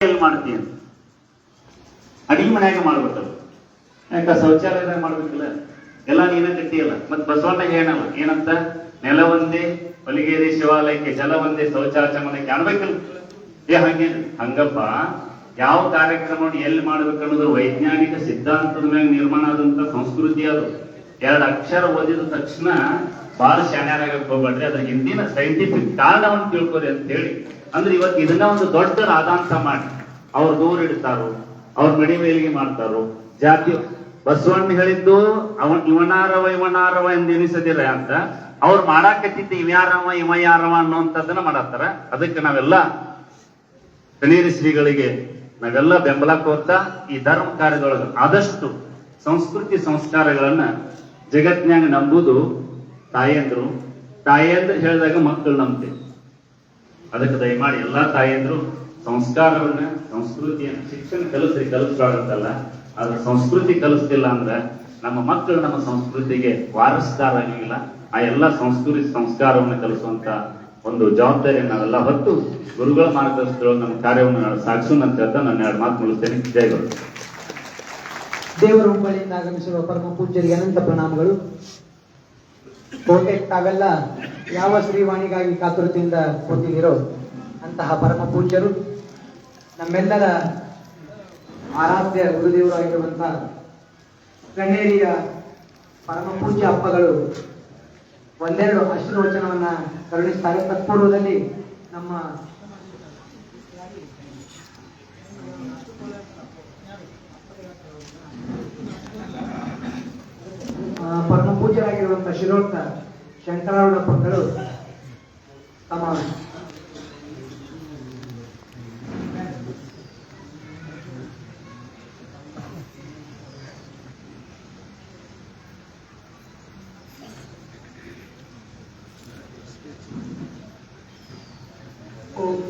ಮಾಡ್ತೀನಿ ಅಡಿಗೆ ಮನ್ಯಾಗ ಮಾಡ್ಬೇಕಲ್ಲ, ಯಾಕ ಶೌಚಾಲಯದಾಗ ಮಾಡ್ಬೇಕಿಲ್ಲ, ಎಲ್ಲ ನೀನ ಕಟ್ಟಿಯಲ್ಲ. ಮತ್ ಬಸವಣ್ಣ ಏನಲ್ಲ ಏನಂತ, ನೆಲ ಒಂದೇ ಹೊಲಿಗೇರಿ ಶಿವಾಲಯಕ್ಕೆ, ಜಲ ಒಂದೇ ಶೌಚಾಚಮನಕ್ಕೆ ಅನ್ಬೇಕಲ್ಲ. ಹಂಗಪ್ಪ ಯಾವ ಕಾರ್ಯಕ್ರಮವನ್ನು ಎಲ್ಲಿ ಮಾಡ್ಬೇಕನ್ನೋದು ವೈಜ್ಞಾನಿಕ ಸಿದ್ಧಾಂತದ ಮ್ಯಾಗ ನಿರ್ಮಾಣ ಆದಂತ ಸಂಸ್ಕೃತಿ. ಅದು 2 ಅಕ್ಷರ ಓದಿದ ತಕ್ಷಣ ಬಹಳ ಶಾಣ್ಯರಾಗಕ್ಕೆ ಹೋಗ್ಬೇಡ್ರಿ, ಅದ್ರ ಹಿಂದಿನ ಸೈಂಟಿಫಿಕ್ ಕಾರಣವನ್ನು ತಿಳ್ಕೊರಿ ಅಂತ ಹೇಳಿ. ಅಂದ್ರೆ ಇವತ್ತು ಇದನ್ನ ಒಂದು ದೊಡ್ಡ ರಾಧಾಂತ ಮಾಡಿ ಅವ್ರು ದೂರ ಇಡ್ತಾರೋ, ಅವ್ರ ಮಡಿ ಮೇಲಿಗೆ ಮಾಡ್ತಾರೋ. ಜಾತಿ ಬಸವಣ್ಣ ಹೇಳಿದ್ದು ಇವನಾರವ ಎಂದು ಎನಿಸದಿರ ಅಂತ ಅವ್ರು ಮಾಡಾಕತ್ತಿದ್ದ ಇವ ಯಾರವ ಅನ್ನುವಂಥದ್ದನ್ನ ಮಾಡತ್ತಾರ. ಅದಕ್ಕೆ ನಾವೆಲ್ಲ ಕಣೇರಿ ಶ್ರೀಗಳಿಗೆ ನಾವೆಲ್ಲ ಬೆಂಬಲ ಕೋರ್ತಾ ಈ ಧರ್ಮ ಕಾರ್ಯದೊಳಗೆ ಆದಷ್ಟು ಸಂಸ್ಕೃತಿ ಸಂಸ್ಕಾರಗಳನ್ನ ಜಗತ್ನ್ಯಾಗ ನಂಬುದು ತಾಯಂದ್ರು ಹೇಳಿದಾಗ ಮಕ್ಕಳು ನಂಬ್ತೇವೆ. ಅದಕ್ಕೆ ದಯಮಾಡಿ ಎಲ್ಲಾ ತಾಯಂದ್ರು ಸಂಸ್ಕಾರವನ್ನ ಸಂಸ್ಕೃತಿಯನ್ನ ಶಿಕ್ಷಣ ಕಲಿಸ್ಬಾರ್ದಂತಲ್ಲ, ಆದ್ರೆ ಸಂಸ್ಕೃತಿ ಕಲಿಸ್ತಿಲ್ಲ ಅಂದ್ರೆ ನಮ್ಮ ಮಕ್ಕಳು ನಮ್ಮ ಸಂಸ್ಕೃತಿಗೆ ವಾರಸುದಾರರಾಗಿಲ್ಲ. ಆ ಎಲ್ಲ ಸಂಸ್ಕೃತಿ ಸಂಸ್ಕಾರವನ್ನು ಕಲಿಸುವಂತ ಒಂದು ಜವಾಬ್ದಾರಿಯನ್ನು ನಾವೆಲ್ಲ ಹೊತ್ತು ಗುರುಗಳ ಮಾರ್ಗದರ್ಶನದೊಳಗೆ ನಮ್ಮ ಕಾರ್ಯವನ್ನು ಸಾಗಿಸೋಣ ಅಂತ ಹೇಳ್ತಾ ನನ್ನ 2 ಮಾತು ಮುಗಿಸ್ತೇನೆ. ಜಯಗಳು. ದೇವರ ಹುಬ್ಬಳ್ಳಿಯಿಂದ ಆಗಮಿಸಿರುವ ಪರಮ ಪೂಜ್ಯರಿಗೆ ಅನಂತ ಪ್ರಣಾಮಗಳು. ಬಹುತೇಕ ತಾವೆಲ್ಲ ಯಾವ ಶ್ರೀವಾಣಿಗಾಗಿ ಕಾತುರತೆಯಿಂದ ಕೂತಿದ್ದೀರೋ ಅಂತಹ ಪರಮ ಪೂಜ್ಯರು, ನಮ್ಮೆಲ್ಲರ ಆರಾಧ್ಯ ಗುರುದೇವರು ಆಗಿರುವಂತಹ ಕಣ್ಣೇರಿಯ ಪರಮ ಪೂಜ್ಯ ಅಪ್ಪಗಳು ಒಂದೆರಡು ಆಶೀರ್ವಚನವನ್ನ ಕರುಣಿಸ್ತಾರೆ. ತತ್ಪೂರ್ವದಲ್ಲಿ ನಮ್ಮ ಪರಮ ಪೂಜ್ಯರಾಗಿರುವಂತಹ ಶಿರೋಕ್ತ ಶಂಕರಾರೂಢಪ್ಪಗಳು ತಮ್ಮ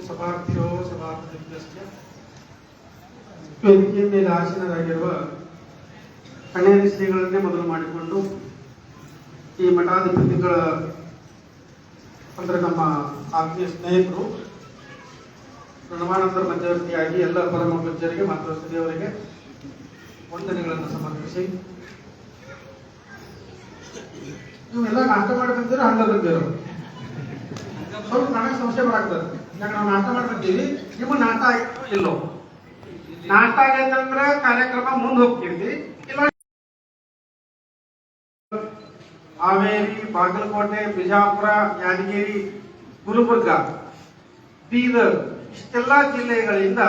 ಸಭಾಭ್ಯೋ ಸಭಾಪತಿಭ್ಯಶ್ಚ ವೇದಿಕೆಯ ಮೇಲೆ ಆಸೀನರಾಗಿರುವ ಕಣ್ಣೇರಿ ಶ್ರೀಗಳನ್ನೇ ಮೊದಲು ಮಾಡಿಕೊಂಡು ಈ ಮಠಾಧಿಪತಿಗಳ ಅಂದ್ರೆ ನಮ್ಮ ಆತ್ಮೀಯ ಸ್ನೇಹಿತರು ಪ್ರಣವಾನಂದರ ಮಧ್ಯವರ್ತಿಯಾಗಿ ಎಲ್ಲ ಪರಮ ಪೂಜ್ಯರಿಗೆ ಮತ್ತು ಶ್ರೀಯವರಿಗೆ ವಂದನೆಗಳನ್ನು ಸಮರ್ಪಿಸಿ, ನೀವೆಲ್ಲ ನಾಷ್ಟ ಮಾಡಿ ಬಂದಿರೋ ಹಂಗ ಬಂದಿರೋ ಸ್ವಲ್ಪ ನನಗೆ ಸಂಶಯ ಬರಾಗ್ತದೆ. ಯಾಕೆ ನಾವು ನಾಷ್ಟ ಮಾಡಿ ಬಂದೀವಿ, ನಿಮ್ಮ ನಾಟ ಇಲ್ಲೋ? ನಾಟ ಆಗೈತಂದ್ರೆ ಕಾರ್ಯಕ್ರಮ ಮುಂದೆ ಹೋಗ್ತೀವಿ. ಇಲ್ಲ ಹಾವೇರಿ, ಬಾಗಲಕೋಟೆ, ಬಿಜಾಪುರ, ಯಾದಗಿರಿ, ಗುಲ್ಬರ್ಗ, ಬೀದರ್ ಇಷ್ಟೆಲ್ಲಾ ಜಿಲ್ಲೆಗಳಿಂದ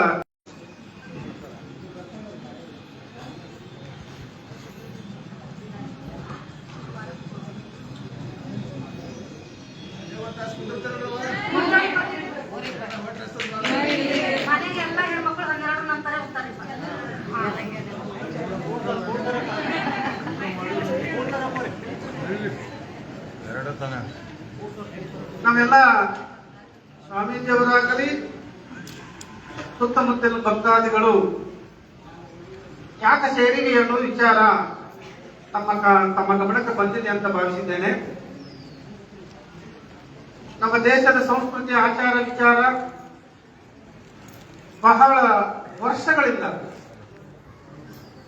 ನಾವೆಲ್ಲ ಸ್ವಾಮೀಜಿಯವರಾಗಲಿ ಸುತ್ತಮುತ್ತಲಿನ ಭಕ್ತಾದಿಗಳು ಯಾಕೆ ಸೇರಿರಿ ಅನ್ನೋ ವಿಚಾರ ತಮ್ಮ ಗಮನಕ್ಕೆ ಬಂದಿದೆ ಅಂತ ಭಾವಿಸಿದ್ದೇನೆ. ನಮ್ಮ ದೇಶದ ಸಂಸ್ಕೃತಿ, ಆಚಾರ, ವಿಚಾರ ಬಹಳ ವರ್ಷಗಳಿಂದ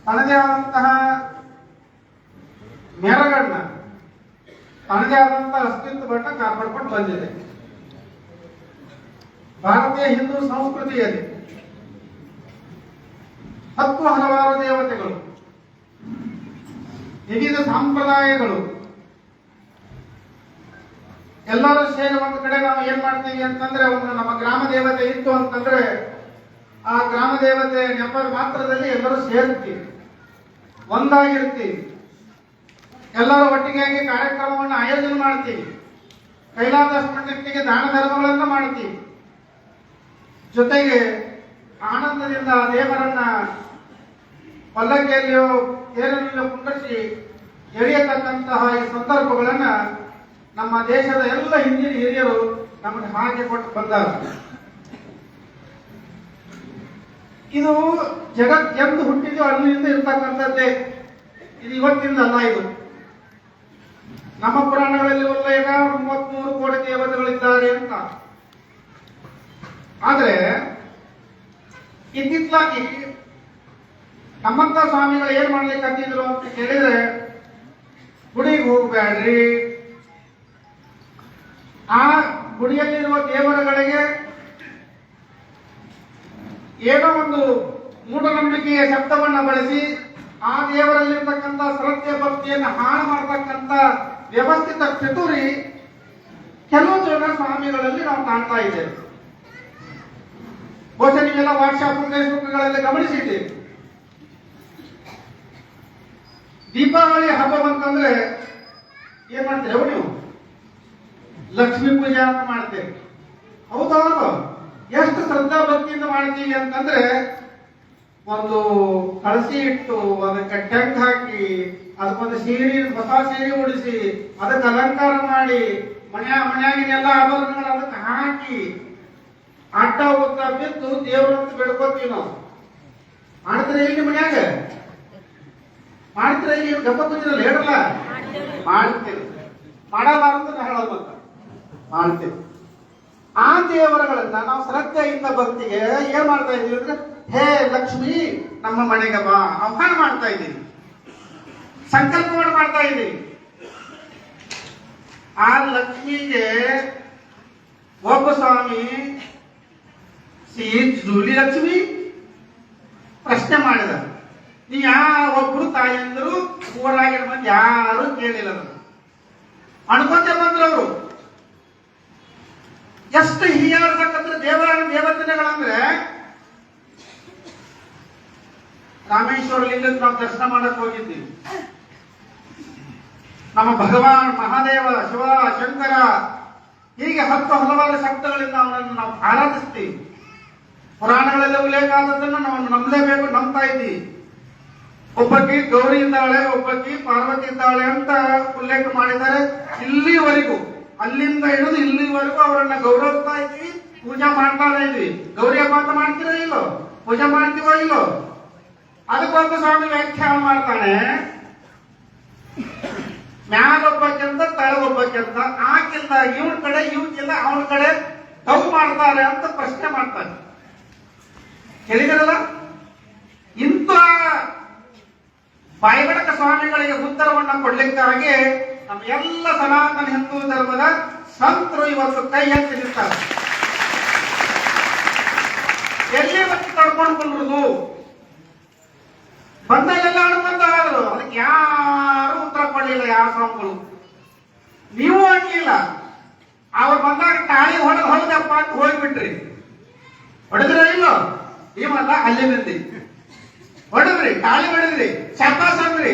ತನ್ನದೇ ಆದಂತಹ ಮೆರಗನ್ನ, ತನ್ನದೇ ಆದಂತಹ ಅಸ್ತಿತ್ವವನ್ನ ಕಾಪಾಡ್ಕೊಂಡು ಬಂದಿದೆ. ಭಾರತೀಯ ಹಿಂದೂ ಸಂಸ್ಕೃತಿಯಲ್ಲಿ ಹಲವಾರು ದೇವತೆಗಳು, ವಿವಿಧ ಸಂಪ್ರದಾಯಗಳು ಎಲ್ಲರೂ ಸೇರಿ ಒಂದು ಕಡೆ ನಾವು ಏನ್ ಮಾಡ್ತೀವಿ ಅಂತಂದ್ರೆ, ಒಂದು ನಮ್ಮ ಗ್ರಾಮ ದೇವತೆ ಇತ್ತು ಅಂತಂದ್ರೆ ಆ ಗ್ರಾಮ ದೇವತೆ ನೆಪದ ಮಾತ್ರದಲ್ಲಿ ಎಲ್ಲರೂ ಸೇರ್ತೀವಿ, ಒಂದಾಗಿರ್ತೀವಿ, ಎಲ್ಲರೂ ಒಟ್ಟಿಗೆಯಾಗಿ ಕಾರ್ಯಕ್ರಮವನ್ನು ಆಯೋಜನೆ ಮಾಡ್ತೀವಿ, ಕೈಲಾದಷ್ಟು ಮಟ್ಟಿಗೆ ದಾನ ಧರ್ಮಗಳನ್ನ ಮಾಡ್ತೀವಿ. ಜೊತೆಗೆ ಆನಂದದಿಂದ ದೇವರನ್ನ ಪಲ್ಲಕ್ಕಿಯಲ್ಲಿಯೋ ತೇರಲ್ಲಿಯೋ ಕುಂಡರಿಸಿ ಎಳೆಯತಕ್ಕಂತಹ ಈ ಸಂದರ್ಭಗಳನ್ನ ನಮ್ಮ ದೇಶದ ಎಲ್ಲ ಹಿಂದಿನ ಹಿರಿಯರು ನಮಗೆ ಹಾಗೆ ಕೊಟ್ಟು ಬಂದಾರ. ಇದು ಜಗತ್ ಎಂದು ಹುಟ್ಟಿದೆಯೋ ಅಲ್ಲಿಂದ ಇರ್ತಕ್ಕಂಥದ್ದೇ, ಇದು ಇವತ್ತಿಂದ ಅಲ್ಲ. ಇದು ನಮ್ಮ ಪುರಾಣಗಳಲ್ಲಿ ಉಲ್ಲೇಖ 33 ಕೋಟಿ ದೇವತೆಗಳಿದ್ದಾರೆ ಅಂತ. ಆದ್ರೆ ಇತ್ತಿತ್ತಲಾಗಿ ನಮ್ಮಂತ ಸ್ವಾಮಿಗಳು ಏನ್ ಮಾಡ್ಲಿಕ್ಕೆ ಹತ್ತಿದ್ರು ಅಂತ ಕೇಳಿದ್ರೆ, ಗುಡಿಗೆ ಹೋಗ್ಬೇಡ್ರಿ, ಆ ಗುಡಿಯಲ್ಲಿರುವ ದೇವರುಗಳಿಗೆ ಏನೋ ಒಂದು ಮೂಢನಂಬಿಕೆಯ ಶಬ್ದವನ್ನ ಬಳಸಿ ಆ ದೇವರಲ್ಲಿರ್ತಕ್ಕಂಥ ಶ್ರದ್ಧೆ ಭಕ್ತಿಯನ್ನು ಹಾಳು ಮಾಡತಕ್ಕಂಥ ವ್ಯವಸ್ಥಿತ ಪಿತೂರಿ ಕೆಲವು ಜನ ಸ್ವಾಮಿಗಳಲ್ಲಿ ನಾವು ಕಾಣ್ತಾ ಇದ್ದೇವೆ. ಬಹುಶಃ ನೀವೆಲ್ಲ ವಾಟ್ಸ್ಆಪ್ ಫೇಸ್ಬುಕ್ಗಳಲ್ಲಿ ಗಮನಿಸಿದ್ದೀವಿ. ದೀಪಾವಳಿ ಹಬ್ಬ ಬಂತಂದ್ರೆ ಏನ್ ಮಾಡ್ತೀರಿ ನೀವು? ಲಕ್ಷ್ಮೀ ಪೂಜೆ ಅಂತ ಮಾಡ್ತೇವೆ. ಹೌದೌದು, ಎಷ್ಟು ಶ್ರದ್ಧಾ ಭಕ್ತಿಯಿಂದ ಮಾಡ್ತೀವಿ ಅಂತಂದ್ರೆ, ಒಂದು ಕಳಸಿ ಇಟ್ಟು ಅದಕ್ಕೆ ಟೆಂಟ್ ಹಾಕಿ ಅದಕ್ಕೊಂದು ಸೀರೆ, ಹೊಸ ಸೀರೆ ಉಡಿಸಿ ಅದಕ್ಕೆ ಅಲಂಕಾರ ಮಾಡಿ ಮನೆಯಾಗಿನೆಲ್ಲ ಆಭರಣಗಳು ಅದಕ್ಕೆ ಹಾಕಿ ಅಡ್ಡ ಉದ್ದ ಬಿದ್ದು ದೇವ್ರಂತ ಬೇಡ್ಕೋತೀವಿ ನಾವು. ಮಾಡ್ತೀರ ಇಲ್ಲಿ ಮನ್ಯಾಗ? ಮಾಡ್ತೀರ ಇಲ್ಲಿ? ಗಪ್ಪ ಕೂತಿರಲ್ಲ, ಹೇಳಲ್ಲ. ಮಾಡ್ತೀವಿ. ಮಾಡಲ್ಲ ಅಂತ ಹೇಳೋದು ಮತ್ತ ಮಾಡ್ತೀವಿ. ಆ ದೇವರುಗಳನ್ನ ನಾವು ಶ್ರದ್ಧೆಯಿಂದ ಭಕ್ತಿಗೆ ಏನ್ ಮಾಡ್ತಾ ಇದೀವಿ ಅಂದ್ರೆ, ಹೇ ಲಕ್ಷ್ಮಿ ನಮ್ಮ ಮನೆಗೆ ಬಾ ಆಹ್ವಾನ ಮಾಡ್ತಾ ಇದ್ದೀವಿ, ಸಂಕಲ್ಪವನ್ನು ಮಾಡ್ತಾ ಇದ್ದೀವಿ. ಆ ಲಕ್ಷ್ಮಿಗೆ ಒಬ್ಬ ಸ್ವಾಮಿ ಜೂಲಿ ಲಕ್ಷ್ಮಿ ಪ್ರಶ್ನೆ ಮಾಡಿದ. ನೀ ಒಬ್ರು ತಾಯಿಯಂದ್ರು ಊರಾಗಿನ ಮಂದಿ ಯಾರು ಕೇಳಿಲ್ಲ. ಅನ್ಕೊಂತೆ ಬಂದ್ರು ಅವರು. ಎಷ್ಟು ಹೀಯಾಡ್ತಕ್ಕಂಥ ದೇವತೆಗಳಂದ್ರೆ, ರಾಮೇಶ್ವರ ಲಿಂಗಕ್ಕೆ ನಾವು ದರ್ಶನ ಮಾಡಕ್ ಹೋಗಿದ್ದೀವಿ. ನಮ್ಮ ಭಗವಾನ್ ಮಹಾದೇವ, ಶಿವ, ಶಂಕರ ಹೀಗೆ ಹಲವಾರು ಶಬ್ದಗಳಿಂದ ಅವನನ್ನು ನಾವು ಆರಾಧಿಸ್ತೀವಿ. ಪುರಾಣಗಳಲ್ಲಿ ಉಲ್ಲೇಖ ಆದದನ್ನು ನಾವು ನಂಬಲೇಬೇಕು, ನಂಬ್ತಾ ಇದ್ದೀವಿ. ಒಬ್ಬಕ್ಕಿ ಗೌರಿ ಇದ್ದಾಳೆ, ಒಬ್ಬಕ್ಕಿ ಪಾರ್ವತಿ ಇದ್ದಾಳೆ ಅಂತ ಉಲ್ಲೇಖ ಮಾಡಿದ್ದಾರೆ. ಇಲ್ಲಿವರೆಗೂ, ಅಲ್ಲಿಂದ ಹಿಡಿದು ಇಲ್ಲಿವರೆಗೂ ಅವರನ್ನ ಗೌರವಿಸ್ತಾ ಇದ್ವಿ, ಪೂಜೆ ಮಾಡ್ತಾ ಇದ್ವಿ. ಗೌರಿ ಹಬ್ಬ ಅಂತ ಮಾಡ್ತೀರೋ ಇಲ್ಲೋ? ಪೂಜೆ ಮಾಡ್ತೀವೋ ಇಲ್ಲೋ? ಅದಕ್ಕೊಂದು ಸ್ವಾಮಿ ವ್ಯಾಖ್ಯಾನ ಮಾಡ್ತಾನೆ, ಮ್ಯಾಲೊಬ್ಬಕ್ಕಿಂತ ತಳಗೊಬ್ಬಕ್ಕಿಂತ, ಆಕಿಂತ ಇವನ್ ಕಡೆ, ಇವಕ್ಕಿಂತ ಅವನ ಕಡೆ ತಪ್ಪು ಮಾಡ್ತಾರೆ ಅಂತ ಪ್ರಶ್ನೆ ಮಾಡ್ತಾನೆ. ಕೇಳಿದ್ರಲ್ಲ? ಇಂಥ ಬಾಯಿಬಡಕ ಸ್ವಾಮಿಗಳಿಗೆ ಉತ್ತರವನ್ನ ಕೊಡ್ಲಿಕ್ಕಾಗಿ ನಮ್ಮ ಎಲ್ಲ ಸನಾತನ ಹಿಂದೂ ಧರ್ಮದ ಸಂತರು ಇವತ್ತು ಕೈ ಎತ್ತಿ ನಿಂತಾರೆ. ಎಲ್ಲಿ ಮತ್ತೆ ತಡ್ಕೊಂಡ್ಕೊಂಡ್ರು ಬಂದಲ್ಲೆಲ್ಲ ಅನುಬಂಧ ಆದ್ರು, ಅದಕ್ಕೆ ಯಾರು ಉತ್ತರ ಕೊಡ್ಲಿಲ್ಲ. ಯಾವ ಸ್ವಾಮಿಗಳು ನೀವು ಆಗ್ಲಿಲ್ಲ. ಅವ್ರು ಬಂದಾಗ ತಾಳಿ ಹೊಡೆದು ಹೊಡೆದಪ್ಪ ಅಂತ ಹೋಗ್ಬಿಟ್ರಿ. ಹೊಡೆದ್ರ ಇಲ್ಲೋ? ಇವಲ್ಲ ಅಲ್ಲಿ ಬಂದಿ ಹೊಡೆದ್ರಿ, ತಾಳಿ ಹೊಡೆದ್ರಿ, ಶಾಪಾಸ್ ಅಂದ್ರಿ.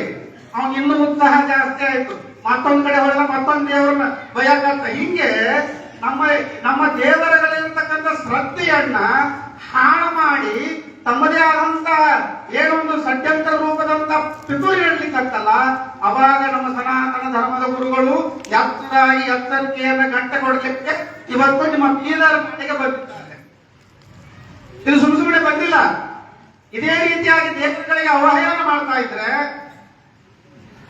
ಅವ್ನ್ ಇನ್ನೂ ಉತ್ಸಾಹ ಜಾಸ್ತಿ ಆಯ್ತು. ಮತ್ತೊಂದ್ ಕಡೆ ಹೊಡೆದ ಮತ್ತೊಂದ್ ದೇವರನ್ನ ಭಯಕಂತ. ಹಿಂಗೆ ನಮ್ಮ ದೇವರುಗಳಿರ್ತಕ್ಕಂಥ ಶ್ರದ್ಧೆಯನ್ನ ಹಾಳು ಮಾಡಿ ತಮ್ಮದೇ ಆದಂತ ಏನೊಂದು ಷಡ್ಯಂತ್ರ ರೂಪದಂತ ಪಿತೂರಿ ಹೇಳಲಿಕ್ಕಂತಲ್ಲ, ಅವಾಗ ನಮ್ಮ ಸನಾತನ ಧರ್ಮದ ಗುರುಗಳು ಎಚ್ಚರಿಕೆಯನ್ನ ಗಂಟೆ ಕೊಡಲಿಕ್ಕೆ ಇವತ್ತು ನಿಮ್ಮ ಬೀದರ್ ಮನೆಗೆ ಬಂದಿದ್ದಾರೆ. ಇದು ಸುಮ್ಮನೆ ಬಂದಿಲ್ಲ. ಇದೇ ರೀತಿಯಾಗಿ ದೇವರುಗಳಿಗೆ ಅವಹೇಳನ ಮಾಡ್ತಾ ಇದ್ರೆ,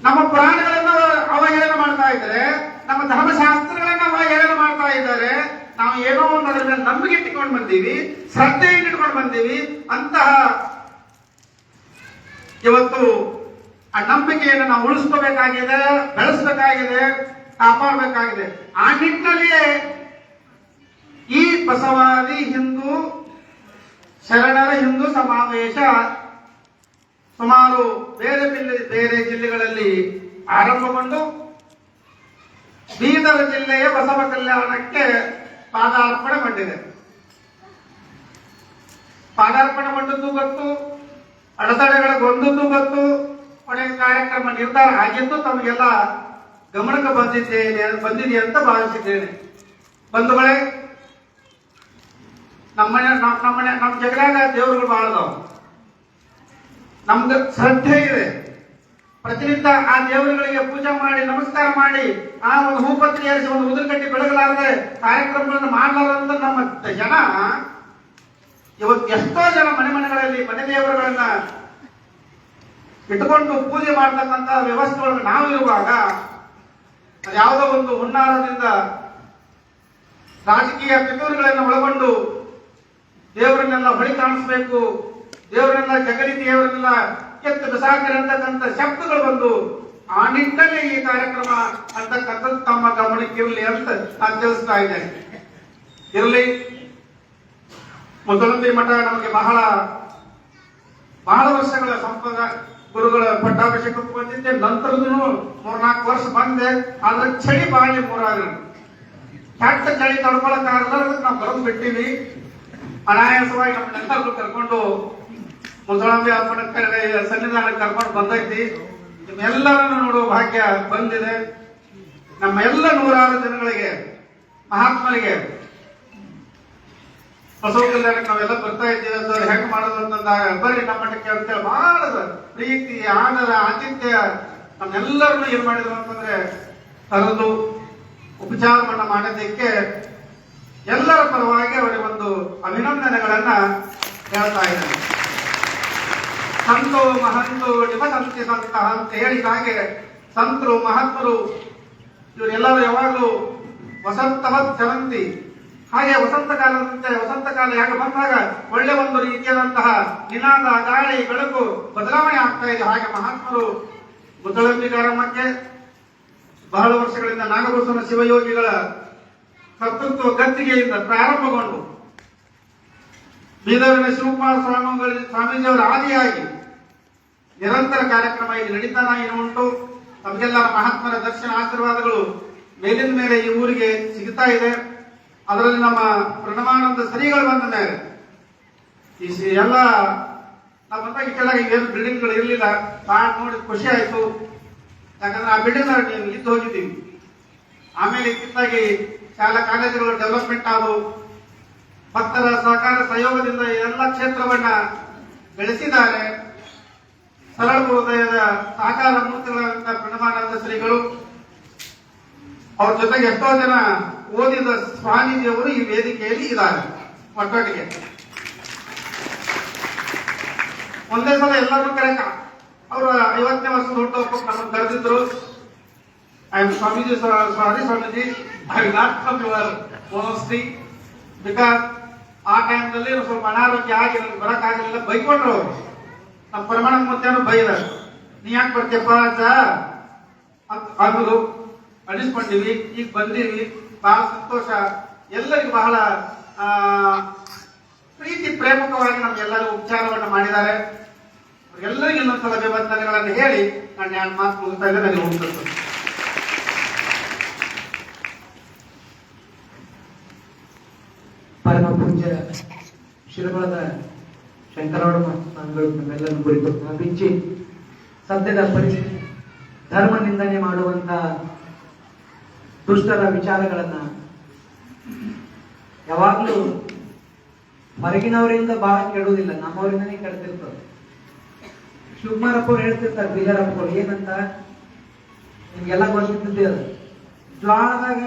ನಮ್ಮ ಪುರಾಣಗಳನ್ನ ಅವಹೇಳನ ಮಾಡ್ತಾ ಇದ್ದಾರೆ, ನಮ್ಮ ಧರ್ಮಶಾಸ್ತ್ರಗಳನ್ನ ಅವಹೇಳನ ಮಾಡ್ತಾ ಇದ್ದಾರೆ. ನಾವು ಏನೋ ಒಂದು ಅದರ ಮೇಲೆ ನಂಬಿಕೆ ಇಟ್ಕೊಂಡು ಬಂದೀವಿ, ಶ್ರದ್ಧೆಯನ್ನು ಇಟ್ಕೊಂಡು ಬಂದೀವಿ. ಅಂತಹ ಇವತ್ತು ಆ ನಂಬಿಕೆಯನ್ನು ನಾವು ಉಳಿಸ್ಕೋಬೇಕಾಗಿದೆ, ಬೆಳೆಸಬೇಕಾಗಿದೆ, ಕಾಪಾಡಬೇಕಾಗಿದೆ. ಆ ನಿಟ್ಟಿನಲ್ಲಿಯೇ ಈ ಬಸವಾದಿ ಹಿಂದೂ ಶರಣರ ಹಿಂದೂ ಸಮಾವೇಶ ಸುಮಾರು ಬೇರೆ ಜಿಲ್ಲೆಗಳಲ್ಲಿ ಆರಂಭಗೊಂಡು ಬೀದರ್ ಜಿಲ್ಲೆಯ ಬಸವ ಕಲ್ಯಾಣಕ್ಕೆ ಪಾದಾರ್ಪಣೆ ಮಾಡಿದೆ. ಪಾದಾರ್ಪಣೆ ಮಾಡಿದ್ದು ಗೊತ್ತು, ಅಡೆತಡೆಗಳ ಗೊಂದದ್ದು ಗೊತ್ತು, ಕೊನೆಯ ಕಾರ್ಯಕ್ರಮ ನಿರ್ಧಾರ ಆಗಿದ್ದು ತಮಗೆಲ್ಲ ಗಮನಕ್ಕೆ ಬಂದಿದೆ ಅಂತ ಭಾವಿಸಿದ್ದೇನೆ. ಬಂಧುಗಳೇ, ನಮ್ಮ ಜಗದಾಗ ದೇವರುಗಳು ಬಾಳದವು. ನಮ್ದು ಶ್ರದ್ಧೆ ಇದೆ. ಪ್ರತಿನಿತ್ಯ ಆ ದೇವರುಗಳಿಗೆ ಪೂಜೆ ಮಾಡಿ ನಮಸ್ಕಾರ ಮಾಡಿ ಆ ಒಂದು ಹೂಪತ್ರಿ ಏರಿಸಿ ಒಂದು ಉದುರುಗಡ್ಡಿ ಬೆಳಗಲಾರದೆ ಕಾರ್ಯಕ್ರಮಗಳನ್ನು ಮಾಡಲಾರಂತ ನಮ್ಮ ಜನ ಇವತ್ತು ಎಷ್ಟೋ ಜನ ಮನೆಗಳಲ್ಲಿ ಮನೆ ದೇವರುಗಳನ್ನ ಇಟ್ಟುಕೊಂಡು ಪೂಜೆ ಮಾಡ್ತಕ್ಕಂಥ ವ್ಯವಸ್ಥೆಗಳನ್ನು ನಾವು ಇರುವಾಗ ಯಾವುದೋ ಒಂದು ಹುನ್ನಾರದಿಂದ ರಾಜಕೀಯ ಪಿತೂರುಗಳನ್ನು ಒಳಗೊಂಡು ದೇವರನ್ನೆಲ್ಲ ಹೊಳಿ ಕಾಣಿಸ್ಬೇಕು, ದೇವರನ್ನೆಲ್ಲ ಜಗಲಿ ದೇವರನ್ನೆಲ್ಲ ಎತ್ತು ಬಿಸಾಕಿರಿ ಅಂತಕ್ಕಂಥ ಶಬ್ದಗಳು ಬಂದು ಆ ನಿಟ್ಟಿನಲ್ಲಿ ಈ ಕಾರ್ಯಕ್ರಮ ಅಂತಕ್ಕಂಥದ್ದು ತಮ್ಮ ಗಮನಕ್ಕಿರಲಿ ಅಂತ ನಾನು ತಿಳಿಸ್ತಾ ಇದ್ದೇನೆ. ಇರಲಿ, ಮುದ್ದಲಂಬಿ ಮಠ ನಮಗೆ ಬಹಳ ವರ್ಷಗಳ ಸಂಪದ ಗುರುಗಳ ಪಟ್ಟಾಭಿಷೇಕಕ್ಕೆ ಬಂದಿದ್ದೆ. ನಂತರದೂ 3-4 ವರ್ಷ ಬಂದೆ. ಆದ್ರೆ ಚಳಿ ಬಾಳಿ ಮೂರಾಗ ಕೆಟ್ಟ ಚಳಿ ತಡ್ಕೊಳಕ್ಕಾಗಲ್ಲ, ನಾವು ಬರೆದು ಬಿಟ್ಟಿವಿ. ಅನಾಯಾಸವಾಗಿ ನಮ್ಮನ್ನೆಲ್ಲರೂ ಕರ್ಕೊಂಡು ಮುದ್ದಳಂಬಿ ಅಪ್ಪನ ಸನ್ನಿಧಾನಕ್ಕೆ ಕರ್ಕೊಂಡು ಬಂದೈತಿ. ನಿಮ್ಮೆಲ್ಲರನ್ನು ನೋಡುವ ಭಾಗ್ಯ ಬಂದಿದೆ. ನಮ್ಮ ಎಲ್ಲ 106 ಜನಗಳಿಗೆ, ಮಹಾತ್ಮರಿಗೆ ಬಸವ ಕಲ್ಯಾಣಕ್ಕೆ ನಾವೆಲ್ಲ ಬರ್ತಾ ಇದ್ದೀವಿ. ಸರ್ ಹೆಂಗ್ ಮಾಡೋದು ಅಂತಂದಾಗ ಬರ್ರಿ ನಮ್ಮ ಮಠಕ್ಕೆ ಅಂತೇಳಿ ಬಹಳ ಪ್ರೀತಿ, ಆದರ, ಆತಿಥ್ಯ ನಮ್ಮೆಲ್ಲರನ್ನು ಏನ್ ಮಾಡಿದ್ರು ಅಂತಂದ್ರೆ ಕರೆದು ಉಪಚಾರವನ್ನ ಮಾಡೋದಕ್ಕೆ ಎಲ್ಲರ ಪರವಾಗಿ ಅವರಿಗೆ ಒಂದು ಅಭಿನಂದನೆಗಳನ್ನ ಹೇಳ್ತಾ ಇದ್ದಾರೆ. ಸಂತೋ ಮಹಂತೋ ನಿಮಸಂತಿ ಸಂತ ಅಂತ ಹೇಳಿದ ಹಾಗೆ ಸಂತರು ಮಹಾತ್ಮರು ಇವರೆಲ್ಲರೂ ಯಾವಾಗಲೂ ವಸಂತವತ್ ಚರಂತಿ. ಹಾಗೆ ವಸಂತ ಕಾಲ ಯಾಕೆ ಬಂದಾಗ ಒಳ್ಳೆ ಒಂದು ರೀತಿಯಾದಂತಹ ನಿನಾದ, ಗಾಳಿ, ಬೆಳಕು ಬದಲಾವಣೆ ಆಗ್ತಾ ಇದೆ. ಹಾಗೆ ಮಹಾತ್ಮರು ಮುದ್ದಳಂಬಿಗಾರಮ್ಮಕ್ಕೆ ಬಹಳ ವರ್ಷಗಳಿಂದ ನಾಗಭೂಷಣ ಶಿವಯೋಗಿಗಳ ಕರ್ತೃತ್ವ ಗದ್ದಿಗೆಯಿಂದ ಪ್ರಾರಂಭಗೊಂಡು ಬೀದರಿನ ಶಿವಕುಮಾರ ಸ್ವಾಮೀಜಿಯವರ ಆದಿಯಾಗಿ ನಿರಂತರ ಕಾರ್ಯಕ್ರಮ ಇಲ್ಲಿ ನಡೀತಾನೆ ಉಂಟು. ತಮಗೆಲ್ಲರ ಮಹಾತ್ಮರ ದರ್ಶನ ಆಶೀರ್ವಾದಗಳು ಮೇಲಿನ ಮೇಲೆ ಈ ಊರಿಗೆ ಸಿಗ್ತಾ ಇದೆ. ಅದರಲ್ಲಿ ನಮ್ಮ ಪ್ರಣಮಾನಂದ ಶ್ರೀಗಳು ಬಂದ ಮೇಲೆ ಈ ಎಲ್ಲ ನಾವು ಬಂದಾಗ ಕೆಳಗ ಏನು ಬಿಲ್ಡಿಂಗ್ಗಳು ಇರಲಿಲ್ಲ. ನೋಡಿ ಖುಷಿ ಆಯ್ತು. ಯಾಕಂದ್ರೆ ಆ ಬಿಲ್ಡಿಂಗ್ ನೀವು ಇದ್ದು ಹೋಗಿದ್ದೀವಿ. ಆಮೇಲೆ ಇತ್ತಿತ್ತಾಗಿ ಶಾಲಾ ಕಾಲೇಜುಗಳು ಡೆವಲಪ್ಮೆಂಟ್ ಆದವು. ಭಕ್ತರ ಸಹಕಾರ ಸಹಯೋಗದಿಂದ ಎಲ್ಲ ಕ್ಷೇತ್ರವನ್ನ ಬೆಳೆಸಿದ್ದಾರೆ. ಸರಳ ಹೃದಯದ ಸಾಕಾರ ಮೂರ್ತಿಗಳಂತ ಪ್ರಣಮಾನಂದ ಶ್ರೀಗಳು, ಅವ್ರ ಜೊತೆಗೆ ಎಷ್ಟೋ ಜನ ಓದಿದ ಸ್ವಾಮೀಜಿಯವರು ಈ ವೇದಿಕೆಯಲ್ಲಿ ಇದ್ದಾರೆ. ಒಟ್ಟೊಟ್ಟಿಗೆ ಒಂದೇ ಸಲ ಎಲ್ಲರೂ ಕರೆಕ ಅವರು 50ನೇ ವರ್ಷದ ಹುಟ್ಟುಹಬ್ಬಕ್ಕೆ ನಮ್ಮನ್ನು ಕರೆದಿದ್ರು. I am Swamiji, sorry Swamiji, I will not come your mostly because ಆ ಟೈಮ್ನಲ್ಲಿ ಸ್ವಲ್ಪ ಅನಾರೋಗ್ಯ ಆಗಿ ನನಗೆ ಬರಕ್ಕಾಗಲಿಲ್ಲ. ಬೈಕೊಂಡ್ರು ಅವರು. ನಮ್ಮ ಪ್ರಮಾಣ ಮುತ್ಯಾನು ಬೈದ, ನೀ ಯಾಕೆ ಬರ್ತೀಯಪ್ಪ ಅಜ್ಜ ಅಂತ ಆಗುದು ಅನಿಸ್ಕೊಂಡಿವಿ. ಈಗ ಬಂದೀವಿ, ಬಹಳ ಸಂತೋಷ. ಎಲ್ಲರಿಗೂ ಬಹಳ ಪ್ರೀತಿ ಪ್ರೇಮಕವಾಗಿ ನಮ್ಗೆಲ್ಲರಿಗೂ ಉಪಚಾರವನ್ನು ಮಾಡಿದ್ದಾರೆ. ಎಲ್ಲರಿಗೂ ಇನ್ನೊಂದ್ಸಲ ಅಭಿವಂದನೆಗಳನ್ನು ಹೇಳಿ ನಾನು 2 ಮಾತು ಮುಗಿಸ್ತಾ ಇದ್ದೆ. ನನಗೆ ಹೋಗ್ಬೇಕು. ಪರಮ ಪೂಜ್ಯ ಶಿರಮಳದ ಶಂಕರಗೌಡ ಸ್ವಾಮಿಗಳು ನಮ್ಮೆಲ್ಲರನ್ನು ಕುರಿತು ಬಿಚ್ಚಿ ಸದ್ಯದ ಪರಿಸ್ಥಿತಿ, ಧರ್ಮ ನಿಂದನೆ ಮಾಡುವಂತ ದುಷ್ಟರ ವಿಚಾರಗಳನ್ನ ಯಾವಾಗ್ಲೂ ಹೊರಗಿನವರಿಂದ ಬಹಳ ಕೆಡುವುದಿಲ್ಲ, ನಮ್ಮವರಿಂದನೇ ಕೆಡ್ತಿರ್ತದೆ. ಶಿವಕುಮಾರಪ್ಪ ಅವ್ರು ಹೇಳ್ತಿರ್ತಾರೆ, ಬೀದರಪ್ಪ ಅವ್ರು ಏನಂತ ನಿಮ್ಗೆಲ್ಲ ಗೊತ್ತಿದ್ದೇ ಅದು. ಜ್ವಾಳದಾಗ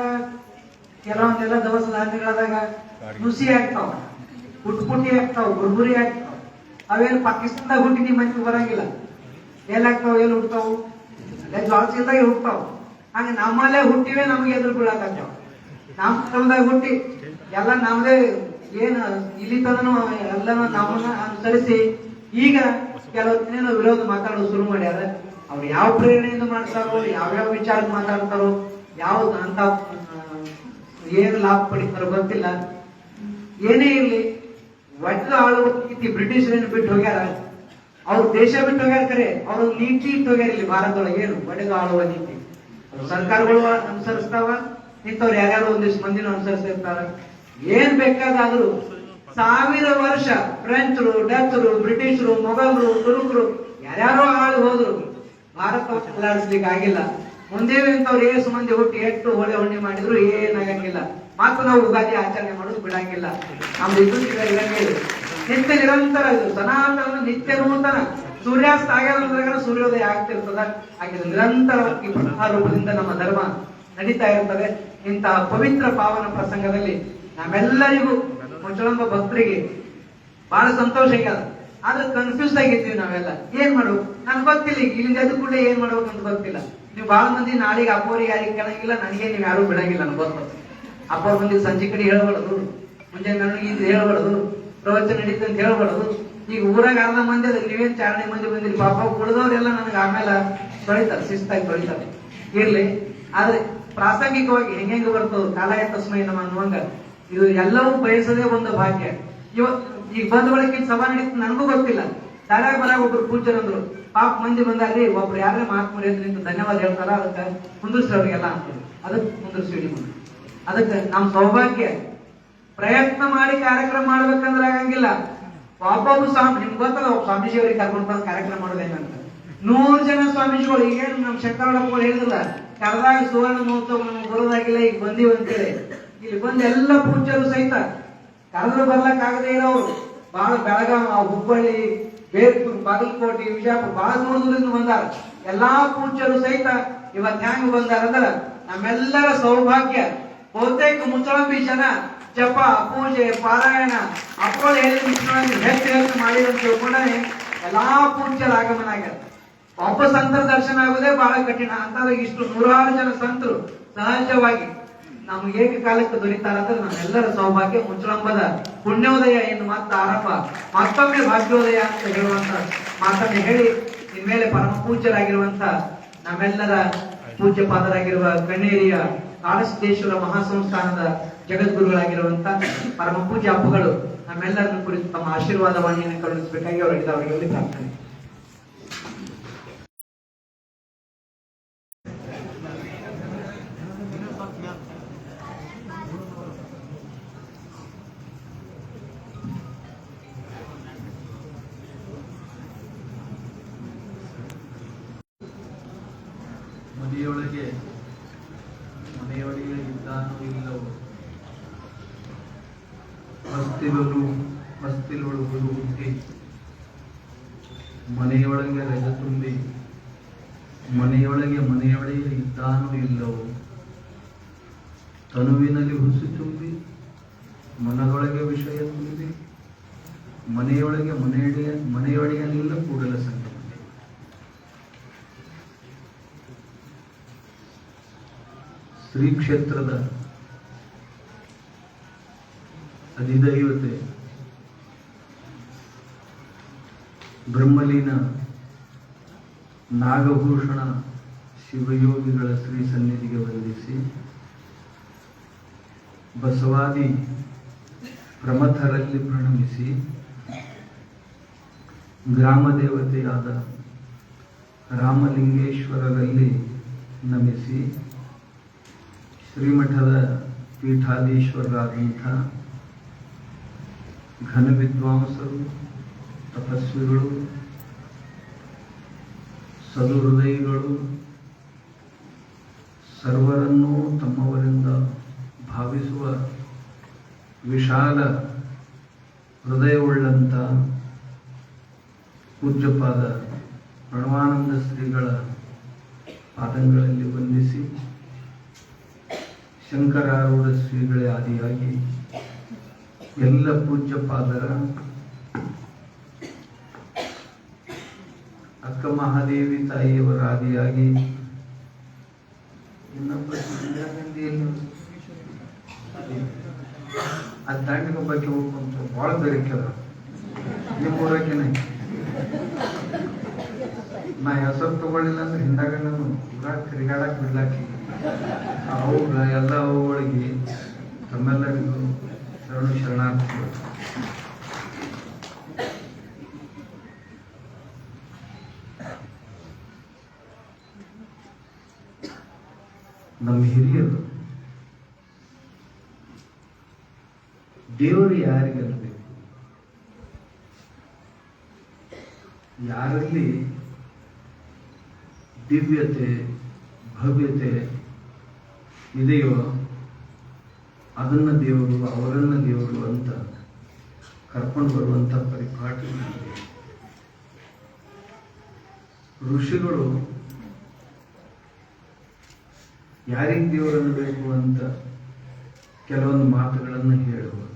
ಕೆಲವೊಂದೆಲ್ಲ ದವಸ ಧಾನ್ಯಗಳದಾಗ ನುಸಿ ಆಗ್ತಾವ, ಪುಟ್ಟಿ ಆಗ್ತಾವ, ಗುರ್ಗುರಿ ಆಗ್ತಾವ. ಅವೇನು ಪಾಕಿಸ್ತಾನದಾಗ ಹುಟ್ಟಿ ನಿಮ್ಮ ಮನೆಗೆ ಬರಂಗಿಲ್ಲ. ಎಲ್ಲಾಗ್ತಾವ, ಎಲ್ಲಿ ಹುಡ್ತಾವು? ಜ್ವಾಳ ಚೀಲದಾಗ ಹುಡ್ತಾವ. ಹಂಗ ನಮ್ಮಲ್ಲೇ ಹುಟ್ಟಿವೇ ನಮಗೆ ಎದುರು ಬೀಳಾಕತ್ತಾವ. ನಮ್ಮ ಕ್ರಮದಾಗ ಹುಟ್ಟಿ ಎಲ್ಲ ನಮ್ದೇ ಏನು ಇಲ್ಲಿ ತನೂ ಎಲ್ಲನೂ ನಮ್ಮನ್ನ ಅನುಸರಿಸಿ ಈಗ ಕೆಲವೊಂದಿನ ವಿರೋಧ ಮಾತಾಡೋದು ಶುರು ಮಾಡ್ಯಾರ. ಅವ್ರು ಯಾವ ಪ್ರೇರಣೆಯಿಂದ ಮಾಡ್ತಾರೋ, ಯಾವ್ಯಾವ ವಿಚಾರ ಮಾತಾಡ್ತಾರೋ, ಯಾವ್ದು ಅಂತ ಏನು ಲಾಭ ಪಡಿತಾರೋ ಗೊತ್ತಿಲ್ಲ. ಏನೇ ಇರ್ಲಿ, ಒಟ್ಟು ಆಳುವ ನೀತಿ ಬ್ರಿಟಿಷರೇನು ಬಿಟ್ಟು ಹೋಗ್ಯಾರ. ಅವ್ರು ದೇಶ ಬಿಟ್ಟು ಹೋಗ್ಯಾರ, ಕರೆ ಅವ್ರು ನೀತಿ ಇಟ್ಟು ಹೋಗ್ಯಾರ. ಇಲ್ಲಿ ಭಾರತದೊಳಗೆ ಏನು ಒಡೆದು ಆಳುವ ನೀತಿ ಸರ್ಕಾರಗಳು ಅನುಸರಿಸ್ತಾವ. ಇಂಥವ್ರು ಯಾರ್ಯಾರು ಒಂದಿಷ್ಟು ಮಂದಿನ ಅನುಸರಿಸಿರ್ತಾರ. ಏನ್ ಬೇಕಾದ್ರೂ 1000 ವರ್ಷ ಫ್ರೆಂಚರು, ಡಚ್ಚರು, ಬ್ರಿಟಿಷರು, ಮೊಘಲರು, ತುರುಕರು ಯಾರ್ಯಾರೋ ಆಳು ಹೋದ್ರು ಭಾರತ ಅಲ್ಲಾಡಿಸ್ಲಿಕ್ಕೆ ಆಗಿಲ್ಲ. ಮುಂದೆ ಇಂಥವ್ರು ಏಸು ಮಂದಿ ಹುಟ್ಟಿ ಎಷ್ಟು ಹೊಳೆ ಹುಣ್ಣಿ ಮಾಡಿದ್ರು ಏನಾಗಂಗಿಲ್ಲ. ಮಾತ್ರ ನಾವು ಯುಗಾದಿ ಆಚರಣೆ ಮಾಡೋದು ಬಿಡಂಗಿಲ್ಲ. ನಮ್ದು ಇರಂಗಿಲ್ಲ. ನಿತ್ಯ ನಿರಂತರ ಇದು ಸನಾತನ ನಿತ್ಯ ನೂತನ. ಸೂರ್ಯಾಸ್ತ ಆಗ್ಯಾದ್ರೆ ಸೂರ್ಯೋದಯ ಆಗ್ತಿರ್ತದ. ಹಾಗೆ ನಿರಂತರವಾಗಿ ಆ ರೂಪದಿಂದ ನಮ್ಮ ಧರ್ಮ ನಡೀತಾ ಇರ್ತದೆ. ಇಂತಹ ಪವಿತ್ರ ಪಾವನ ಪ್ರಸಂಗದಲ್ಲಿ ನಾವೆಲ್ಲರಿಗೂ ಮುಚ್ಚಳಂಬ ಭಕ್ತರಿಗೆ ಬಹಳ ಸಂತೋಷ ಆಗ್ಯದ. ಆದ್ರೆ ಕನ್ಫ್ಯೂಸ್ ಆಗಿದ್ದೀವಿ ನಾವೆಲ್ಲ. ಏನ್ ಮಾಡು ನನ್ಗೆ ಗೊತ್ತಿಲ್ಲ. ಈಗ ಇಲ್ಲಿಂದ ಎದ್ದು ಕೂಡ ಏನ್ ಮಾಡ್ಬೇಕಂತ ಗೊತ್ತಿಲ್ಲ. ನೀವು ಬಹಳ ಮಂದಿ ನಾಳೆಗೆ ಅಪ್ಪೋರಿಗೆ ಯಾರಿಗೆ ಕೇಳಂಗಿಲ್ಲ, ನನಗೆ ನೀವು ಯಾರು ಬಿಡಂಗಿಲ್ಲ. ನನ್ಗೆ ಗೊತ್ತ. ಅಪ್ಪವ್ರ ಮಂದಿ ಸಂಜೆ ಕಡೆ ಹೇಳ್ಬಾರ್ದು, ಮುಂಜಾನೆ ನನಗೆ ಇದು ಹೇಳ್ಬಾರ್ದು, ಪ್ರವಚನ ನಡೀತದೆ ಅಂತ ಹೇಳ್ಬಾರ್ದು. ಈಗ ಊರಾಗ ಅರ್ಧ ಮಂದಿ ಅದ, ನೀವೇನ್ ಚಾರಣೆ ಮಂದಿ ಬಂದಿರಿ ಪಾಪ, ಉಳಿದವ್ರೆಲ್ಲ ನನಗೆ ಆಮೇಲೆ ತೊಳಿತಾರೆ, ಶಿಸ್ತಾಗಿ ತೊಳಿತಾರೆ. ಇರ್ಲಿ, ಆದ್ರೆ ಪ್ರಾಸಂಗಿಕವಾಗಿ ಹೆಂಗೆ ಬರ್ತದ ಕಾಲಾಯ ತಸ್ಮೈ ನಮ್ಮ ಅನ್ನುವಂಗ ಇದು ಎಲ್ಲವೂ ಬಯಸದೇ ಒಂದು ಭಾಗ್ಯ. ಈಗ ಬಂದ ಬಳಿಕ ಸಭಾ ನಡೀತು ನನಗೂ ಗೊತ್ತಿಲ್ಲ. ದಾಡ್ಯಾಗ ಬರಾಗ ಒಬ್ರು ಪೂಜ್ಯರಂದ್ರು, ಪಾಪ ಮಂದಿ ಬಂದಾರ್ರಿ, ಒಬ್ರು ಯಾರೇ ಮಹಾತ್ಮರಿ ಅಂತ ಧನ್ಯವಾದ ಹೇಳ್ತಾರ, ಅದಕ್ಕೆ ಕುಂದಿರ್ಸಿ ಅವ್ರಿಗೆಲ್ಲ ಅಂತೇಳಿ ಅದಕ್ಕೆ ಕುಂದಿರ್ಸಿ. ಅದಕ್ಕೆ ನಮ್ ಸೌಭಾಗ್ಯ ಪ್ರಯತ್ನ ಮಾಡಿ ಕಾರ್ಯಕ್ರಮ ಮಾಡ್ಬೇಕಂದ್ರೆ ಆಗಂಗಿಲ್ಲ. ಒಬ್ಬೊಬ್ಬ ಸ್ವಾಮಿ, ನಿಮ್ಗೆ ಗೊತ್ತಲ್ಲ, ಒಬ್ಬ ಸ್ವಾಮೀಜಿ ಅವ್ರಿಗೆ ಕರ್ಕೊಂಡು ಬಂದು ಕಾರ್ಯಕ್ರಮ ಮಾಡೋದೇನಂತ 100 ಜನ ಸ್ವಾಮೀಜಿಗಳು. ಈಗೇನು ನಮ್ ಶಂಕರಪ್ಪಗಳು ಹೇಳಿದಿಲ್ಲ, ಕರೆದಾಗ ಸುವರ್ಣ ಮಹೋತ್ಸವ ನಮ್ಗೆ ಬರೋದಾಗಿಲ್ಲ, ಈಗ ಬಂದೀವಿ ಅಂತೇಳಿ ಇಲ್ಲಿ ಬಂದು ಎಲ್ಲ ಪೂಜ್ಯರು ಸಹಿತ ಕರೆದ್ರು ಬರ್ಲಕ್ಕಾಗದೇ ಇರೋರು ಬಹಳ ಬೆಳಗಾವಿ, ಹುಬ್ಬಳ್ಳಿ, ಬೇರ್ಪುರ್, ಬಾಗಲಕೋಟೆ, ವಿಜಯಪುರ ಬಹಳ ದೂರದಿಂದ ಬಂದಾರ. ಎಲ್ಲಾ ಪೂಜ್ಯರು ಸಹಿತ ಇವತ್ ಹ್ಯಾಂಗ ಬಂದಾರ ಅಂದ್ರ ನಮ್ಮೆಲ್ಲರ ಸೌಭಾಗ್ಯ. ಬಹುತೇಕ ಮುಚ್ಚಳಂಬಿ ಜನ ಜಪ, ಪೂಜೆ, ಪಾರಾಯಣ, ಅಪ್ಪಳು ಹೇಳಿ ಹೆಚ್ಚು ಮಾಡಿದ ಅಂತ ತಿಳ್ಕೊಂಡೇ ಎಲ್ಲಾ ಪೂಜ್ಯರ ಆಗಮನ ಆಗ್ಯಾರ. ಒಬ್ಬ ಸಂತರ ದರ್ಶನ ಆಗುದೇ ಬಹಳ ಕಠಿಣ ಅಂತಾದ್ರೆ ಇಷ್ಟು 100 ಜನ ಸಂತರು ಸಹಜವಾಗಿ ನಮ್ಗೆ ಏಕಕಾಲಕ್ಕೆ ದೊರೀತಾರಂದ್ರೆ ನಮ್ಮೆಲ್ಲರ ಸೌಭಾಗ್ಯ. ಮುಚ್ಚಳಂಬದ ಪುಣ್ಯೋದಯ ಎಂದು ಮತ್ತೆ ಆರಂಭ, ಮತ್ತೊಮ್ಮೆ ಭಾಗ್ಯೋದಯ ಅಂತ ಹೇಳುವಂತ ಮಾತನ್ನು ಹೇಳಿ ಇನ್ಮೇಲೆ ಪರಮ ಪೂಜ್ಯರಾಗಿರುವಂತ ನಮ್ಮೆಲ್ಲರ ಪೂಜ್ಯ ಪಾದರಾಗಿರುವ ಕಣ್ಣೇರಿಯ ಕಾಳಸಿದ್ದೇಶ್ವರ ಮಹಾಸಂಸ್ಥಾನದ ಜಗದ್ಗುರುಗಳಾಗಿರುವಂತ ಪರಮ ಪೂಜ್ಯ ಅಪ್ಪಗಳು ನಮ್ಮೆಲ್ಲರನ್ನು ಕುರಿತು ತಮ್ಮ ಆಶೀರ್ವಾದವಾಣಿಯನ್ನು ಕರುಣಿಸಬೇಕಾಗಿ ಅವರಿಗೆ ಪ್ರಾರ್ಥನೆ. ಮನೆಯೊಳಗೆ ಇದ್ದಾನೋ ಇಲ್ಲವೋ, ಮಸ್ತಿಲೊಳು ಹುಟ್ಟಿ ಮನೆಯೊಳಗೆ ರಜ ತುಂಬಿ, ಮನೆಯೊಳಗೆ ಇದ್ದಾನೋ ಇಲ್ಲವೋ, ತನುವಿನಲ್ಲಿ ಹುಸಿ ತುಂಬಿ ಮನದೊಳಗೆ ವಿಷಯ ತುಂಬಿ, ಮನೆಯೊಳಗೆ ಮನೆಯೊಡೆಯನಿಲ್ಲ ಕೂಡಲ ಸಂಗಮ. ಶ್ರೀ ಕ್ಷೇತ್ರದ ಅಧಿದೈವತೆ ಬ್ರಹ್ಮಲೀನ ನಾಗಭೂಷಣ ಶಿವಯೋಗಿಗಳ ಶ್ರೀ ಸನ್ನಿಧಿಗೆ ವಂದಿಸಿ, ಬಸವಾದಿ ಪ್ರಮಥರಲ್ಲಿ ಪ್ರಣಮಿಸಿ, ಗ್ರಾಮ ದೇವತೆಯಾದ ರಾಮಲಿಂಗೇಶ್ವರರಲ್ಲಿ ನಮಿಸಿ, ಶ್ರೀಮಠದ ಪೀಠಾಧೀಶ್ವರರಾದಂಥ ಘನ ವಿದ್ವಾಂಸರು, ತಪಸ್ವಿಗಳು, ಸದುಹೃದಯಿಗಳು ಸರ್ವರನ್ನೂ ತಮ್ಮವರಿಂದ ಭಾವಿಸುವ ವಿಶಾಲ ಹೃದಯವುಳ್ಳಂಥ ಪೂಜ್ಯಪಾದ ಪ್ರಣವಾನಂದ ಶ್ರೀಗಳ ಪಾದಂಗಳಲ್ಲಿ ವಂದಿಸಿ, ಶಂಕರಾರೂಢ ಶ್ರೀಗಳೇ ಆದಿಯಾಗಿ ಎಲ್ಲ ಪೂಜ್ಯಪಾದರ ಅಕ್ಕ ಮಹಾದೇವಿ ತಾಯಿಯವರ ಆದಿಯಾಗಿ ಇನ್ನೊಬ್ಬ ಅದು ದಾಂಡಿನ ಬಗ್ಗೆ ಹೋಗ್ಕೊಂತ ಭಾಳ ಬೇರೆಕ್ಕೆದ ನಿಮ್ಮ ಊರಕ್ಕೇನೆ ನಾ ಹೆಸರು ತಗೊಳ್ಳಿಲ್ಲ ಅಂದ್ರೆ ಹಿಂದಾಗ ನಾನು ಊರಾಗ ತಿರುಗಾಡಕ್ ಬಿಡ್ಲಾಕಿ ಅವುಗಳ ಎಲ್ಲ ಅವುಗಳಿಗೆ ತಮ್ಮೆಲ್ಲರಿಗೂ ಶರಣಾರ್ಥಿಗಳು. ನಮ್ಮ ಹಿರಿಯರು ದೇವರು ಯಾರಿಗಲ್ಬೇಕು, ಯಾರಲ್ಲಿ ದಿವ್ಯತೆ ಭವ್ಯತೆ ಇದೆಯೋ ಅದನ್ನ ದೇವರು, ಅವರನ್ನ ದೇವರು ಅಂತ ಕರ್ಕೊಂಡು ಬರುವಂತ ಪರಿಪಾಠ. ಋಷಿಗಳು ಯಾರಿಗೆ ದೇವರನ್ನು ಬೇಕು ಅಂತ ಕೆಲವೊಂದು ಮಾತುಗಳನ್ನು ಹೇಳುವರು.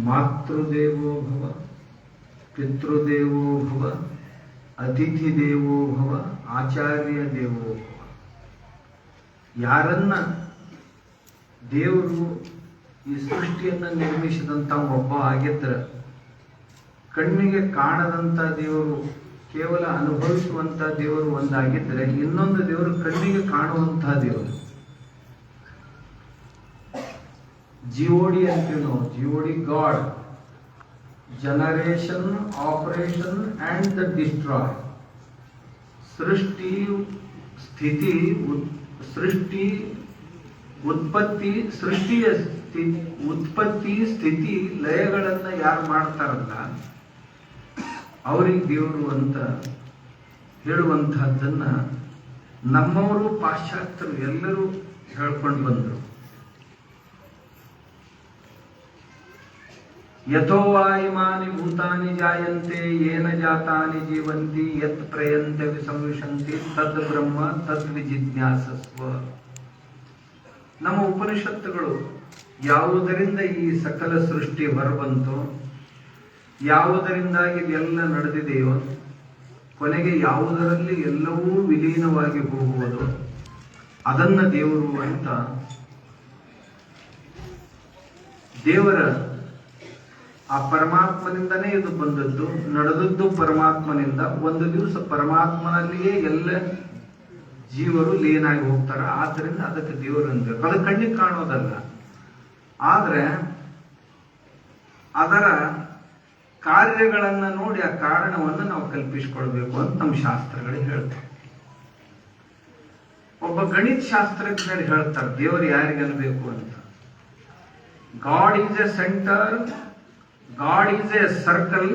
ಮಾತೃದೇವೋ ಭವ, ಪಿತೃದೇವೋ ಭವ, ಅತಿಥಿ ದೇವೋ ಭವ, ಆಚಾರ್ಯ ದೇವೋ ಭವ. ಯಾರನ್ನ ದೇವರು ಈ ಸೃಷ್ಟಿಯನ್ನು ನಿರ್ಮಿಸಿದಂತ ಒಬ್ಬ ಆಗಿದ್ರ ಕಣ್ಣಿಗೆ ಕಾಣದಂತ ದೇವರು, ಕೇವಲ ಅನುಭವಿಸುವಂತ ದೇವರು ಒಂದಾಗಿದ್ರೆ, ಇನ್ನೊಂದು ದೇವರು ಕಣ್ಣಿಗೆ ಕಾಣುವಂತಹ ದೇವರು. ಜಿಒಡಿ ಅಂತೀವಿ ನಾವು, G O D god, generation, operation and the destroy. ಸೃಷ್ಟಿ, ಸ್ಥಿತಿ, ಸೃಷ್ಟಿ, ಉತ್ಪತ್ತಿ, ಸೃಷ್ಟಿಯ ಉತ್ಪತ್ತಿ, ಸ್ಥಿತಿ, ಲಯಗಳನ್ನ ಯಾರು ಮಾಡ್ತಾರಲ್ಲ ಅವ್ರಿಗೆ ದೇವರು ಅಂತ ಹೇಳುವಂತಹದ್ದನ್ನ ನಮ್ಮವರು ಪಾಶ್ಚಾತ್ಯರು ಎಲ್ಲರೂ ಹೇಳ್ಕೊಂಡು ಬಂದರು. ಯಥೋ ವಾ ಇಮಾನಿ ಭೂತಾನಿ ಜಾಯಂತೆ ಯೇನ ಜಾತಾನಿ ಜೀವಂತಿ ಯತ್ ಪ್ರಯಂತೆ ವಿಸಂವಿಶಂತಿ ತದ್ ಬ್ರಹ್ಮ ತದ್ ವಿಜಿಜ್ಞಾಸಸ್ವ. ನಮ್ಮ ಉಪನಿಷತ್ತುಗಳು ಯಾವುದರಿಂದ ಈ ಸಕಲ ಸೃಷ್ಟಿ ಹೊರಬಂತು, ಯಾವುದರಿಂದಾಗಿ ಇದೆಲ್ಲ ನಡೆದಿದೆಯೋ, ಕೊನೆಗೆ ಯಾವುದರಲ್ಲಿ ಎಲ್ಲವೂ ವಿಲೀನವಾಗಿ ಹೋಗುವುದು, ಅದನ್ನ ದೇವರು ಅಂತ ದೇವರ ಆ ಪರಮಾತ್ಮನಿಂದನೇ ಇದು ಬಂದದ್ದು, ನಡೆದದ್ದು ಪರಮಾತ್ಮನಿಂದ. ಒಂದು ದಿವಸ ಪರಮಾತ್ಮನಲ್ಲಿಯೇ ಎಲ್ಲ ಜೀವರು ಲೀನಾಗಿ ಹೋಗ್ತಾರ. ಆದ್ದರಿಂದ ಅದಕ್ಕೆ ದೇವರು ಅನ್ಬೇಕು. ಅದು ಕಣ್ಣಿಗೆ ಕಾಣೋದಲ್ಲ, ಆದ್ರೆ ಅದರ ಕಾರ್ಯಗಳನ್ನ ನೋಡಿ ಆ ಕಾರಣವನ್ನು ನಾವು ಕಲ್ಪಿಸಿಕೊಳ್ಬೇಕು ಅಂತ ನಮ್ಮ ಶಾಸ್ತ್ರಗಳು ಹೇಳ್ತಾರೆ. ಒಬ್ಬ ಗಣಿತ ಶಾಸ್ತ್ರಜ್ಞರು ಹೇಳ್ತಾರೆ ದೇವರು ಯಾರಿಗೆ ಅನ್ಬೇಕು ಅಂತ. God is A centre, god is A circle,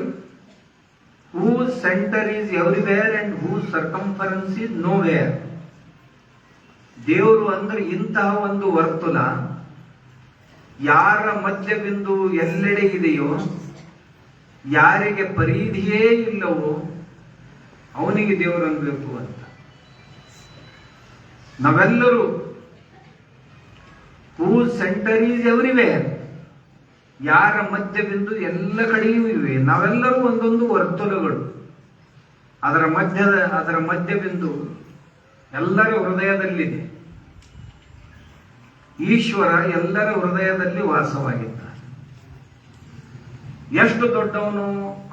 whose center is everywhere and whose circumference is nowhere. ದೇವರು ಅಂದ್ರೆ ಇಂತಹ ಒಂದು ವರ್ತುಲ, ಯಾರ ಮಧ್ಯ ಬಿಂದು ಎಲ್ಲೆಡೆ ಇದೆಯೋ, ಯಾರಿಗೆ ಪರಿಧಿಯೇ ಇಲ್ಲವೋ ಅವನಿಗೆ ದೇವರು ಅನ್ಬೇಕು ಅಂತ. ನಾವೆಲ್ಲರೂ whose center is everywhere, ಯಾರ ಮಧ್ಯ ಬಿಂದು ಎಲ್ಲ ಕಡೆಯೂ ಇವೆ. ನಾವೆಲ್ಲರೂ ಒಂದೊಂದು ವರ್ತುಲಗಳು. ಅದರ ಮಧ್ಯ ಬಿಂದು ಎಲ್ಲರ ಹೃದಯದಲ್ಲಿದೆ. ಈಶ್ವರ ಎಲ್ಲರ ಹೃದಯದಲ್ಲಿ ವಾಸವಾಗಿದ್ದಾನೆ. ಎಷ್ಟು ದೊಡ್ಡವನು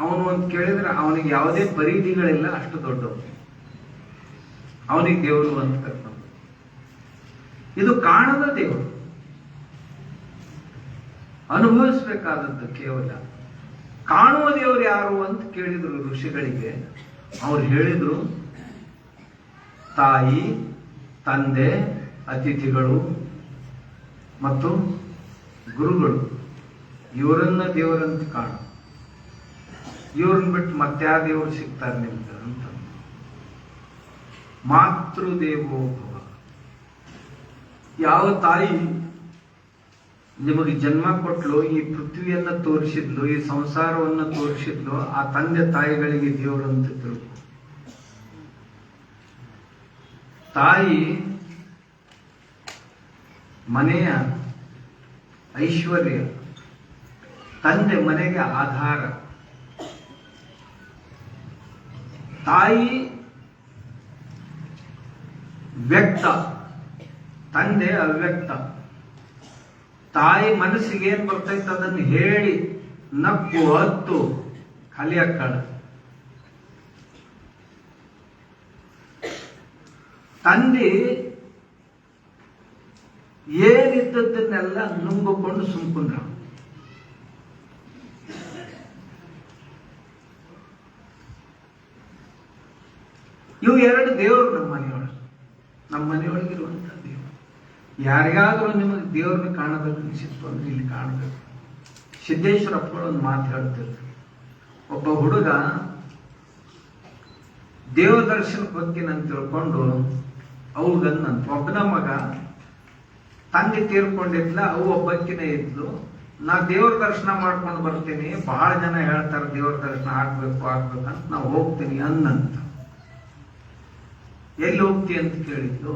ಅವನು ಅಂತ ಕೇಳಿದ್ರೆ ಅವನಿಗೆ ಯಾವುದೇ ಪರಿಧಿಗಳಿಲ್ಲ, ಅಷ್ಟು ದೊಡ್ಡವನು. ಅವನಿಗೆ ದೇವರು ಅಂತ ಕರ್ಕೊಂಡು. ಇದು ಕಾಣದ ದೇವರು, ಅನುಭವಿಸಬೇಕಾದದ್ದು ಕೇವಲ. ಕಾಣುವ ದೇವರು ಯಾರು ಅಂತ ಕೇಳಿದ್ರು ಋಷಿಗಳಿಗೆ. ಅವ್ರು ಹೇಳಿದ್ರು, ತಾಯಿ, ತಂದೆ, ಅತಿಥಿಗಳು ಮತ್ತು ಗುರುಗಳು, ಇವರನ್ನ ದೇವರಂತ ಕಾಣು. ಇವ್ರನ್ನ ಬಿಟ್ಟು ಮತ್ತ್ಯಾ ದೇವರು ಸಿಗ್ತಾರೆ ನಿಮ್ಗೆ ಅಂತ. ಮಾತೃದೇವೋ ಭವ. ಯಾವ ತಾಯಿ ನಿಮಗೆ ಜನ್ಮ ಕೊಟ್ಲು, ಈ ಪೃಥ್ವಿಯನ್ನ ತೋರಿಸಿದ್ಲು, ಈ ಸಂಸಾರವನ್ನು ತೋರಿಸಿದ್ಲು, ಆ ತಂದೆ ತಾಯಿಗಳಿಗೆ ದೇವರು ಅಂತ ತಿಳ್ಕೊ. ತಾಯಿ ಮನೆಯ ಐಶ್ವರ್ಯ, ತಂದೆ ಮನೆಗೆ ಆಧಾರ. ತಾಯಿ ವ್ಯಕ್ತ, ತಂದೆ ಅವ್ಯಕ್ತ. ತಾಯಿ ಮನಸ್ಸಿಗೆ ಏನ್ ಬರ್ತೈತೆ ಅದನ್ನು ಹೇಳಿ ನಕ್ಕು ಹತ್ತು ಕಲಿಯಕ್ಕಳ. ತಂದೆ ಏನಿದ್ದದ್ದನ್ನೆಲ್ಲ ನುಂಗಿಕೊಂಡು ಸುಮ್ಕುಂದ್ರ. ಇವು ಎರಡು ದೇವರು ನಮ್ಮ ಮನೆಯೊಳಗಿರುವಂತ ದೇವರು. ಯಾರಿಗಾದ್ರೂ ನಿಮಗೆ ದೇವ್ರನ್ನ ಕಾಣಬೇಕು ಅನಿಸಿತ್ತು ಅಂದ್ರೆ ಇಲ್ಲಿ ಕಾಣಬೇಕು. ಸಿದ್ದೇಶ್ವರಪ್ಪಗಳು ಒಂದು ಮಾತು ಹೇಳ್ತಿರ್ತಾರೆ. ಒಬ್ಬ ಹುಡುಗ ದೇವ ದರ್ಶನಕ್ಕೆ ಹೋಗ್ತೀನಂತ ತಿಳ್ಕೊಂಡು ಅವಗನ್ನಂತ. ಒಬ್ಬನ ಮಗ ತಂದೆ ತೀರ್ಕೊಂಡಿದ್ಲ, ಅವು ಒಬ್ಬಕ್ಕಿನೇ ಇದ್ಲು. ನಾ ದೇವ್ರ ದರ್ಶನ ಮಾಡ್ಕೊಂಡು ಬರ್ತೀನಿ, ಬಹಳ ಜನ ಹೇಳ್ತಾರೆ ದೇವ್ರ ದರ್ಶನ ಆಗ್ಬೇಕಂತ ನಾವು ಹೋಗ್ತೀನಿ ಅನ್ನಂತ. ಎಲ್ಲಿ ಹೋಗ್ತಿ ಅಂತ ಕೇಳಿದ್ದು.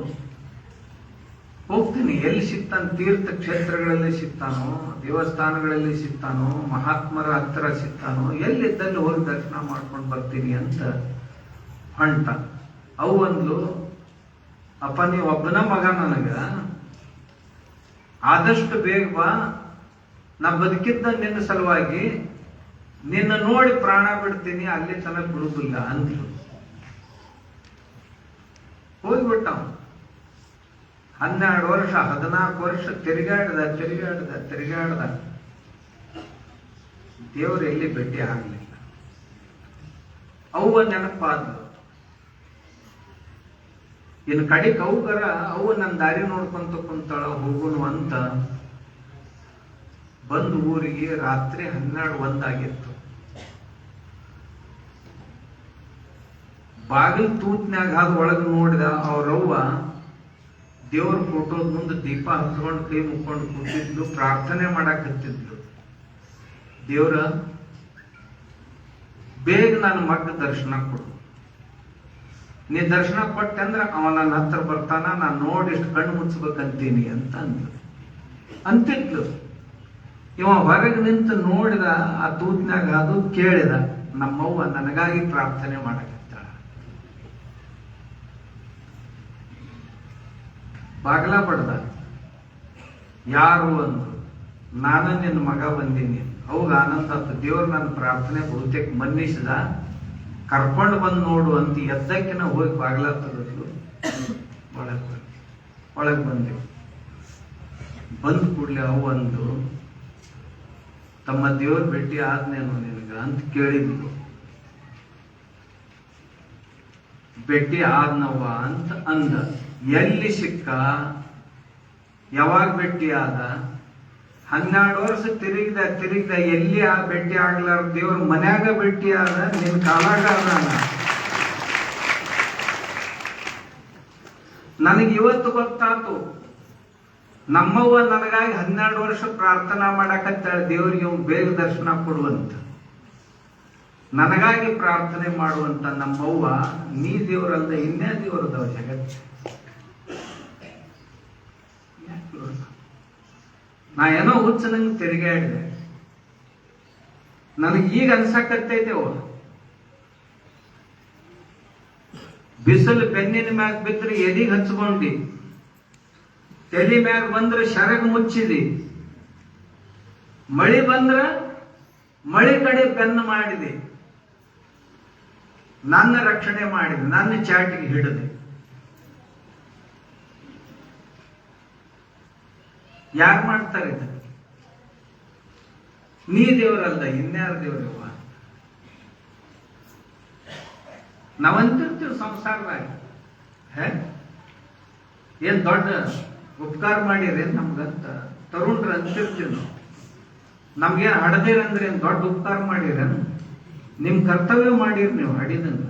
ಹೋಗ್ತೀನಿ, ಎಲ್ಲಿ ಸಿಗ್ತಾನ, ತೀರ್ಥ ಕ್ಷೇತ್ರಗಳಲ್ಲಿ ಸಿಗ್ತಾನೋ, ದೇವಸ್ಥಾನಗಳಲ್ಲಿ ಸಿಗ್ತಾನೋ, ಮಹಾತ್ಮರ ಹತ್ರ ಸಿಗ್ತಾನೋ, ಎಲ್ಲಿದ್ದಲ್ಲಿ ಹೋಗಿ ದರ್ಶನ ಮಾಡ್ಕೊಂಡು ಬರ್ತೀನಿ ಅಂತ ಹೊಂಟ. ಅವು ಅಂದ್ಲು, ಅಪ್ಪ ನೀವು ಒಬ್ಬನ ಮಗ, ನನಗ ಆದಷ್ಟು ಬೇಗ ಬಾ, ನಾ ಬದುಕಿದ್ದ ನಿನ್ನ ಸಲುವಾಗಿ, ನಿನ್ನ ನೋಡಿ ಪ್ರಾಣ ಬಿಡ್ತೀನಿ, ಅಲ್ಲಿ ತನಕ ಬಿಡುದಿಲ್ಲ ಅಂದ್ರು. ಹೋಗ್ಬಿಟ್ಟ. 12 ವರ್ಷ 14 ವರ್ಷ ತಿರುಗಾಡ್ದ. ದೇವರು ಎಲ್ಲಿ ಭೇಟಿ ಆಗ್ಲಿಲ್ಲ. ಅವ್ವ ನೆನಪಾದ್ರು. ಇನ್ನು ಕಡಿಕ್ ಅವ್ಗರ ಅವ್ವ ನನ್ನ ದಾರಿ ನೋಡ್ಕೊಂತ ಕುಂತಾಳ, ಹೋಗುನು ಅಂತ ಬಂದು ಊರಿಗೆ ರಾತ್ರಿ 12-1 ಆಗಿತ್ತು. ಬಾಗಿಲು ತೂತ್ನ್ಯಾಗ ಹಾದು ಒಳಗೆ ನೋಡಿದ ಅವ್ರವ್ವ ದೇವ್ರ ಫೋಟೋದ ಮುಂದೆ ದೀಪ ಹಚ್ಕೊಂಡು ಕೈ ಮುಕ್ಕೊಂಡು ಕೂತಿದ್ಲು, ಪ್ರಾರ್ಥನೆ ಮಾಡಾಕತ್ತಿದ್ಲು. ದೇವ್ರ ಬೇಗ ನನ್ನ ಮಗ ದರ್ಶನ ಕೊಡು, ನೀ ದರ್ಶನ ಕೊಟ್ಟೆ ಅಂದ್ರ ಅವ ನನ್ನ ಹತ್ರ ಬರ್ತಾನ, ನಾನು ನೋಡಿ ಇಷ್ಟು ಕಣ್ಣು ಮುಚ್ಚಬೇಕಂತೀನಿ ಅಂತ ಅಂತಿದ್ಲು. ಇವ ಹೊರಗೆ ನಿಂತು ನೋಡಿದ, ಆ ತೂತ್ನ್ಯಾಗ ಅದು ಕೇಳಿದ, ನಮ್ಮವ್ವ ನನಗಾಗಿ ಪ್ರಾರ್ಥನೆ ಮಾಡಕತ್ತಾಳ. ಬಾಗಲ ಬಡ್ದ. ಯಾರು ಅಂದ್ರು. ನಾನು ನಿನ್ನ ಮಗ ಬಂದೀನಿ. ಅವಾಗ ಆನಂದ ಆಯ್ತು. ದೇವ್ರು ನನ್ನ ಪ್ರಾರ್ಥನೆ ಬಹುತೇಕ ಮನ್ನಿಸಿದ, ಕರ್ಕೊಂಡು ಬಂದು ನೋಡು ಅಂತ ಎದ್ದಕ್ಕಿನ ಹೋಗಿ ಬಾಗ್ಲ ತೆಗೆದ್ಲು. ಒಳಗೆ ಬಂದೆವು. ಬಂದ ಕೂಡ್ಲೆ ಅವು ಅಂದು, ತಮ್ಮ ದೇವ್ರ ಭೇಟಿ ಆದ್ನೇನು ನಿನಗ ಅಂತ ಕೇಳಿದ್ಲು. ಭೇಟಿ ಆದ್ನವ್ವ ಅಂತ ಅಂದ. ಎಲ್ಲಿ ಸಿಕ್ಕ, ಯಾವಾಗ ಭೇಟಿ ಆದ? 12 ವರ್ಷ ತಿರುಗಿದ ಎಲ್ಲಿ ಆ ಭೇಟಿ ಆಗ್ಲಾರ? ದೇವ್ರ ಮನ್ಯಾಗ ಭೇಟಿ ಆದ, ನಿನ್ ಕಾಲಾಗ ಅದ. ನನಗೆ ಇವತ್ತು ಗೊತ್ತಾತು, ನಮ್ಮವ್ವ ನನಗಾಗಿ 12 ವರ್ಷ ಪ್ರಾರ್ಥನಾ ಮಾಡಕತ್ತಾಳ, ದೇವ್ರಿಗೆ ಬೇಗ ದರ್ಶನ ಕೊಡುವಂತ, ನನಗಾಗಿ ಪ್ರಾರ್ಥನೆ ಮಾಡುವಂತ ನಮ್ಮವ್ವ ನೀ ದೇವರಲ್ದ ಇನ್ನೇ ದೇವರದವ ಜಗತ್. ನಾ ಏನೋ ಹುಚ್ಚ ನಂಗೆ ತಿರುಗಾಡಿದೆ. ನನಗೆ ಈಗ ಅನ್ಸಕತ್ತೈತೆವ, ಬಿಸಿಲು ಬೆನ್ನಿನ ಮ್ಯಾಗ ಬಿದ್ದರೆ ಎದಿಗೆ ಹಚ್ಕೊಂಡಿ, ತಲೆ ಮ್ಯಾಗ ಬಂದ್ರೆ ಶರಗ್ ಮುಚ್ಚಿದಿ, ಮಳಿ ಬಂದ್ರ ಮಳಿ ಕಡೆ ಬೆನ್ನು ಮಾಡಿದೆ, ನನ್ನ ರಕ್ಷಣೆ ಮಾಡಿದೆ, ನನ್ನ ಚಾಟಿಗೆ ಹಿಡಿದೆ. ಯಾರು ಮಾಡ್ತಾರೆ ಇದು? ನೀ ದೇವರಲ್ದ ಇನ್ಯಾರು ದೇವ್ರವ್ವ? ನಾವಂತಿರ್ತೀವಿ ಸಂಸಾರದಾಗ. ಏನ್ ದೊಡ್ಡ ಉಪಕಾರ ಮಾಡಿರೇನ್ ನಮ್ಗಂತ ತರುಣ್ರ ಅಂತಿರ್ತೀವಿ ನಾವು. ನಮ್ಗೇನ್ ಹಡದಿರಂದ್ರೆ ಏನ್ ದೊಡ್ಡ ಉಪಕಾರ ಮಾಡಿರೇನು? ನಿಮ್ ಕರ್ತವ್ಯ ಮಾಡಿರಿ, ನೀವು ಹಡಿದಂಗ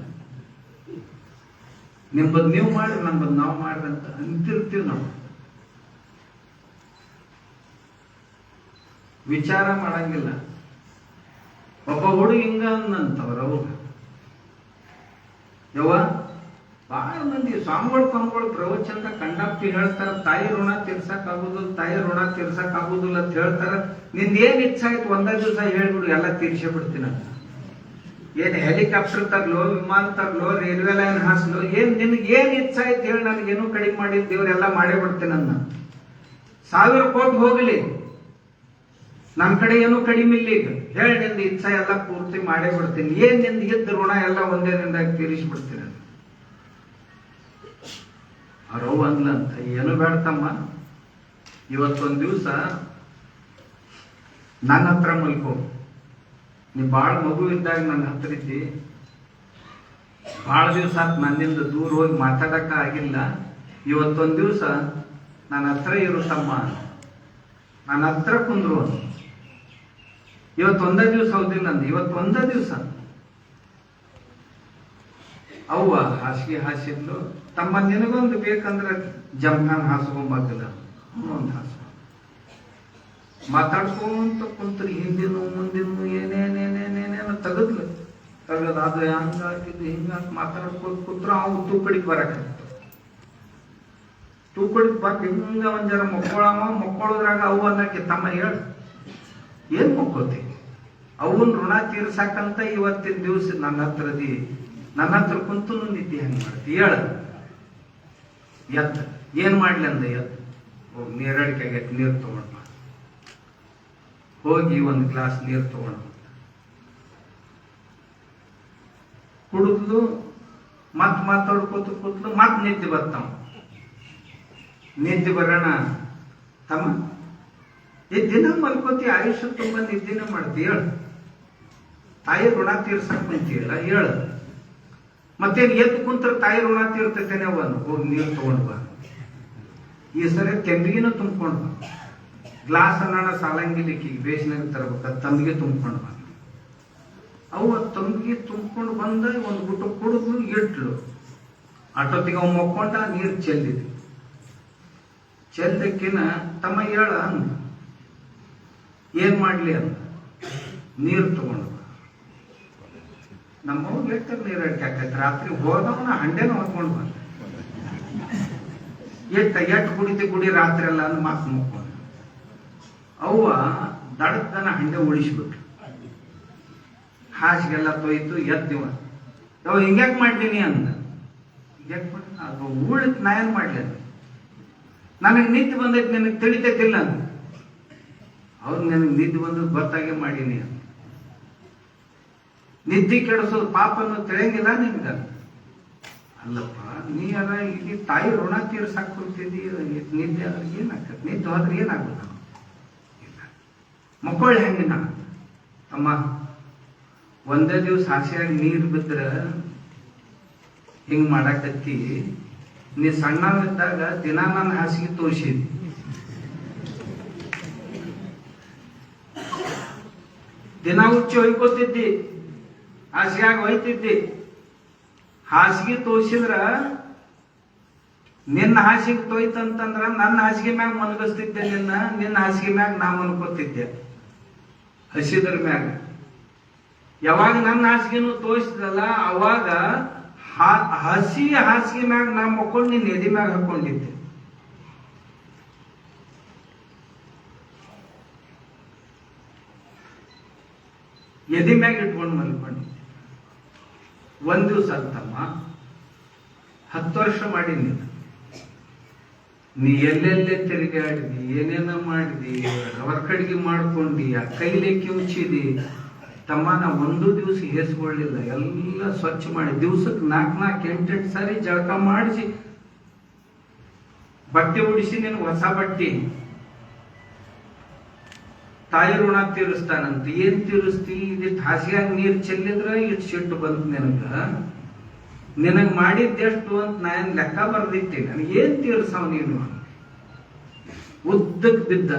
ನಿಂಬದ್ ನೀವು ಮಾಡ್ರಿ, ನಮ್ಮದ್ ನಾವು ಮಾಡ್ರಿ ಅಂತ ಅಂತಿರ್ತೀವಿ ನಾವು. ವಿಚಾರ ಮಾಡಂಗಿಲ್ಲ. ಒಬ್ಬ ಹುಡುಗ ಹಿಂಗ ಅಂದಂತವ್ರ ಅವಾಗ ಯವ್ವ, ಬಹಳ ಮಂದಿ ಸ್ವಾಮಿಗಳು ಪಂಗಳು ಪ್ರವಚನ ಕಂಡಪ್ತಿ ಹೇಳ್ತಾರ, ತಾಯಿ ಋಣ ತೀರ್ಸಕ್ ಆಗುದಿಲ್ಲ, ತಾಯಿ ಋಣ ತೀರ್ಸಕ್ ಆಗುದಿಲ್ಲ ಅಂತ ಹೇಳ್ತಾರ. ನಿಂದ ಏನ್ ಇಚ್ಛೆ ಆಯ್ತು ಒಂದೇ ದಿವಸ ಹೇಳ್ಬಿಡು, ಎಲ್ಲ ತೀರ್ಸೇ ಬಿಡ್ತೀನಿ ಅಂತ. ಏನ್ ಹೆಲಿಕಾಪ್ಟರ್ ತರ್ಲೋ, ವಿಮಾನ ತರ್ಲೋ, ರೈಲ್ವೆ ಲೈನ್ ಹಾಸ್ಲೋ, ನಿನ್ಗೆ ಏನ್ ಇಚ್ಛೆ ಆಯ್ತು ಹೇಳಿ, ನನಗೇನು ಕಡಿಮೆ ಮಾಡಿದ್ ದೇವ್ರೆಲ್ಲ ಮಾಡೇ ಬಿಡ್ತೀನಿ ಅನ್ನ. 1000 ಕೋಟಿ ಹೋಗ್ಲಿ, ನಮ್ ಕಡೆ ಏನೂ ಕಡಿಮೆ ಇಲ್ಲ. ಈಗ ಹೇಳಿ ನಿಂದ ಇಚ್ಛೆ ಎಲ್ಲ ಪೂರ್ತಿ ಮಾಡೇ ಬಿಡ್ತೀನಿ. ಏನ್ ನಿಂದ ಇದ್ದ ಋಣ ಎಲ್ಲ ಒಂದೇ ದಿನದಾಗ ತೀರಿಸ್ಬಿಡ್ತೀನಿ. ಅವ್ರವ್ ಅಂದ್ಲಂತ, ಏನು ಬೇಡ್ತಮ್ಮ, ಇವತ್ತೊಂದ್ ದಿವ್ಸ ನನ್ನ ಹತ್ರ ಮಲ್ಕೋ. ನೀ ಬಾಳ ಮಗು ಇದ್ದಾಗ ನನ್ನ ಹತ್ರ ಇದ್ದಿ, ಬಹಳ ದಿವ್ಸ ನನ್ನಿಂದ ದೂರ ಹೋಗಿ ಮಾತಾಡಕ ಆಗಿಲ್ಲ. ಇವತ್ತೊಂದ್ ದಿವ್ಸ ನನ್ನ ಹತ್ರ ಇರುತ್ತಮ್ಮ, ನನ್ನ ಹತ್ರ ಕುಂದ್ರು. ಇವತ್ತೊಂದೇ ದಿವ್ಸ ಹೌದಿಲ್ಲ ಅಂದ, ಇವತ್ತೊಂದೇ ದಿವ್ಸ. ಅವ್ವ ಹಾಸಿಗೆ ಹಾಸಿದ್ಲು. ತಮ್ಮ ನಿನಗೊಂದು ಬೇಕಂದ್ರೆ ಜಂಪಾನ್ ಹಾಸ್ಕೊಂಬಾಕಿಲ್ಲ, ಒಂದು ಹಾಸ್ಕೊ. ಮಾತಾಡ್ಕೊಂತ ಕುಂತ್ರಿ, ಹಿಂದಿನ ಮುಂದಿನ ಏನೇನೇನೇನೇನೇನು ತೆಗದ್ಲು. ಅದು ಹಂಗಾಕಿದ್ದು ಹಿಂಗಾಕಿ ಮಾತಾಡ್ಕೊಂತ ಕೂತ್ರ ಅವು ತೂಕಡಿಗೆ ಬರಕತ್ತ. ತೂಕಡಿಗೆ ಬಾಕ್ ಹಿಂಗ ಒಂದ್ ಜರ ಮಕ್ಕಳೋದ್ರಾಗ ಅವು ಅನ್ನಕ್ಕೆ, ತಮ್ಮ ಹೇಳ ಏನ್ ಮಕ್ಕೋತಿ? ಅವನ್ ಋಣ ತೀರ್ಸಾಕಂತ ಇವತ್ತಿನ ದಿವ್ಸ ನನ್ನ ಹತ್ರದಿ, ನನ್ನ ಹತ್ರ ಕುಂತು ನಿದ್ದೆ ಹೆಂಗ್ ಮಾಡ್ತಿ ಹೇಳ. ಎತ್ತ ಏನ್ ಮಾಡ್ಲಿ ಅಂದ, ಎತ್ತ ಹೋಗಿ ನೀರಡಿಕೆ ಆಗೈತಿ, ನೀರು ತಗೊಂಡ್ ಹೋಗಿ ಒಂದು ಗ್ಲಾಸ್ ನೀರು ತಗೊಂಡು ಕುಡಿದ್ಲು, ಮತ್ ಮಾತಾಡ್ಕೋತ ಕೂತ್ಲು, ಮತ್ ನಿದ್ದೆ ಬರ್ತಾವ. ನಿದ್ದೆ ಬರೋಣ ತಮ್ಮ, ಈ ದಿನ ಮಲ್ಕೋತಿ, ಆಯುಷ್ಯ ತುಂಬ ನಿದ್ದಿನ ಮಾಡ್ತಿ, ಹೇಳು. ತಾಯಿ ಋಣ ತೀರ್ಸಕ್ ಕುಂತಿಯಲ್ಲ, ಹೇಳು. ಮತ್ತೇನ್ ಎದ್ದು ಕುಂತ್ರ ತಾಯಿ ಋಣ ತೀರ್ತೇನೆ ಅವನು. ಹೋಗಿ ನೀರು ತಗೊಂಡ್ ಬಾ, ಈ ಸರಿ ತೆಂಬಿಗೆನೂ ತುಂಬ್ಕೊಂಡು ಬಾ. ಗ್ಲಾಸ್ ಅನ್ನ ಸಾಲಂಗಿಲಿಕ್ಕಿ ಬೇಸಿನಾಗ ತರಬೇಕ, ತಂಬಿಗೆ ತುಂಬ್ಕೊಂಡು ಬಾ. ಅವು ತಂಬಿಗೆ ತುಂಬ್ಕೊಂಡು ಬಂದ ಒಂದು ಗುಟ್ಟ ಕುಡಿದ್ಲು, ಇಟ್ಲು. ಅಷ್ಟೊತ್ತಿಗೆ ಅವ್ ಮಕ್ಕೊಂಡ, ನೀರು ಚೆಲ್ಲಿದ್ವಿ. ಚೆಲ್ಲಕ್ಕಿನ ತಮ್ಮ ಹೇಳ ಅಂದ. ಏನ್ ಮಾಡ್ಲಿ ಅಂತ ನೀರು ತಗೊಂಡು ಬಾ. ನಮ್ಮವ್ರು ಲೆಕ್ಕ ನೀರು ಅಡಿಕೆ ಹಾಕೈತೆ. ರಾತ್ರಿ ಹೋದವನ ಹಂಡೆನ ಹೊತ್ಕೊಂಡು ಬಂದ. ಎಟ್ಟು ಕುಡಿ ರಾತ್ರಿ ಎಲ್ಲ ಅಂದ್ ಮಾತು ಮುಕ್ಕೊಂಡು ಅವ್ವ ದಡದನ ಹಂಡೆ ಉಳಿಸ್ಬಿಟ್ರು. ಹಾಸಿಗೆಲ್ಲ ತೊಯ್ತು, ಎದ್ದಿವ. ಯಾವ ಹಿಂಗ್ಯಾಕ್ ಮಾಡ್ತೀನಿ ಅಂದ. ಹಿಂಗ್ಯಾಕ್ ಮಾಡಿ ಅದು ಉಳಿತ್, ನಾ ಏನ್ ಮಾಡ್ಲಿ ಅಂದ. ನನಗೆ ನಿದ್ದೆ ಬಂದೈತಿ, ನನಗೆ ತಿಳಿತೈತಿಲ್ಲ ಅಂದ. ಅವ್ರು ನನಗೆ ನಿದ್ದೆ ಬಂದದ್ದು ಗೊತ್ತಾಗೆ ಮಾಡೀನಿ ಅಂತ. ನಿದ್ದೆ ಕೆಡಿಸೋದು ಪಾಪನ್ನು ತಿಳಿಯಂಗಿಲ್ಲ ನಿಮ್ಗ. ಅಲ್ಲಪ್ಪ, ನೀ ಅದ ಇಲ್ಲಿ ತಾಯಿ ಋಣ ತೀರ್ಸಾಕ್ ಕುಂತಿದ್ದಿ, ನಿದ್ದೆ ಆದ್ರೆ ಏನಾಗ್ತದೆ? ನಿದ್ದೆ ಹೋದ್ರೆ ಏನಾಗುತ್ತೆ? ಮಕ್ಕಳು ಹೆಂಗಿನ ತಮ್ಮ, ಒಂದೇ ದಿವ್ಸ ಹಾಸಿಯಾಗಿ ನೀರು ಬಿದ್ರ ಹಿಂಗ್ ಮಾಡಾಕತ್ತಿ. ನೀ ಸಣ್ಣವಿದ್ದಾಗ ದಿನ ನನ್ನ ಹಾಸಿಗೆ ತೋರಿಸಿದ್ದಿ. ದಿನ ಹುಚ್ಚಿ ಹೊಯ್ಕೋತಿದ್ದಿ, ಹಾಸಿಗೆಯಾಗ ಹೊಯ್ತಿದ್ದಿ. ಹಾಸಿಗೆ ತೋರಿಸಿದ್ರ ನಿನ್ನ ಹಾಸಿಗೆ ತೋಯ್ತಂತಂದ್ರ ನನ್ನ ಹಾಸಿಗೆ ಮ್ಯಾಗ ಮಲಗಿಸ್ತಿದ್ದೆ, ನಿನ್ನ ಹಾಸಿಗೆ ಮ್ಯಾಗ ನಾ ಮಲ್ಕೋತಿದ್ದೆ ಹಸಿದ್ರ ಮ್ಯಾಗ. ಯಾವಾಗ ನನ್ನ ಹಾಸಿಗೆನು ತೋರಿಸಿದಲ್ಲ, ಅವಾಗ ಹಸಿ ಹಾಸಿಗೆ ಮ್ಯಾಗ ನಾ ಮಕ್ಕೊಂಡು ನಿನ್ನ ಎದಿ ಮ್ಯಾಗ ಹಾಕೊಂಡಿದ್ದೆ. ಎದಿ ಮ್ಯಾಗ ಇಟ್ಕೊಂಡು ಮಲ್ಕೊಂಡಿದ್ದೆ. ಒಂದ್ ದಿವ್ಸ ಅಂತಮ್ಮ 10 ವರ್ಷ ಮಾಡೀನಿ. ನೀ ಎಲ್ಲೆಲ್ಲೇ ತಿರುಗಾಡಿದಿ, ಏನೇನೋ ಮಾಡಿದಿ, ಹೊರಕಡಿಗೆ ಮಾಡ್ಕೊಂಡಿ, ಆ ಕೈಲೆ ಕಿವುಚಿದಿ. ತಮ್ಮ, ನಾ ಒಂದು ದಿವಸ ಹೇಸ್ಕೊಳ್ಳಿಲ್ಲ. ಎಲ್ಲ ಸ್ವಚ್ಛ ಮಾಡಿ ದಿವ್ಸಕ್ಕೆ 4 8 ಸಾರಿ ಜಳಕ ಮಾಡಿಸಿ ಬಟ್ಟೆ ಉಡಿಸಿ ನಿನಗೆ ಹೊಸ ಬಟ್ಟೆ. ತಾಯಿ ಋಣ ತೀರಿಸ್ತಾನಂತ. ಏನ್ ತೀರಿಸ್ತಿ? ಇದಿಟ್ಟು ಹಾಸಿಯಾಗ ನೀರು ಚೆಲ್ಲಿದ್ರ ಇಟ್ಟು ಸಿಟ್ಟು ಬಂತು ನಿನಗ್ ಮಾಡಿದ್ದೆಷ್ಟು ಅಂತ ನಾ ಏನ್ ಲೆಕ್ಕ ಬರ್ದಿಟ್ಟೆ. ನನಗೆ ಏನ್ ತೀರ್ಸವ್ ನೀನು? ಉದ್ದಕ್ ಬಿದ್ದ.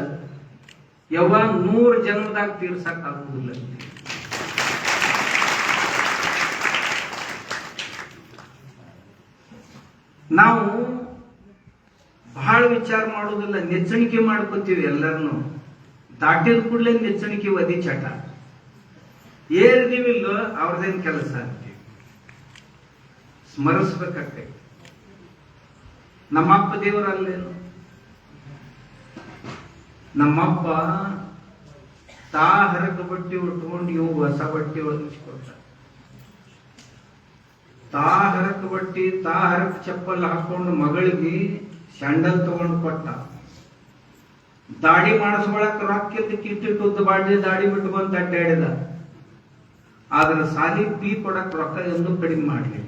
ಯಾವಾಗ 100 ಜನ್ಮದಾಗ ತೀರ್ಸಕ್ ಆಗುದಿಲ್ಲ. ನಾವು ಬಹಳ ವಿಚಾರ ಮಾಡೋದಿಲ್ಲ, ನೆಚ್ಚಣಿಕೆ ಮಾಡ್ಕೋತೀವಿ. ಎಲ್ಲರನ್ನು ದಾಟಿದ ಕೂಡಲೇ ನೆಚ್ಚಣಿಕೆ ಒದಿ ಚಟ. ಏರ್ದಿವಿಲ್ಲೋ ಅವ್ರದೇನ್ ಕೆಲಸ ಅಂತೀವಿ. ಸ್ಮರಿಸ್ಬೇಕಾಗ್ತೈತಿ. ನಮ್ಮಪ್ಪ ದೇವರಲ್ಲೇನು? ನಮ್ಮಪ್ಪ ತಾ ಹರಕ ಬಟ್ಟೆ ಉಟ್ಕೊಂಡು ಇವು ಹೊಸ ಬಟ್ಟೆ ಒದಗಿಸ್ಕೊಡ್ತ. ತಾ ಹರಕ ಬಟ್ಟೆ, ತಾ ಹರಕ ಚಪ್ಪಲ್ ಹಾಕೊಂಡು ಮಗಳಿಗೆ ಸ್ಯಾಂಡಲ್ ತಗೊಂಡು ಕೊಟ್ಟ. ದಾಡಿ ಮಾಡಿಸ್ಕೊಳಕ್ ರೊಕ್ಕ ಕಿಟ್ಟಿಟ್ಟು ಬಾಡಿ ದಾಡಿ ಬಿಟ್ಟು ಬಂದು ಅಡ್ಡಾಡಿದ. ಆದ್ರೆ ಸಾಲಿ ಪೀ ಕೊಡಕ್ ರೊಕ್ಕ ಎಂದು ಕಡಿಮೆ ಮಾಡ್ಲಿ.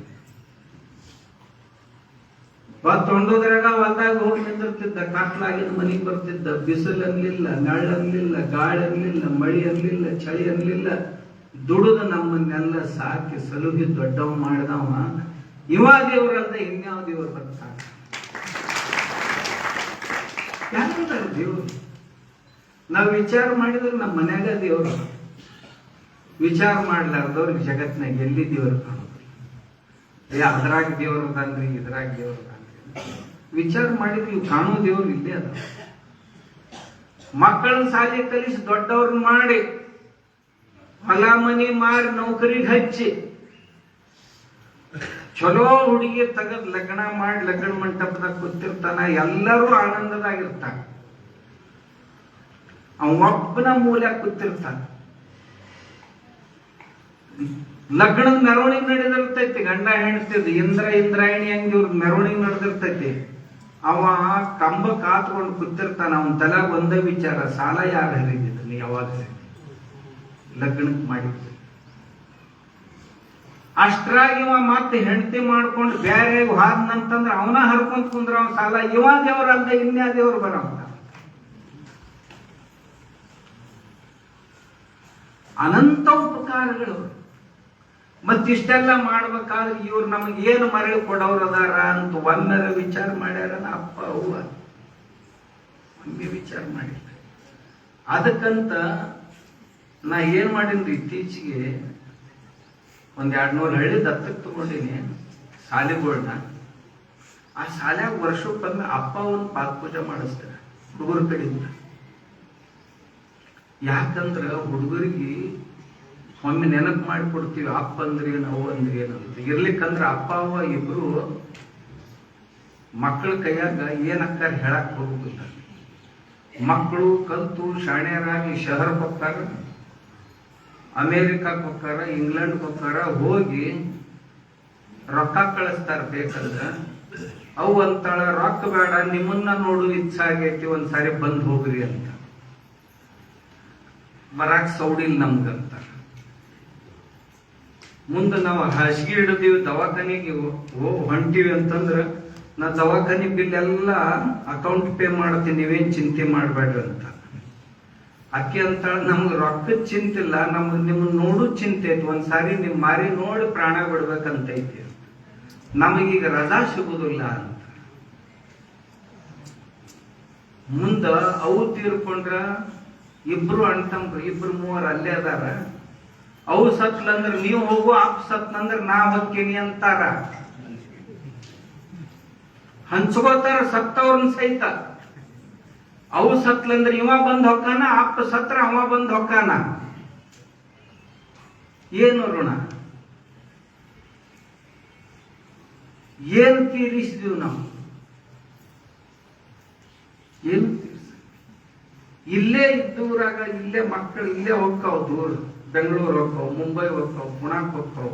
ತೊಂಡೋದ್ರಾಗ ಹೊಲ್ದಾಗ ಹೋಗಿ ನಿಂದಿರ್ತಿದ್ದ. ಕತ್ಲಾಗಿನ ಮನೆಗೆ ಬರ್ತಿದ್ದ. ಬಿಸಿಲು ಅನ್ಲಿಲ್ಲ, ನೆಳ್ಳ ಅನ್ಲಿಲ್ಲ, ಗಾಳಿ ಅನ್ಲಿಲ್ಲ, ಮಳಿ ಅನ್ಲಿಲ್ಲ, ಚಳಿ ಅನ್ಲಿಲ್ಲ. ದುಡಿದು ನಮ್ಮನ್ನೆಲ್ಲ ಸಾಕಿ ಸಲುಗಿ ದೊಡ್ಡವ ಮಾಡಿದವ. ಇವ ದೇವ್ರಲ್ದ ಇನ್ಯಾವ ದೇವ್ರು ಬರ್ತಾರ? ಯಾರ ದೇವ್ರು? ನಾವ್ ವಿಚಾರ ಮಾಡಿದ್ರೆ ನಮ್ಮ ಮನ್ಯಾಗ ದೇವ್ರು. ವಿಚಾರ ಮಾಡ್ಲಾರ್ದವ್ರಿಗೆ ಜಗತ್ನಾಗ ಎಲ್ಲಿ ದೇವ್ರು ಕಾಣೋದ್ರಿ? ಅದ್ರಾಗ ದೇವ್ರು ಬಂದ್ರಿ, ಇದ್ರಾಗ ದೇವ್ರು ಬಂದ್ರಿ. ವಿಚಾರ ಮಾಡಿದ್ರಿ ಇವು ಕಾಣೋ ದೇವ್ರು ಇಲ್ಲೇ ಅದ. ಮಕ್ಕಳನ್ನ ಸಾಲಿ ಕಲಿಸಿ ದೊಡ್ಡವ್ರನ್ನ ಮಾಡಿ ಹೊಲ ಮನಿ ಮಾರಿ ನೌಕರಿಗೆ ಹಚ್ಚಿ ಚಲೋ ಹುಡುಗಿ ತೆಗೆದ್ ಲಗ್ನ ಮಾಡಿ ಲಗ್ನ ಮಂಟಪದಾಗ ಕೂತಿರ್ತಾನ. ಎಲ್ಲರೂ ಆನಂದದಾಗಿರ್ತಾನ. ಅವೊಬ್ಬನ ಮೂಲೆ ಕೂತಿರ್ತಾನ. ಲಗ್ನದ ಮೆರವಣಿಗೆ ನಡೆದಿರ್ತೈತಿ. ಗಂಡ ಹೆಣ್ತಿದ್ ಇಂದ್ರಾಯಣಿ ಹಂಗ ಇವ್ರ ಮೆರವಣಿಗೆ ನಡೆದಿರ್ತೈತಿ. ಅವ ಕಂಬ ಕಾತ್ಕೊಂಡು ಕೂತಿರ್ತಾನ. ಅವನ ತಲೆಗ ಒಂದೇ ವಿಚಾರ, ಸಾಲ ಯಾರು ಹರಿದಿದ್ರು? ಮಾಡಿರ್ತಾನೆ ಯಾವಾಗ ಲಗ್ನಕ್ಕೆ ಮಾಡಿರ್ತಾನೆ. ಅಷ್ಟ್ರಾಗಿ ಇವ ಮತ್ತೆ ಹೆಂಡತಿ ಮಾಡ್ಕೊಂಡು ಬ್ಯಾರೆ ಹಾದ್ನಂತಂದ್ರ ಅವನ ಹರ್ಕೊಂತ ಕುಂದ್ರ ಅವನ ಸಾಲ ಇವ ದೇವ್ರಲ್ದ ಇನ್ಯಾ ದೇವ್ರು ಬರವಂತ. ಅನಂತ ಉಪಕಾರಗಳು. ಮತ್ತಿಷ್ಟೆಲ್ಲ ಮಾಡ್ಬೇಕಾದ್ರೆ ಇವ್ರು ನಮಗೆ ಏನು ಮರಳಿ ಕೊಡೋರು ಅದಾರ ಅಂತ ಒಮ್ಮೆರ ವಿಚಾರ ಮಾಡ್ಯಾರ ಅಪ್ಪ ಅವ್ವ, ಒಮ್ಮೆ ವಿಚಾರ ಮಾಡಿಲ್ಲ. ಅದಕ್ಕಂತ ನಾ ಏನ್ ಮಾಡೀನ್ರಿ, ಇತ್ತೀಚೆಗೆ 100-200 ಹಳ್ಳಿ ದತ್ತಕ್ಕೆ ತಗೊಂಡಿನಿ ಶಾಲೆಗಳ್ನ. ಆ ಶಾಲ್ಯಾಗ ವರ್ಷಕ್ಕೊಮ್ಮೆ ಅಪ್ಪ ಒಂದು ಪಾದ ಪೂಜೆ ಮಾಡಿಸ್ತಾರೆ ಹುಡುಗರ ಕಡೆಯಿಂದ. ಯಾಕಂದ್ರ ಹುಡುಗರಿಗೆ ಒಮ್ಮೆ ನೆನಪು ಮಾಡಿಕೊಡ್ತೀವಿ ಅಪ್ಪ ಅಂದ್ರೆ ಏನು ಅವ್ವ ಅಂದ್ರೆ ಏನಂತ. ಇರ್ಲಿಕ್ಕಂದ್ರ ಅಪ್ಪ ಅವ್ವ ಇಬ್ರು ಮಕ್ಕಳ ಕೈಯಾಗ ಏನಕ್ಕಾರ ಹೇಳಕ್ ಹೋಗುದಿಲ್ಲ. ಮಕ್ಕಳು ಕಲ್ತು ಶಾಣ್ಯರಾಗಿ ಶಹರಕ್ಕೆ ಹೋಗ್ತಾರ, ಅಮೇರಿಕಾಕ್ಕೆ ಹೋಗ್ತಾರ, ಇಂಗ್ಲೆಂಡ್ಗೆ ಹೋಗ್ತಾರ, ಹೋಗಿ ರೊಕ್ಕ ಕಳಿಸ್ತಾರ ಬೇಕಂದ್ರ. ಅವು ಅಂತಾಳ ರೊಕ್ಕ ಬೇಡ, ನಿಮ್ಮನ್ನ ನೋಡು ಇಚ್ಛೆ ಆಗೈತಿ, ಒಂದ್ಸಾರಿ ಬಂದ್ ಹೋಗ್ರಿ ಅಂತ. ಬರಾಕ್ ಸೌಡಿಲ್ ನಮ್ಗಂತ. ಮುಂದೆ ನಾವು ಹಾಸಿಗೆ ಹಿಡಿದೀವಿ ದವಾಖಾನಿಗೆ ಹೊಂಟಿವಿ ಅಂತಂದ್ರ ನಾ ದವಾಖಾನಿ ಬಿಲ್ ಎಲ್ಲ ಅಕೌಂಟ್ ಪೇ ಮಾಡ್ತೀನಿ, ನೀವೇನ್ ಚಿಂತೆ ಮಾಡ್ಬೇಡ್ರಿ ಅಂತ. ಅಕ್ಕಿ ಅಂತಾಳ ನಮ್ಗೆ ರೊಕ್ಕದ ಚಿಂತಿಲ್ಲ, ನಮ್ಗೆ ನಿಮ್ಮನ್ನ ನೋಡು ಚಿಂತೆ ಐತಿ, ಒಂದ್ಸಾರಿ ನಿಮ್ ಮಾರಿ ನೋಡಿ ಪ್ರಾಣ ಬಿಡ್ಬೇಕಂತೈತಿ, ನಮಗೀಗ ರಜಾ ಸಿಗುದಿಲ್ಲ ಅಂತ. ಮುಂದ ಅವು ತೀರ್ಕೊಂಡ್ರ ಇಬ್ರು ಅಣ್ತಂಬ್ರು 2-3 ಅಲ್ಲೇ ಅದಾರ. ಅವು ಸತ್ಲಂದ್ರ ನೀವು ಹೋಗು, ಅಪ್ ಸತ್ಲಂದ್ರ ನಾ ಹೊಕ್ಕೇನಿ ಅಂತಾರ. ಹಂಚ್ಕೋತಾರ ಸತ್ತವ್ರನ್ನ ಸಹಿತ. ಅವು ಸತ್ಲಂದ್ರ ಇವ ಬಂದ್ ಹೊಕ್ಕಾನ, ಅಪ್ಪ ಸತ್ರ ಅವ ಬಂದ್ ಹೊಕ್ಕಾನ. ಏನು ಋಣ? ಏನ್ ತೀರಿಸಿದೀವಿ ನಾವು? ಏನು ಇಲ್ಲೇ ಇದ್ದೂರಾಗ ಇಲ್ಲೇ ಮಕ್ಕಳು ಇಲ್ಲೇ ಹೋಗ್ತಾವ, ದೂರ ಬೆಂಗಳೂರು ಹೋಗ್ತಾವ, ಮುಂಬೈ ಹೋಗ್ತಾವ, ಪುಣಾಕ್ ಹೋಗ್ತಾವ.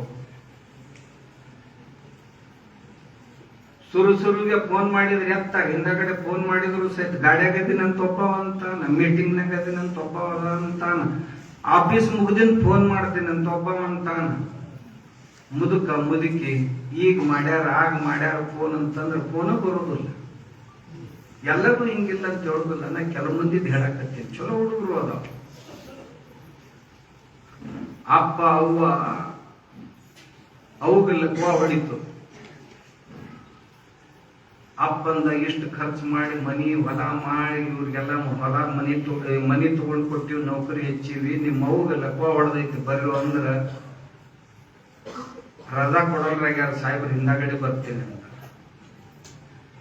ಸುರುಗೆ ಫೋನ್ ಮಾಡಿದ್ರೆ ಎತ್ತಾರ, ಹಿಂದಗಡೆ ಫೋನ್ ಮಾಡಿದ್ರು ಸಹಿತ ಗಾಡಿಯಾಗ ಅದೀನಂತ ಒಬ್ಬವ ಅಂತಾನ, ಮೀಟಿಂಗ್ನಾಗ ಅದೀನಂತ ಒಬ್ಬವ ಅಂತಾನ, ಆಫೀಸ್ ಮುಗ್ದಿನ್ ಫೋನ್ ಮಾಡ್ತೀನಂತ ಒಬ್ಬವ ಅಂತಾನ. ಮುದುಕಿ ಈಗ ಮಾಡ್ಯಾರ ಆಗ ಮಾಡ್ಯಾರ ಫೋನ್ ಅಂತಂದ್ರೆ ಫೋನ ಬರೋದಿಲ್ಲ. ಎಲ್ಲರೂ ಹಿಂಗಿಲ್ಲ ಅಂತ ಹೇಳುದಿಲ್ಲ, ನಾ ಕೆಲವು ಮಂದಿದ್ ಹೇಳಕತ್ತೀನಿ. ಚಲೋ ಹುಡುಗರು ಅದಾವ. ಅಪ್ಪ ಅವ್ವ ಅವುಗಲ್ಲಕ್ಕೂ ಹೊಡಿತು. ಅಪ್ಪಂದ ಇಷ್ಟು ಖರ್ಚು ಮಾಡಿ ಮನಿ ಹೊಲ ಮಾಡಿ ಇವ್ರಿಗೆಲ್ಲ ಹೊಲ ಮನಿ ತಗೊಂಡ್ ಕೊಟ್ಟಿವಿ, ನೌಕರಿ ಹೆಚ್ಚಿವಿ, ನಿಮ್ಮ ಅವ್ಗಲ್ಲಕ್ಕೂ ಹೊಡೆದೈತಿ ಬರ್ರು ಅಂದ್ರ ರಜಾ ಕೊಡೋಲ್ರಾಗ್ಯಾರ ಸಾಹೇಬ್ರು, ಹಿಂದಾಗಡೆ ಬರ್ತೀನಿ ಅಂತ.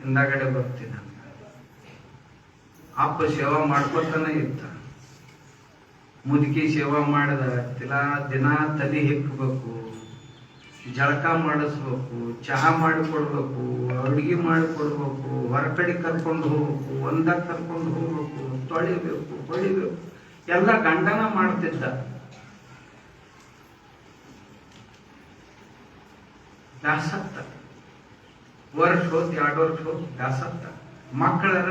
ಹಿಂದಾಗಡೆ ಬರ್ತೀನಿ ಅಂತ ಅಪ್ಪ ಸೇವಾ ಮಾಡ್ಕೊತಾನೆ ಇತ್ತ. ಮುದುಕಿ ಸೇವಾ ಮಾಡಿದ ದಿನ ತಲೆ ಹೆಕ್ಕಬೇಕು, ಜಳಕ ಮಾಡಿಸ್ಬೇಕು, ಚಹಾ ಮಾಡಿಕೊಡ್ಬೇಕು, ಅಡುಗೆ ಮಾಡಿಕೊಡ್ಬೇಕು, ಹೊರಗಡೆ ಕರ್ಕೊಂಡು ಹೋಗ್ಬೇಕು, ಒಂದಾಗ ಕರ್ಕೊಂಡು ಹೋಗ್ಬೇಕು, ತೊಳಿಬೇಕು, ಹೊಡಿಬೇಕು, ಎಲ್ಲ ಗಂಡನ ಮಾಡ್ತಿದ್ದ. ಬ್ಯಾಸತ್ತ. ವರ್ಷ ಹೋದ್ 2 ವರ್ಷ ಹೋದ್ ಬ್ಯಾಸತ್ತ. ಮಕ್ಕಳರ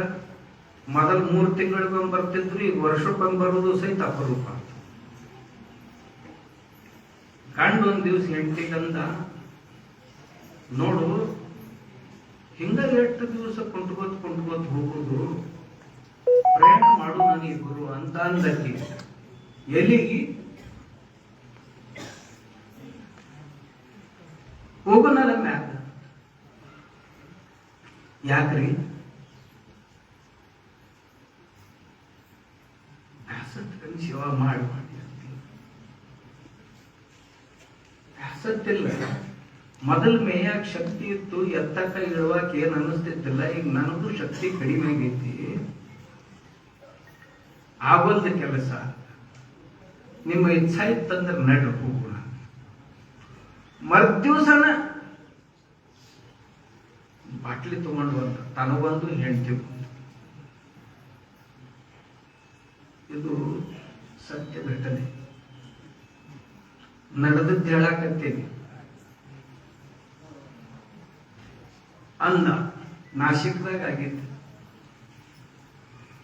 ಮೊದಲ್ 3 ತಿಂಗಳಿಗೊಮ್ಮೆ ಬರ್ತಿದ್ರು, ಈಗ ವರ್ಷಕ್ಕೊಮ್ಮೆ ಬರೋದು ಸಹಿತ ಅಪರೂಪ. ಗಂಡ ಒಂದ್ ದಿವ್ಸ ಹೆಂಡತಿಗಂದ, ನೋಡು ಹಿಂಗ ಎಷ್ಟು ದಿವಸ ಕೊಂಡ್ಕೋತ್ ಹೋಗುದು, ಪ್ರಯಾಣ ಮಾಡು ನನಗಿಬ್ರು ಅಂತ ಅಂದಕ್ಕೆ. ಎಲ್ಲಿಗಿ ಹೋಗೋನಲ್ಲ ಮ್ಯಾಗ. ಯಾಕ್ರಿ? ಸೇವಾ ಮಾಡಿ ಬ್ಯಾಸತ್ತಿಲ್ಲ. ಮೊದಲ್ ಮೇಯಾಗ ಶಕ್ತಿ ಇತ್ತು, ಎತ್ತಕ್ಕ ಇಳುವಾಕ ಏನ್ ಅನಿಸ್ತಿದ್ದಿಲ್ಲ. ಈಗ ನನಗೂ ಶಕ್ತಿ ಕಡಿಮೆ ಆಗೈತಿ, ಆಗೋಲ್ದ ಕೆಲಸ. ನಿಮ್ಮ ಇಚ್ಛಾ ಇತ್ತಂದ್ರೆ ನಡ್ರಿ ಹೋಗೋಣ. ಮರ್ದಿವ್ಸನ ಬಾಟ್ಲಿ ತಗೊಂಡು ಬಂದ, ತನಗೊಂದು ಹೆಂಡತಿ. ಇದು ಸತ್ಯ ಘಟನೆ, ನಡೆದದ್ದು ಹೇಳಾಕತ್ತೀನಿ. ಅಂದ ನಾಶಿಕ್ದಾಗ ಆಗಿತ್ತು.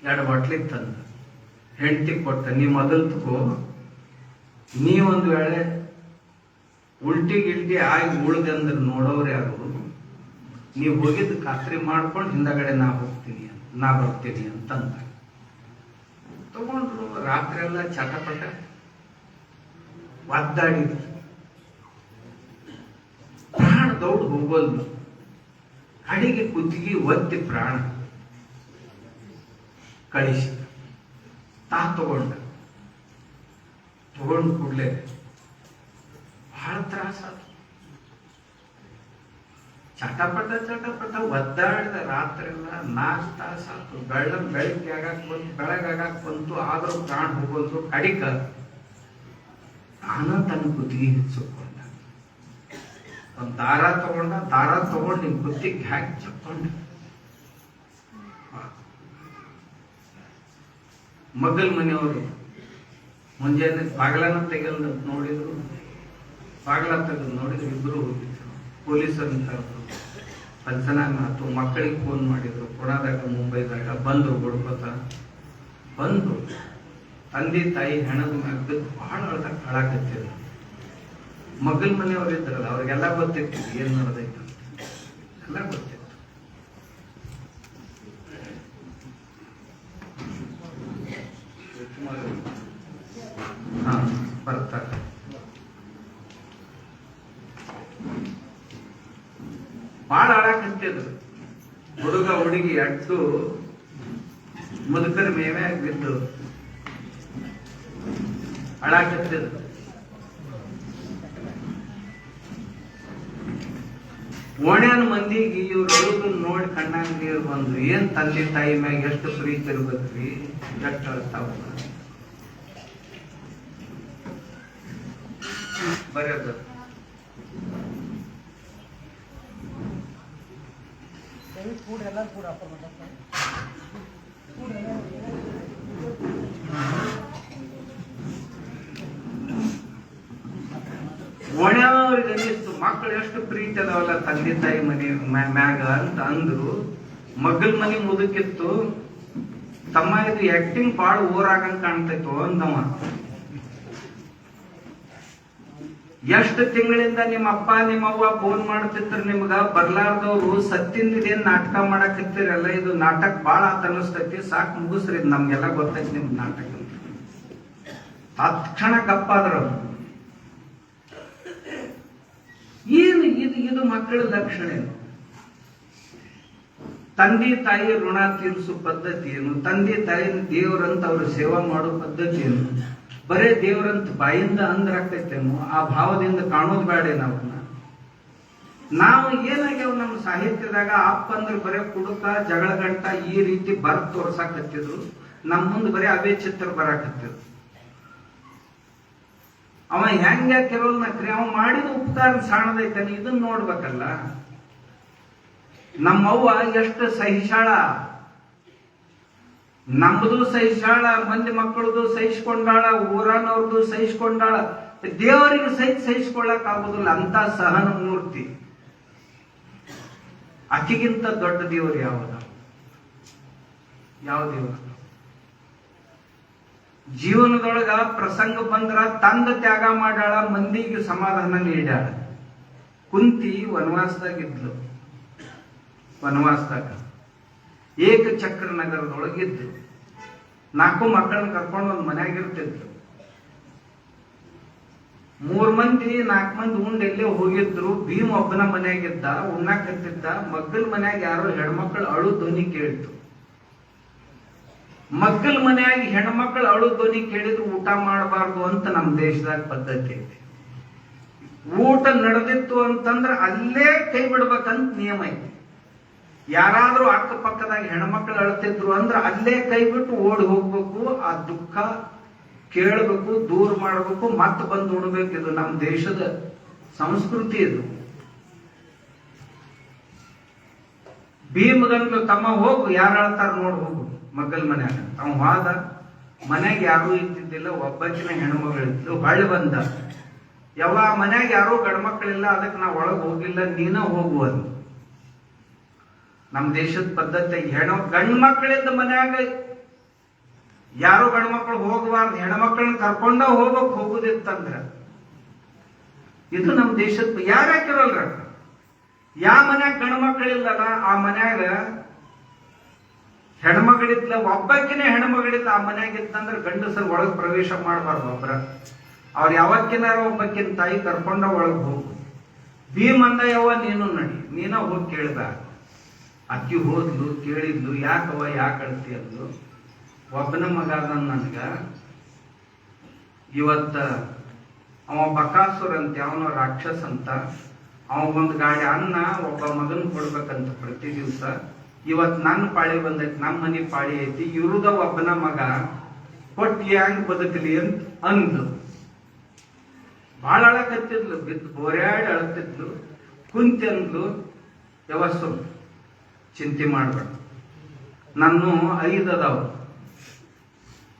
2 ಬಾಟ್ಲಿ ತಂದ, ಹೆಂಡತಿ ಕೊಟ್ಟ, ನೀ ಮೊದಲು ತಗೋ, ನೀ ಒಂದು ವೇಳೆ ಉಲ್ಟಿ ಗಿಲ್ಟಿ ಆಗಿ ಉಳ್ದಂದ್ರೆ ನೋಡೋರು ಯಾರು, ನೀವು ಹೋಗಿದ್ದು ಖಾತ್ರಿ ಮಾಡ್ಕೊಂಡು ಹಿಂದಗಡೆ ನಾ ಬರ್ತೀನಿ ಅಂತಂದ. ತಗೊಂಡ್ರು. ರಾತ್ರಿ ಎಲ್ಲ ಚಟಪಟ ಒದ್ದಾಡಿದ್ರು. ಪ್ರಾಣ ದೌಡ್ ಹೋಗೋದು, ಅಡಿಗೆ ಕುತ್ತಿಗೆ ಒತ್ತಿ ಪ್ರಾಣ ಕಳಿಸಿ ತಗೊಂಡು ಕೂಡ್ಲೆ ಬಹಳ ತ್ರಾಸ. ಚಟಪಟ ಒದ್ದಾಡಿದ. ರಾತ್ರಿ ಎಲ್ಲ 4 ತಾಸಾತು. ಬೆಳಗಾಗಕ್ ಬಂತು, ಆದ್ರೂ ಪ್ರಾಣ ಹೋಗೋದು. ಕಡಿಕ ತಾನ ತನ್ನ ಕುತ್ತಿಗೆ ಹಿಚ್ಕೊಂಡ. ಒಂದ್ ದಾರ ತಗೊಂಡು ನಿಮ್ ಕುತ್ತಿಗೆ ಹಾಕಿ ಚಕ್ಕೊಂಡ. ಮಗಲ್ ಮನೆಯವರು ಮುಂಜಾನೆ ಬಾಗಲನ್ನ ತೆಗೆದು ನೋಡಿದ್ರು. ಬಾಗಲ ತೆಗೆದು ನೋಡಿದ್ರು, ಇಬ್ರು ಹೋಗಿದ್ರು. ಪೊಲೀಸರನ್ನ ಕರೆದ್ರು, ಪಂಚನಾಮ ಆಯ್ತು. ಮಕ್ಕಳಿಗೆ ಫೋನ್ ಮಾಡಿದ್ರು, ಪುಣಾದಾಗ ಮುಂಬೈದಾಗ. ಬಂದ್ರು ಹುಡ್ಕೋತ. ಬಂದು ತಂದೆ ತಾಯಿ ಹೆಣದ ಮ್ಯಾಗ ಬಹಳ ಅಳಕತ್ತಿದ್ರು. ಮಗಲ್ ಮನೆಯವ್ರು ಇದ್ರಲ್ಲ, ಅವ್ರಿಗೆಲ್ಲ ಗೊತ್ತಿತ್ತು ಏನ್ ನಡೆದೈತೆ ಅಂತ, ಎಲ್ಲ ಗೊತ್ತಿತ್ತು. ಬರ್ತಾರೆ. ಬಾಳ ಆಳಕತ್ತಿದ್ರು. ಹುಡುಗ ಹುಡುಗಿ ಅಡ್ಡು ಮುದುಕರ ಮೇವ್ಯಾಗ ಬಿದ್ದು ಅಳಾಕತ್ತಿದ್ರು. ಓಣ್ಯಾನ ಮಂದಿಗೆ ಇವ್ರು ಅಳುದನ್ನ ನೋಡಿ ಕಣ್ಣಾಗ ನೀರು ಬಂದು, ಏನ್ ತಂದೆ ತಾಯಿ ಮ್ಯಾಗ ಎಷ್ಟು ಪ್ರೀತಿ ಇರ್ಬೇಕ್ರಿ, ಎಷ್ಟು ಅಳ್ತಾವ. ಬರೆಯೋದು ಓಣ್ಯಾವ್ರಿಗೆ ಅನ್ನಿಸ್ತು, ಮಕ್ಕಳು ಎಷ್ಟು ಪ್ರೀತಿ ಅದಾವಲ್ಲ ತಂದೆ ತಾಯಿ ಮನೆ ಮ್ಯಾಗ ಅಂತ ಅಂದ್ರು. ಮಗಲ್ ಮನೆ ಮುದುಕಿತ್ತು. ತಮ್ಮ ಇದು ಆಕ್ಟಿಂಗ್ ಬಾಳ ಓರಾಗಂಗ್ ಕಾಣ್ತೈತು ಅಂದವ. ಎಷ್ಟು ತಿಂಗಳಿಂದ ನಿಮ್ಮ ಅಪ್ಪ ನಿಮ್ಮವ್ವ ಫೋನ್ ಮಾಡ್ತಿದ್ರು ನಿಮ್ಗ, ಬರ್ಲಾರ್ದವ್ರು ಸತ್ತಿಂದೇನ್ ನಾಟಕ ಮಾಡಕತ್ತಿರಲ್ಲ, ಇದು ನಾಟಕ ಬಾಳ ಆತ ಅನಿಸ್ತೈತಿ, ಸಾಕ್ ಮುಗಿಸ್ರಿ, ಇದು ನಮ್ಗೆಲ್ಲ ಗೊತ್ತೈತಿ ನಿಮ್ ನಾಟಕ ಅಂತ. ತಕ್ಷಣ ಗಪ್ಪಾದ್ರ. ಏನು ಇದು ಮಕ್ಕಳ ಲಕ್ಷಣ ಏನು? ತಂದೆ ತಾಯಿ ಋಣ ತೀರಿಸೋ ಪದ್ಧತಿ ಏನು? ತಂದೆ ತಾಯಿ ದೇವರಂತ ಅವ್ರ ಸೇವಾ ಮಾಡೋ ಪದ್ಧತಿ ಏನು? ಬರೇ ದೇವರಂತ ಬಾಯಿಂದ ಅಂದ್ರಾಗ್ತೈತೇನು? ಆ ಭಾವದಿಂದ ಕಾಣೋದು ಬೇಡ ನಾವನ್ನ. ನಾವು ಏನಾಗ್ಯಾವ ನಮ್ಮ ಸಾಹಿತ್ಯದಾಗ ಅಪ್ಪ ಅಂದ್ರೆ ಬರೇ ಕುಡುಕ ಜಗಳ ಗಂಟ ಈ ರೀತಿ ಬರ್ದ್ ತೋರ್ಸಾಕತ್ತಿದ್ರು. ನಮ್ಮ ಮುಂದೆ ಬರೀ ಅವೇ ಚಿತ್ರ ಬರಾಕತ್ತಿದ್ರು. ಅವ ಹೆಂಗ ಕೆರೋಲ್ ನಕ್ರಿ, ಅವ ಮಾಡಿದ ಉಪಕಾರ ಸಾಣದೈತಾನೆ, ಇದನ್ನ ನೋಡ್ಬೇಕಲ್ಲ. ನಮ್ಮವ್ವ ಎಷ್ಟು ಸಹಿಸಾಳ, ನಮ್ಮದು ಸಹಿಸಾಳ, ಮಂದಿ ಮಕ್ಕಳದು ಸಹಿಸ್ಕೊಂಡಾಳ, ಊರಾನವ್ರದು ಸಹಿಸ್ಕೊಂಡಾಳ. ದೇವರಿಗೆ ಸಹಿಸ್ಕೊಳ್ಳಕ್ ಆಗುದಿಲ್ಲ ಅಂತ ಸಹನ ಮೂರ್ತಿ. ಆಕಿಗಿಂತ ದೊಡ್ಡ ದೇವರು ಯಾವದ? ಯಾವ ದೇವರು? ಜೀವನದೊಳಗ ಪ್ರಸಂಗ ಬಂದ್ರ ತಂದ ತ್ಯಾಗ ಮಾಡ್ಯಾಳ, ಮಂದಿಗೆ ಸಮಾಧಾನ ನೀಡ್ಯಾಳ. ಕುಂತಿ ವನವಾಸದಾಗಿದ್ಲು. ವನವಾಸದಾಗ ಏಕಚಕ್ರ ನಗರದೊಳಗಿದ್ರು. 4 ಮಕ್ಕಳನ್ನ ಕರ್ಕೊಂಡು ಒಂದ್ ಮನ್ಯಾಗಿರ್ತಿದ್ರು. 3 ಮಂದಿ 4 ಮಂದಿ ಉಂಡ್ ಎಲ್ಲೇ ಹೋಗಿದ್ರು. ಭೀಮ್ ಒಬ್ಬನ ಮನ್ಯಾಗಿದ್ದ, ಉಣ್ಣಾಕತ್ತಿದ್ದ. ಮಗ್ಗಲ್ ಮನ್ಯಾಗ ಯಾರೋ ಹೆಣ್ಮಕ್ಳು ಅಳು ಧ್ವನಿ ಕೇಳಿತು. ಮಗ್ಗಲ್ ಮನ್ಯಾಗ ಹೆಣ್ಮಕ್ಳು ಅಳು ಧ್ವನಿ ಕೇಳಿದ್ರು ಊಟ ಮಾಡಬಾರ್ದು ಅಂತ ನಮ್ಮ ದೇಶದಾಗ ಪದ್ಧತಿ ಐತಿ. ಊಟ ನಡೆದಿತ್ತು ಅಂತಂದ್ರ ಅಲ್ಲೇ ಕೈ ಬಿಡ್ಬೇಕಂತ ನಿಯಮ ಐತಿ. ಯಾರಾದ್ರೂ ಅಕ್ಕಪಕ್ಕದಾಗ ಹೆಣ್ಮಕ್ಳು ಅಳ್ತಿದ್ರು ಅಂದ್ರ ಅಲ್ಲೇ ಕೈ ಬಿಟ್ಟು ಓಡಿ ಹೋಗ್ಬೇಕು. ಆ ದುಃಖ ಕೇಳಬೇಕು, ದೂರ ಮಾಡಬೇಕು, ಮತ್ತೆ ಬಂದು ಉಣ್ಬೇಕು. ಇದು ನಮ್ಮ ದೇಶದ ಸಂಸ್ಕೃತಿ. ಇದು ಭೀಮಗಂದು ತಮ್ಮ ಹೋಗು, ಯಾರು ಅಳ್ತಾರ ನೋಡ್ ಹೋಗು ಮಗ್ಗಲ್ ಮನ್ಯಾಗ. ಅವ ಹೋದ. ಮನ್ಯಾಗ ಯಾರು ಇದ್ದಿದ್ದಿಲ್ಲ, ಒಬ್ಬಕಿನ ಹೆಣ್ಮಗಳಿದ್ಲು. ಹೊಳ್ಳಿ ಬಂದ. ಯವ್ವ ಮನ್ಯಾಗ ಯಾರು ಗಂಡ್ಮಕ್ಳಿಲ್ಲ, ಅದಕ್ಕೆ ನಾ ಒಳಗ್ ಹೋಗಿಲ್ಲ, ನೀನ ಹೋಗುವುದು. ನಮ್ಮ ದೇಶದ ಪದ್ಧತಿ. ಗಂಡ್ ಮಕ್ಕಳಿದ್ದ ಮನ್ಯಾಗ ಯಾರು ಗಂಡ್ಮಕ್ಳು ಹೋಗಬಾರ್ದು, ಹೆಣ್ಮಕ್ಳನ್ನ ಕರ್ಕೊಂಡ ಹೋಗುದಿತ್ತಂದ್ರ ಇದು ನಮ್ಮ ದೇಶದ ಯಾರು ಹಾಕಿರಲ್ರ. ಯಾವ ಮನ್ಯಾಗ ಗಂಡ್ಮಕ್ಳಿಲ್ಲಲ್ಲ ಆ ಮನ್ಯಾಗ ಹೆಣ್ಮಗಳಿದ್ಲ, ಒಬ್ಬಕ್ಕಿನ ಹೆಣ್ಮಗಳಿದ್ಲ ಆ ಮನ್ಯಾಗ ಇತ್ತಂದ್ರ ಗಂಡಸರು ಒಳಗ್ ಪ್ರವೇಶ ಮಾಡಬಾರ್ದು. ಒಬ್ರ ಅವ್ರು ಯಾವಕ್ಕಿನಾರ ಒಬ್ಬಕ್ಕಿನ ತಾಯಿ ಕರ್ಕೊಂಡ ಒಳಗ್ ಹೋಗು. ಭೀಮಂದ ಯವ್ವ ನೀನು ನಡಿ, ನೀನ ಹೋಗಿ ಕೇಳ್ದ. ಅಕ್ಕಿ ಹೋದ್ಲು, ಕೇಳಿದ್ಲು, ಯಾಕವ್ವ ಯಾಕೆ ಅಳ್ತಿ ಅಂದ್ಲು. ಒಬ್ಬನ ಮಗ ನನಗ ಇವತ್ತ ಅವ ಬಕಾಸುರ ಅಂತ, ಅವನ ರಾಕ್ಷಸ ಅಂತ, ಅವಗೊಂದು ಗಾಡಿ ಅನ್ನ ಒಬ್ಬ ಮಗನ್ ಕೊಡ್ಬೇಕಂತ ಪ್ರತಿ ದಿವಸ. ಇವತ್ ನನ್ನ ಪಾಳಿ ಬಂದೈತಿ, ನಮ್ಮ ಮನಿ ಪಾಳಿ ಐತಿ, ಇವ್ರದ ಒಬ್ಬನ ಮಗ ಕೊಟ್ಟು ಹೆಂಗ್ ಬದುಕಲಿ ಅಂತ ಅಂದ್ಲು. ಬಾಳ ಅಳಕತ್ತಿದ್ಲು, ಬಿದ್ದು ಬೋರ್ಯಾಡಿ ಅಳತಿದ್ಲು. ಕುಂತಿ ಅಂದ್ಲು, ಯಾವಸ್ಸು ಚಿಂತೆ ಮಾಡ್ಬೇಡ, ನಾನು 5 ಅದಾವ,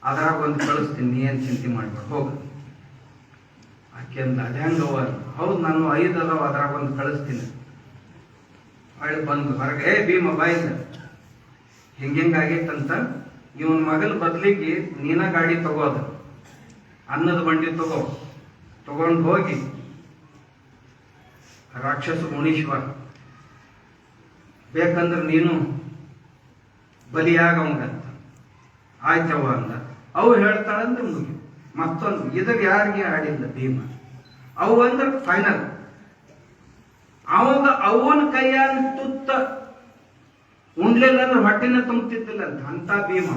ಅದ್ರಾಗ ಒಂದು ಕಳಿಸ್ತೀನಿ, ನೀ ಏನ್ ಚಿಂತೆ ಮಾಡ್ಬೇಡ ಹೋಗ. ಆಕೆ ಅಂದ ಅದ ಹೆಂಗವ? ಹೌದು, ನಾನು 5 ಅದಾವ, ಅದ್ರಾಗ ಒಂದು ಕಳಿಸ್ತೀನಿ. ಹೊಳ್ಳಿ ಬಂದು ಹೊರಗೆ, ಭೀಮ ಬಾಯಿದ ಹಿಂಗಾಗೈತಂತ, ಇವನ್ ಮಗಲ್ ಬದ್ಲಿಗೆ ನೀನ ಗಾಡಿ ತಗೋದ, ಅನ್ನದ ಬಂಡಿ ತಗೊಂಡು ಹೋಗಿ ರಾಕ್ಷಸ ಮುನೀಶ್ವರ ಬೇಕಂದ್ರೆ ನೀನು ಬಲಿಯಾಗವಂಗಂತ. ಆಯ್ತವ ಅಂದ. ಅವು ಹೇಳ್ತಾಳಂದ್ರೆ ಮುಗಿ. ಮತ್ತೊಂದು ಇದಾಗ ಯಾರಿಗೆ ಆಡಿಲ್ಲ ಭೀಮ. ಅವು ಅಂದ್ರೆ ಫೈನಲ್. ಅವಾಗ ಅವನ ಕೈಯಾಗ ತುತ್ತ ಉಂಡ್ಲಿಲ್ಲ ಅಂದ್ರೆ ಹೊಟ್ಟಿನ ತುಂಬತಿದ್ದಿಲ್ಲ ಅಂತ ಭೀಮ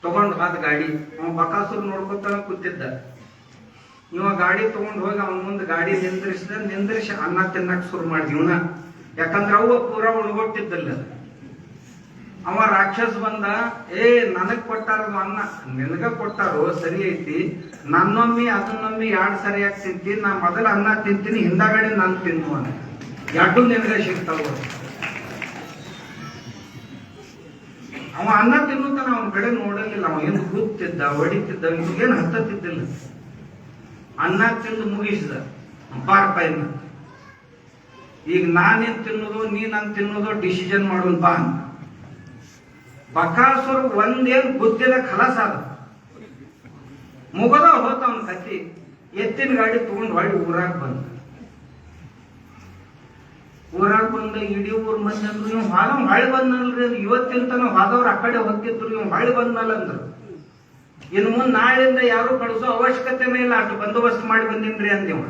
ತಗೊಂಡು ಹೋದ ಗಾಡಿ. ಅವ ಬಕಾಸುರ್ ನೋಡ್ಕೊತಾನ ಕೂತಿದ್ದ. ಇವ ಗಾಡಿ ತಗೊಂಡು ಹೋಗಿ ಅವನ ಮುಂದೆ ಗಾಡಿ ನಿಂದ್ರಿಸಿ ಅನ್ನ ತಿನ್ನಕ್ ಶುರು ಮಾಡಿದ ಇವನ. ಯಾಕಂದ್ರೆ ಅವ ಪೂರ ಉಳ್ಗೊಟ್ಟಿದ್ದಿಲ್ಲ. ಅವ ರಾಕ್ಷಸ ಬಂದ, ನನಗ್ ಕೊಟ್ಟಾರ ಅನ್ನ, ನಿನಗ ಕೊಟ್ಟಾರೋ ಸರಿ ಐತಿ, ನನ್ನೊಮ್ಮಿ ಅದನ್ನೊಮ್ಮಿ 2 ಸರಿಯಾಗಿ ತಿಂತೀನಿ, ನಾ ಮೊದಲ ಅನ್ನ ತಿಂತೀನಿ, ಹಿಂದಗಡೆ ನಾನು ತಿನ್ನುವ, 2 ನಿನಗ ಸಿಗ್ತಾವ. ಅವ ಅನ್ನ ತಿನ್ನುತ್ತಾನ, ಅವನ ಕಡೆ ನೋಡಲಿಲ್ಲ. ಅವ ಏನು ಕೂತಿದ್ದ, ಹೊಡಿತಿದ್ದ, ಏನು ಹತ್ತತ್ತಿದ್ದಿಲ್ಲ. ಅನ್ನ ತಿಂದು ಮುಗಿಸಿದ, ಬಾರಪ್ಪ ಇನ್ನ ಈಗ ನಾನೇನ್ ತಿನ್ನೋದು ನೀನ್ ತಿನ್ನೋದು ಡಿಸಿಷನ್ ಮಾಡೋದು ಬಾ ಅಂತ. ಬಕಾಸುರ ಒಂದೇನ್ ಬುದ್ಧಿದ ಖಲಾಸ ಅದ, ಮುಗದ ಹೋತ ಅವನ ಕತ್ತಿ. ಎತ್ತಿನ ಗಾಡಿ ತಗೊಂಡು ಹೊಳ್ಳಿ ಊರಾಗ ಬಂದ. ಇಡೀ ಊರ್ ಮಂದಿ ಅಂದ್ರು, ಇವ್ ಹೊಳ್ಳಿ ಬಂದಲ್ರಿ, ಇವತ್ತಿನ ತನ ಹೋದವ್ರು ಆ ಕಡೆ ಹೋಗ್ತಿದ್ರು, ಇವ್ ಹೊಳ್ಳಿ ಬಂದಲ್ಲ ಅಂದ್ರು. ಇನ್ನು ಮುಂದೆ ನಾಳೆಯಿಂದ ಯಾರು ಕಳಿಸೋ ಅವಶ್ಯಕತೆನೇ ಇಲ್ಲ, ಅಷ್ಟು ಬಂದೋಬಸ್ತ್ ಮಾಡಿ ಬಂದಿನ್ರಿ ಅಂದೇವ.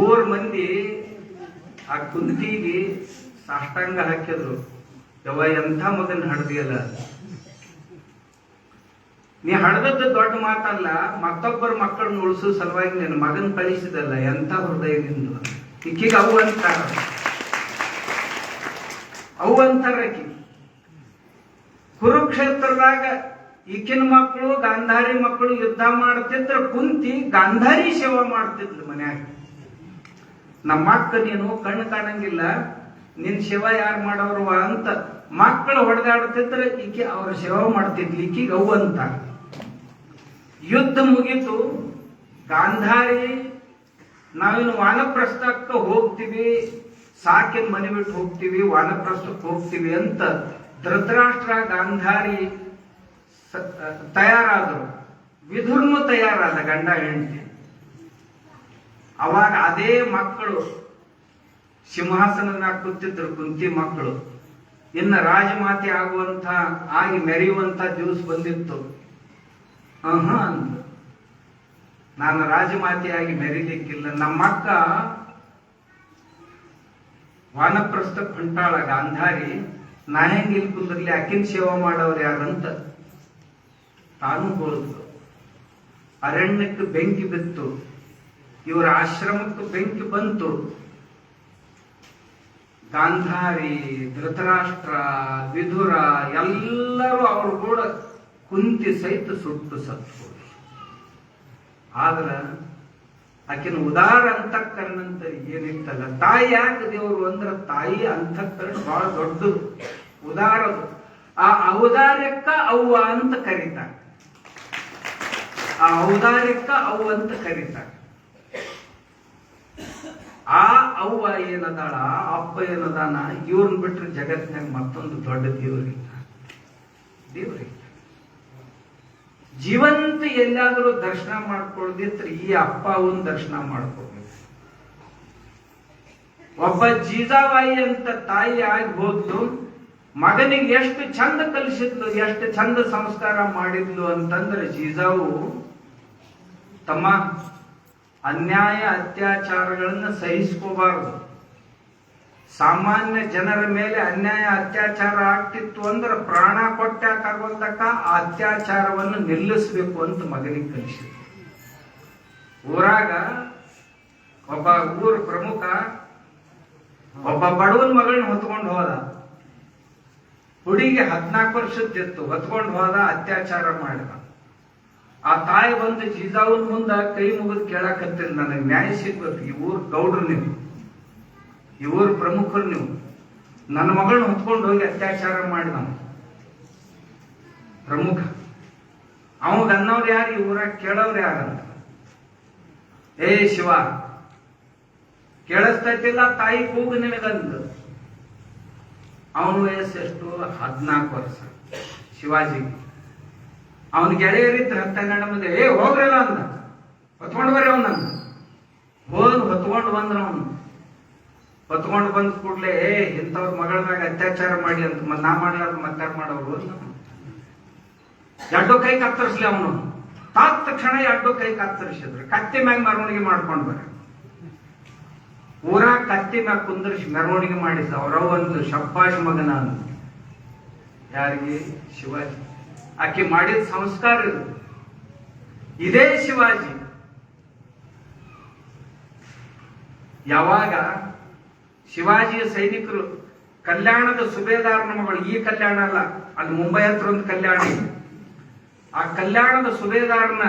ಊರ್ ಮಂದಿ ಆ ಕುಂತಿಗೆ ಸಾಷ್ಟಾಂಗ ಹಾಕಿದ್ರು. ಯವ್ವ ಎಂಥ ಮಗನ್ ಹಡ್ದಿಯಲ್ಲ, ನೀ ಹಡ್ದದ್ದು ದೊಡ್ಡ ಮಾತಲ್ಲ, ಮತ್ತೊಬ್ಬರ ಮಕ್ಕಳನ್ನ ಉಳಿಸೋ ಸಲುವಾಗಿ ನಿನ್ನ ಮಗನ್ ಕಳಿಸಿದಲ್ಲ, ಎಂಥ ಹೃದಯ ನಿಂದು. ಈಕೀಗ ಅವು ಅಂತಾರ ಆಕಿ. ಕುರುಕ್ಷೇತ್ರದಾಗ ಈಕಿನ ಮಕ್ಕಳು ಗಾಂಧಾರಿ ಮಕ್ಕಳು ಯುದ್ಧ ಮಾಡ್ತಿದ್ರ, ಕುಂತಿ ಗಾಂಧಾರಿ ಸೇವಾ ಮಾಡ್ತಿದ್ಲು ಮನ್ಯಾಗ. ನಮ್ಮ ಅಕ್ಕ ನೀನು ಕಣ್ಣು ಕಾಣಂಗಿಲ್ಲ, ನಿನ್ ಸೇವಾ ಯಾರು ಮಾಡವ್ರವ ಅಂತ ಮಕ್ಕಳು ಹೊಡೆದಾಡ್ತಿದ್ರೆ ಈಕೆ ಅವ್ರ ಸೇವಾ ಮಾಡ್ತಿದ್ಲಿ. ಈಕೀಗ ಅವು ಅಂತ. ಯುದ್ಧ ಮುಗೀತು. ಗಾಂಧಾರಿ ನಾವಿನ್ನು ವಾನಪ್ರಸ್ಥಕ್ಕೆ ಹೋಗ್ತೀವಿ, ಸಾಕಿನ ಮನೆ ಬಿಟ್ಟು ಹೋಗ್ತೀವಿ, ವಾನಪ್ರಸ್ಥಕ್ಕೆ ಹೋಗ್ತೀವಿ ಅಂತ ಧೃತರಾಷ್ಟ್ರ ಗಾಂಧಾರಿ ತಯಾರಾದರು. ವಿದುರ್ನು ತಯಾರಾದ, ಗಂಡ ಹೆಂಡತಿ. ಅವಾಗ ಅದೇ ಮಕ್ಕಳು ಸಿಂಹಾಸನ ಕೂತಿದ್ರು, ಕುಂತಿ ಮಕ್ಕಳು. ಇನ್ನು ರಾಜಮಾತೆ ಆಗಿ ಮೆರೆಯುವಂತ ದಿವಸ ಬಂದಿತ್ತು. ಅಂದ್ರು, ನಾನು ರಾಜಮಾತೆಯಾಗಿ ಮೆರೀಲಿಕ್ಕಿಲ್ಲ. ನಮ್ಮಕ್ಕ ವಾನಪ್ರಸ್ಥಕ್ಕೆ ಹೊಂಟಾಳ ಗಾಂಧಾರಿ, ನಾ ಹೆಂಗ್ ಇಲ್ಲಿ ಕುಂದ್ರಲಿ, ಅಕ್ಕಿನ ಸೇವಾ ಮಾಡೋರು ಯಾರಂತ ತಾನು ಹೋದ್ರು. ಅರಣ್ಯಕ್ಕೆ ಬೆಂಕಿ ಬಿತ್ತು, ಇವರ ಆಶ್ರಮಕ್ಕೆ ಬೆಂಕಿ ಬಂತು. ಗಾಂಧಾರಿ, ಧೃತರಾಷ್ಟ್ರ, ವಿದುರ ಎಲ್ಲರೂ ಅವರು ಕೂಡ ಕುಂತಿ ಸಹಿತ ಸುಟ್ಟು ಸತ್ತು. ಆದ್ರ ಆಕಿನ ಉದಾರ ಅಂತಃಕರಣ ಅಂತ ಏನಿತ್ತಲ್ಲ, ತಾಯಿ ಯಾಕೆ ದೇವರು ಅಂದ್ರ ತಾಯಿ ಅಂತಃಕರಣ ಬಹಳ ದೊಡ್ಡದು, ಉದಾರದು. ಆ ಔದಾರ್ಯಕ್ಕ ಅವ್ವ ಅಂತ ಕರೀತಾರೆ. ಆ ಔದಾರ್ಯಕ್ಕ ಅವ್ವ ಅಂತ ಕರೀತಾರೆ. ಆ ಅವ್ವ ಏನದಾಳ, ಅಪ್ಪ ಏನದಾನ, ಇವ್ರನ್ನ ಬಿಟ್ರೆ ಜಗತ್ತಿನಾಗ ಮತ್ತೊಂದು ದೊಡ್ಡ ದೇವರಿಲ್ಲ. ದೇವ್ರಿಗೆ ಜೀವಂತ ಎಲ್ಲಾದರೂ ದರ್ಶನ ಮಾಡ್ಕೊಳ್ದಿದ್ರೆ ಈ ಅಪ್ಪ ಅವನ್ ದರ್ಶನ ಮಾಡ್ಕೊಳ್ಬೇಕು. ಒಬ್ಬ ಜೀಜಾಬಾಯಿ ಅಂತ ತಾಯಿ ಆಗಿ ಹೋದ್ಲು, ಮಗನಿಗೆ ಎಷ್ಟು ಚಂದ ಕಲಿಸಿದ್ಲು, ಎಷ್ಟು ಚಂದ ಸಂಸ್ಕಾರ ಮಾಡಿದ್ಲು ಅಂತಂದ್ರೆ ಜೀಜಾವು ತಮ್ಮ ಅನ್ಯಾಯ ಅತ್ಯಾಚಾರಗಳನ್ನ ಸಹಿಸ್ಕೋಬಾರದು. ಸಾಮಾನ್ಯ ಜನರ ಮೇಲೆ ಅನ್ಯಾಯ ಅತ್ಯಾಚಾರ ಆಗ್ತಿತ್ತು ಅಂದ್ರೆ ಪ್ರಾಣ ಕೊಟ್ಟಾಕಾಗೋಲ್ದಕ್ಕ ಆ ಅತ್ಯಾಚಾರವನ್ನು ನಿಲ್ಲಿಸಬೇಕು ಅಂತ ಮಗನಿಗೆ ಕಲಿಸಿದ್ರು. ಊರಾಗ ಒಬ್ಬ ಊರ ಪ್ರಮುಖ ಒಬ್ಬ ಬಡವನ ಮಗಳನ್ನ ಹೊತ್ಕೊಂಡು ಹೋದ. ಹುಡುಗಿ 14 ವರ್ಷದ್ದಿತ್ತು, ಹೊತ್ಕೊಂಡು ಹೋದ, ಅತ್ಯಾಚಾರ ಮಾಡಿದ. ಆ ತಾಯಿ ಬಂದು ಜೀಜಾವನ್ ಮುಂದ ಕೈ ಮುಗಿದು ಕೇಳಕತ್ತಿಲ್ಲ, ನನಗೆ ನ್ಯಾಯ ಸಿಗ್ಬೇಕು, ಈ ಊರ್ ಗೌಡ್ರು ನೀವು, ಈ ಊರ್ ಪ್ರಮುಖರು ನೀವು, ನನ್ನ ಮಗಳನ್ನ ಹೊತ್ಕೊಂಡು ಹೋಗಿ ಅತ್ಯಾಚಾರ ಮಾಡಿದ ಪ್ರಮುಖ. ಅವಾಗ ಅನ್ನೋರು ಯಾರು, ಈ ಊರಾಗ ಕೇಳೋರು ಯಾರಂತ. ಏ ಶಿವ, ಕೇಳಿಸ್ತೈತಿಲ್ಲ ತಾಯಿ ಕೂಗು ನಿನಗಂದು. ಅವನ ವಯಸ್ಸು ಎಷ್ಟು? 14 ವರ್ಷ. ಶಿವಾಜಿ ಅವನ ಗೆಳೆಯರಿದ್ರೆ 10-12 ಮಂದಿ, ಏ ಹೋಗ್ರಲ್ಲ ಅಂದ, ಹೊತ್ಕೊಂಡು ಬರ್ರಿ ಅವನಂದ. ಹೋದ್ ಹೊತ್ಕೊಂಡು ಬಂದ್ರ ಅವನು. ಹೊತ್ಕೊಂಡು ಬಂದ ಕೂಡ್ಲೆ, ಇಂಥವ್ರ ಮಗಳ ಮ್ಯಾಗ ಅತ್ಯಾಚಾರ ಮಾಡಿ ಅಂತ ನಾ ಮಾಡ್ಲಾರ್ದು ಮತ್ತಾರು ಮಾಡೋರು. ಎಡ್ಡು ಕೈ ಕತ್ತರಿಸ್ಲಿ ಅವನು. ತಾದ ತಕ್ಷಣ ಎಡ್ಡು ಕೈ ಕತ್ತರಿಸಿದ್ರು. ಕತ್ತಿ ಮ್ಯಾಗ ಮೆರವಣಿಗೆ ಮಾಡ್ಕೊಂಡು ಬರ್ರಿ. ಊರಾಗ ಕತ್ತಿ ಮ್ಯಾಗ ಕುಂದರ್ಸಿ ಮೆರವಣಿಗೆ ಮಾಡಿಸ. ಅವರ ಒಂದು ಶಬ್ಬಾಷ್ ಮಗನ ಅಂತ. ಯಾರಿಗೆ? ಶಿವಾಜಿ. ಆಕೆ ಮಾಡಿದ ಸಂಸ್ಕಾರ ಇದು. ಇದೇ ಶಿವಾಜಿ ಯಾವಾಗ ಶಿವಾಜಿಯ ಸೈನಿಕರು ಕಲ್ಯಾಣದ ಸುಬೇದಾರನ ಮಗಳು, ಈ ಕಲ್ಯಾಣ ಅಲ್ಲ, ಅಲ್ಲಿ ಮುಂಬೈ ಹತ್ರ ಒಂದು ಕಲ್ಯಾಣ ಇದೆ, ಆ ಕಲ್ಯಾಣದ ಸುಬೇದಾರನ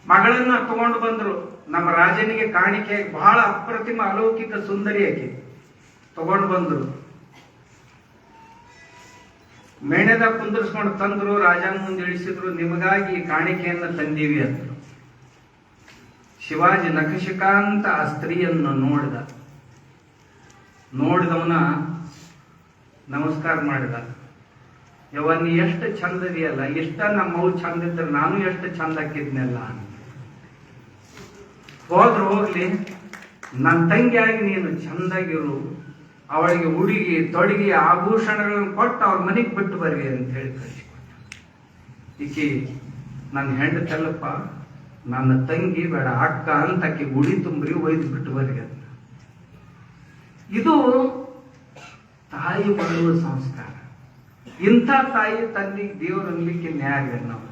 ಮಗಳನ್ನ ತಗೊಂಡು ಬಂದ್ರು. ನಮ್ಮ ರಾಜನಿಗೆ ಕಾಣಿಕೆ ಬಹಳ ಅಪ್ರತಿಮ ಅಲೌಕಿಕ ಸುಂದರಿ ಆಕೆ ತಗೊಂಡು ಬಂದ್ರು. ಮೇಣೆದಾಗ ಕುಂದರ್ಸ್ಕೊಂಡು ತಂದ್ರು. ರಾಜನ ಮುಂದೆ ಇಳಿಸಿದ್ರು. ನಿಮಗಾಗಿ ಕಾಣಿಕೆಯನ್ನ ತಂದೀವಿ ಅಂದ್ರು. ಶಿವಾಜಿ ನಖಶಿಕಾಂತ ಆ ಸ್ತ್ರೀಯನ್ನು ನೋಡಿದವನ ನಮಸ್ಕಾರ ಮಾಡಿದ. ನೀ ಎಷ್ಟು ಚಂದ ಇದೆಯಲ್ಲ, ಇಷ್ಟ ನಮ್ಮವು ಚಂದ ಇದ್ರೆ ನಾನು ಎಷ್ಟು ಚಂದ ಹಾಕಿದ್ನಲ್ಲ. ಹೋಗ್ಲಿ, ನನ್ನ ತಂಗಿಯಾಗಿ ನೀನು ಚಂದಾಗಿರು, ಅವಳಿಗೆ ಹುಡುಗಿ ತೊಡಗಿ ಆಭೂಷಣಗಳನ್ನು ಕೊಟ್ಟು ಅವ್ರ ಮನೆಗೆ ಬಿಟ್ಟು ಬರ್ರಿ ಅಂತ ಹೇಳಿ ಕಳಿಸಿಕೊಟ್ಟ. ಈಕಿ ನನ್ನ ಹೆಂಡತಲ್ಲಪ್ಪ, ನನ್ನ ತಂಗಿ ಬೇಡ ಅಕ್ಕ ಅಂತ ಆಕಿ ಗುಡಿ ತುಂಬ್ರಿ ಒಯ್ದು ಬಿಟ್ಟು ಬರ್ರಿ ಅಂತ. ಇದು ತಾಯಿ ಮಾಡುವ ಸಂಸ್ಕಾರ. ಇಂಥ ತಾಯಿ ತಂದೆಗೆ ದೇವರು ಅನ್ಲಿಕ್ಕೆ ನ್ಯಾಯ ನಾವು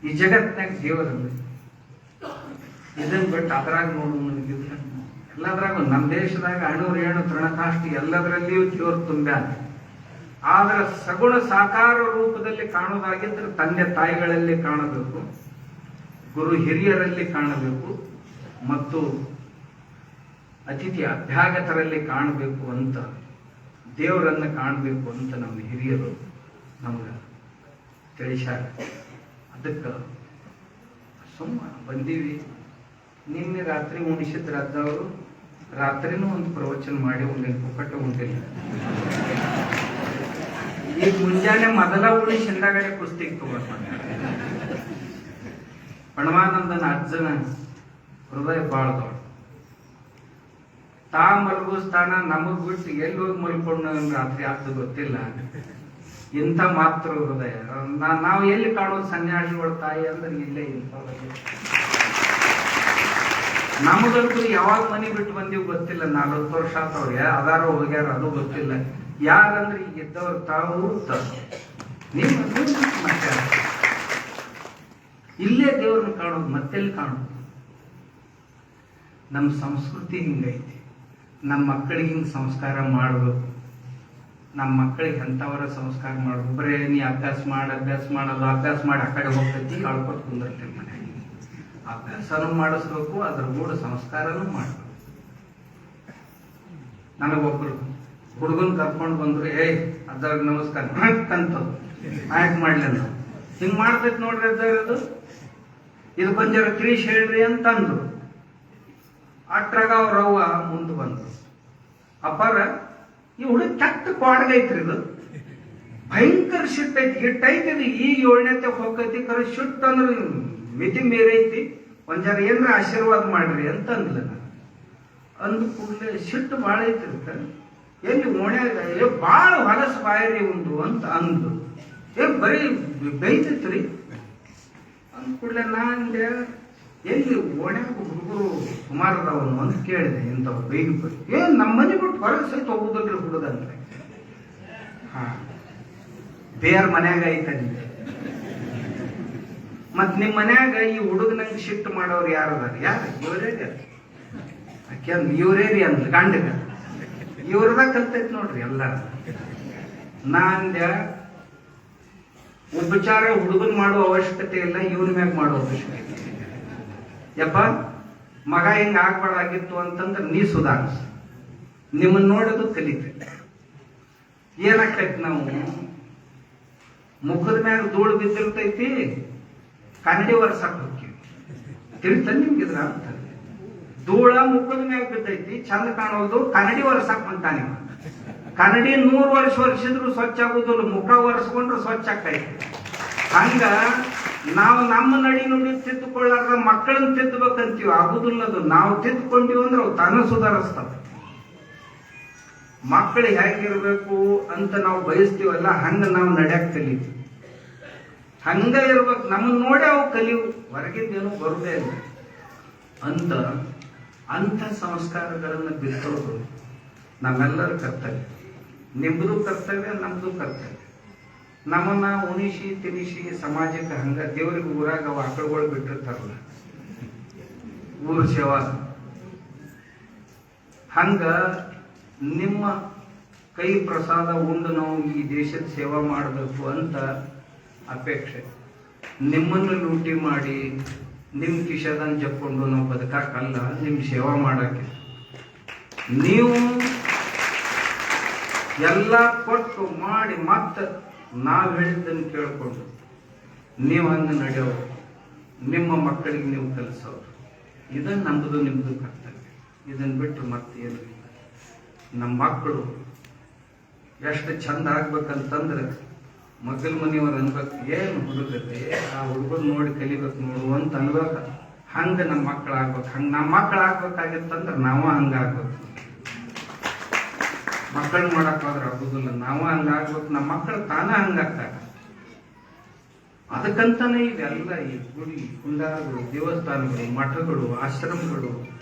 ಈ ಜಗತ್ನಾಗ ದೇವರಲ್ಲಿ ಇದನ್ನ ಬಿಟ್ಟು ಅದ್ರಾಗ ನೋಡು ನನಗಿದ್ರೆ ಎಲ್ಲದ್ರಾಗ ನಮ್ಮ ದೇಶದಾಗ ಅಣುರು ಏಣು ತೃಣಕಾಷ್ಟಿ ಎಲ್ಲದರಲ್ಲಿಯೂ ದೇವರು ತುಂಬ್ಯಾನ. ಆದ್ರೆ ಸಗುಣ ಸಾಕಾರ ರೂಪದಲ್ಲಿ ಕಾಣೋದಾಗಿದ್ರೆ ತಂದೆ ತಾಯಿಗಳಲ್ಲಿ ಕಾಣಬೇಕು, ಗುರು ಹಿರಿಯರಲ್ಲಿ ಕಾಣಬೇಕು, ಮತ್ತು ಅತಿಥಿ ಅಭ್ಯಾಗತರಲ್ಲಿ ಕಾಣಬೇಕು ಅಂತ, ದೇವರನ್ನ ಕಾಣಬೇಕು ಅಂತ ನಮ್ಮ ಹಿರಿಯರು ನಮ್ಗೆ ತಿಳಿಸ್ಯಾರ. ಅದಕ್ಕೆ ಸುಮ್ಮ ಬಂದೀವಿ. ನಿನ್ನೆ ರಾತ್ರಿ ಉಣಿಸಿದ್ರ ಅದ್ದವರು ರಾತ್ರಿನೂ ಒಂದು ಪ್ರವಚನ ಮಾಡಿ ಒಂದಿನ ಪುಕ್ಕಟ್ಟೆ ಉಂಟಿಲ್ಲ. ಈಗ ಮುಂಜಾನೆ ಮೊದಲ ಉಳಿಸಿ ಹಿಂದಾಗಡೆ ಕುಸ್ತಿಗೆ ತಗೊಂಡು ಪಣವಾನಂದನ ಅಜ್ಜನ ಹೃದಯ ಬಾಳ ದೊಡ್ಡ. ತಾ ಮಲಗೋ ಸ್ಥಾನ ನಮಗ್ ಬಿಟ್ಟು ಎಲ್ಲಿ ಹೋಗಿ ಮಲ್ಕೊಂಡು ರಾತ್ರಿ ಆಗ್ತದೆ ಗೊತ್ತಿಲ್ಲ. ಇಂಥ ಮಾತೃ ಹೃದಯ. ನಾವು ಎಲ್ಲಿ ಕಾಣೋದು ಸನ್ಯಾಸಿಗಳ ತಾಯಿ ಅಂದ್ರೆ ಇಲ್ಲೇ ಇಂಥವ್ರಿಗೆ. ನಮಗಂತೂ ಯಾವಾಗ ಮನೆ ಬಿಟ್ಟು ಬಂದೀವಿ ಗೊತ್ತಿಲ್ಲ. 40 ವರ್ಷ ಆತವ್ರೆ, ಅದಾರ ಹೋಗ್ಯಾರ ಅದು ಗೊತ್ತಿಲ್ಲ. ಯಾರಂದ್ರೆ ಈಗ ಇದ್ದವ್ರು ತಾವು ನೀವು ಮತ್ತೆ ಇಲ್ಲೇ ದೇವ್ರನ್ನ ಕಾಣೋದು, ಮತ್ತೆಲ್ಲಿ ಕಾಣೋದು? ನಮ್ಮ ಸಂಸ್ಕೃತಿ ಹಿಂಗೈತಿ. ನಮ್ಮ ಮಕ್ಕಳಿಗೆ ಹಿಂಗೆ ಸಂಸ್ಕಾರ ಮಾಡಬೇಕು. ನಮ್ಮ ಮಕ್ಕಳಿಗೆ ಎಂಥವರ ಸಂಸ್ಕಾರ ಮಾಡಬೇಕು. ಬರೇ ನೀ ಅಭ್ಯಾಸ ಮಾಡಲ್ಲ, ಅಭ್ಯಾಸ ಮಾಡಿ ಆ ಕಡೆ ಹೋಗ್ತೈತಿ, ಅಳ್ಕೊತ ಕುಂದಿರ್ತೀವಿ ಮನೆಗೆ. ಅಭ್ಯಾಸನೂ ಮಾಡಿಸ್ಬೇಕು, ಅದ್ರ ಕೂಡ ಸಂಸ್ಕಾರನೂ ಮಾಡಬೇಕು. ನನಗೊಬ್ರು ಹುಡುಗನ್ ಕರ್ಕೊಂಡು ಬಂದ್ರು. ಅದ್ರ ನಮಸ್ಕಾರ ಅಂತದ್ದು ಆಯ್ತು ಮಾಡ್ಲಿಲ್ಲ. ಹಿಂಗ್ ಮಾಡ್ತೈತಿ ನೋಡ್ರಿ ಅದು, ಇದು ಕೊಂಚ ತಿಳಿಸಿ ಹೇಳ್ರಿ ಅಂತಂದ್ರು. ಅಟ್ರಾಗ ಅವ್ರವ್ವ ಮುಂದೆ ಬಂದ್ರು. ಅಪ್ಪಾರ ಈ ಹುಡುಗ ಕೆಟ್ಟ ಕ್ವಾಡ್ಗೈತ್ರಿ ಇದು, ಭಯಂಕರ ಶಿಟ್ ಐತಿ, ಹಿಟ್ ಐತಿ ಇದು. ಈ 7ನೇತೆ ಹೋಗೈತಿ ಕರೆ ಶಿಟ್ ಅಂದ್ರೆ ಮಿತಿ ಮೇರೈತಿ, ಒಂದ್ ಜರ ಏನ್ರ ಆಶೀರ್ವಾದ ಮಾಡ್ರಿ ಅಂತ ಅಂದ್ಲ ನಾನು. ಅಂದ ಕೂಡಲೇ ಶಿಟ್ಟು ಭಾಳ ಐತಿರ್ತ, ಎಲ್ಲಿ ಓಣ್ಯಾಗ ಭಾಳ ಹೊಲಸ ಬಾಯರಿ ಒಂದು ಅಂತ ಅಂದು, ಬರೀ ಬೈತೈತ್ರಿ. ಅಂದ ಕೂಡಲೇ ನಾಂದೆ ಎಲ್ಲಿ ಓಣ್ಯಾಗ ಹುಡುಗರು ಸುಮಾರದವನು ಅಂತ ಕೇಳಿದೆ. ಇಂಥವ್ ಬೈದು ನಮ್ಮ ಮನೆ ಬಿಟ್ಟು ಹೊರಗೆ ಸಹಿತ ಹೋಗುದಲ್ರಿ ಹುಡುಗ ಅಂದ್ರೆ. ಹಾ, ಬೇರ್ ಮನ್ಯಾಗ ಐತಂದೆ. ಮತ್ ನಿಮ್ ಮನ್ಯಾಗ ಈ ಹುಡುಗನಂಗೆ ಶಿಫ್ಟ್ ಮಾಡೋರು ಯಾರದಾರ? ಯಾರು? ಇವರೇರಿ. ಆಕೆ ಇವರೇರಿ ಅಂದ್ ಗಂಡಗ ಇವ್ರದಾಗ ಕಲ್ತೈತಿ ನೋಡ್ರಿ ಎಲ್ಲ. ನಾಂದ್ಯ ಉಪಚಾರ ಹುಡುಗನ್ ಮಾಡುವ ಅವಶ್ಯಕತೆ ಇಲ್ಲ, ಇವನ್ ಮ್ಯಾಗ ಮಾಡೋ ಅವಶ್ಯಕತೆ. ಯಪ್ಪ ಮಗ ಹಿಂಗ ಆಗ್ಬಾರ್ದಾಗಿತ್ತು ಅಂತಂದ್ರೆ ನೀ ಸುಧಾರಿಸ, ನಿಮ್ಮನ್ನ ನೋಡೋದು ಕಲಿತೈತಿ. ಏನಾಗ್ತೈತಿ, ನಾವು ಮುಖದ ಮ್ಯಾಗ ಧೂಳು ಬಿದ್ದಿರ್ತೈತಿ, ಕನ್ನಡಿ ವರ್ಷಕ್ಕೆ ಹೋಗ್ತೀವಿ. ತಿಳಿತ ನಿಮ್ಗೆ ಇದ್ರ ಅಂತ? ಧೂಳ ಮುಖದ ಮ್ಯಾಗ ಬಿದ್ದೈತಿ, ಚಂದ ಕಾಣೋದು, ಕನ್ನಡಿ ವರ್ಷಕ್ ಹೊಂಟಾನೆ. ಕನ್ನಡಿ 100 ವರ್ಷ ವರ್ಷಿದ್ರು ಸ್ವಚ್ಛ ಆಗುದಿಲ್ಲ, ಮುಖ ಒರೆಸ್ಕೊಂಡ್ರೆ ಸ್ವಚ್ಛ ಆಕೈತಿ. ಹಂಗ ನಾವು ನಮ್ಮ ನಡಿ ನುಡಿ ತಿದ್ದುಕೊಳ್ಳಾರ ಮಕ್ಕಳನ್ನ ತಿದ್ದಬೇಕಂತೀವಿ, ಆಗುದಿಲ್ಲ ಅದು. ನಾವು ತಿದ್ದುಕೊಂಡಿವಿ ಅಂದ್ರೆ ಅವು ತಾನ ಸುಧಾರಿಸ್ತಾವ. ಮಕ್ಕಳು ಹೇಗಿರ್ಬೇಕು ಅಂತ ನಾವು ಬಯಸ್ತೀವಲ್ಲ, ಹಂಗ ನಾವು ನಡ್ಯಾಕ್ ಕಲಿತೀವಿ. ಹಂಗ ಇರ್ಬೇಕು, ನಮ್ಮನ್ನ ನೋಡಿ ಅವು ಕಲಿವು, ಹೊರಗಿಂದೇನು ಬರುದೇ ಇಲ್ಲ ಅಂತ ಸಂಸ್ಕಾರಗಳನ್ನ ಬಿತ್ತೋದು ನಮ್ಮೆಲ್ಲರ ಕರ್ತವ್ಯ. ನಿಮ್ದು ಕರ್ತವ್ಯ, ನಮ್ದು ಕರ್ತವ್ಯ. ನಮ್ಮನ್ನ ಉಣಿಸಿ ತಿನಿಸಿ ಸಮಾಜಕ್ಕೆ ಹಂಗ ದೇವರಿಗೆ ಊರಾಗ ಆಕಳುಗಳು ಬಿಟ್ಟಿರ್ತಾರಲ್ಲ, ಊರ ಸೇವಾ, ಹಂಗ ನಿಮ್ಮ ಕೈ ಪ್ರಸಾದ ಉಂಡು ನಾವು ಈ ದೇಶದ ಸೇವಾ ಮಾಡಬೇಕು ಅಂತ ಅಪೇಕ್ಷೆ. ನಿಮ್ಮನ್ನು ಲೂಟಿ ಮಾಡಿ ನಿಮ್ ಕಿಶದನ್ ಜಪ್ಕೊಂಡು ನಾವು ಬದುಕಲ್ಲ, ನಿಮ್ ಸೇವಾ ಮಾಡಕ್ಕೆ. ನೀವು ಎಲ್ಲ ಕೊಟ್ಟು ಮಾಡಿ ಮತ್ತ ನಾವ್ ಹೇಳಿದ್ದನ್ನು ಕೇಳ್ಕೊಂಡು ನೀವು ಹಂಗ ನಡೆಯೋರು, ನಿಮ್ಮ ಮಕ್ಕಳಿಗೆ ನೀವು ಕಲಿಸೋರು. ಇದನ್ನ ನಮ್ದು ನಿಮ್ದು ಕರ್ತವ್ಯ. ಇದನ್ನ ಬಿಟ್ಟು ಮತ್ತೆ ಏನು ಇಲ್ಲ. ನಮ್ಮ ಮಕ್ಕಳು ಎಷ್ಟು ಚಂದ ಆಗ್ಬೇಕಂತಂದ್ರೆ ಮಗಲ್ ಮನೆಯವ್ರು ಅನ್ಬೇಕು, ಏನು ಹುಡುಗತೆ ಆ ಹುಡುಗರು ನೋಡಿ ಕಲಿಬೇಕು ನೋಡು ಅಂತ ಅನ್ಬೇಕ. ಹಂಗ ನಮ್ಮ ಮಕ್ಕಳು ಆಗ್ಬೇಕು. ಹಂಗ ನಮ್ಮ ಮಕ್ಕಳು ಆಗ್ಬೇಕಾಗಿತ್ತಂದ್ರೆ ನಾವ ಹಂಗ ಆಗ್ಬೇಕು. ಮಕ್ಕಳು ಮಾಡಕ್ ಹೋದ್ರೆ ಆಗುದಿಲ್ಲ, ನಾವ ಹಂಗ ಆಗ್ಬೇಕು. ನಮ್ಮ ಮಕ್ಕಳು ತಾನ ಹಂಗಾಗ್ತಾರ. ಅದಕ್ಕಂತಾನೆ ಇವೆಲ್ಲ ಈ ಗುಡಿ ಕುಂಡಾರಗಳು, ದೇವಸ್ಥಾನಗಳು, ಮಠಗಳು, ಆಶ್ರಮಗಳು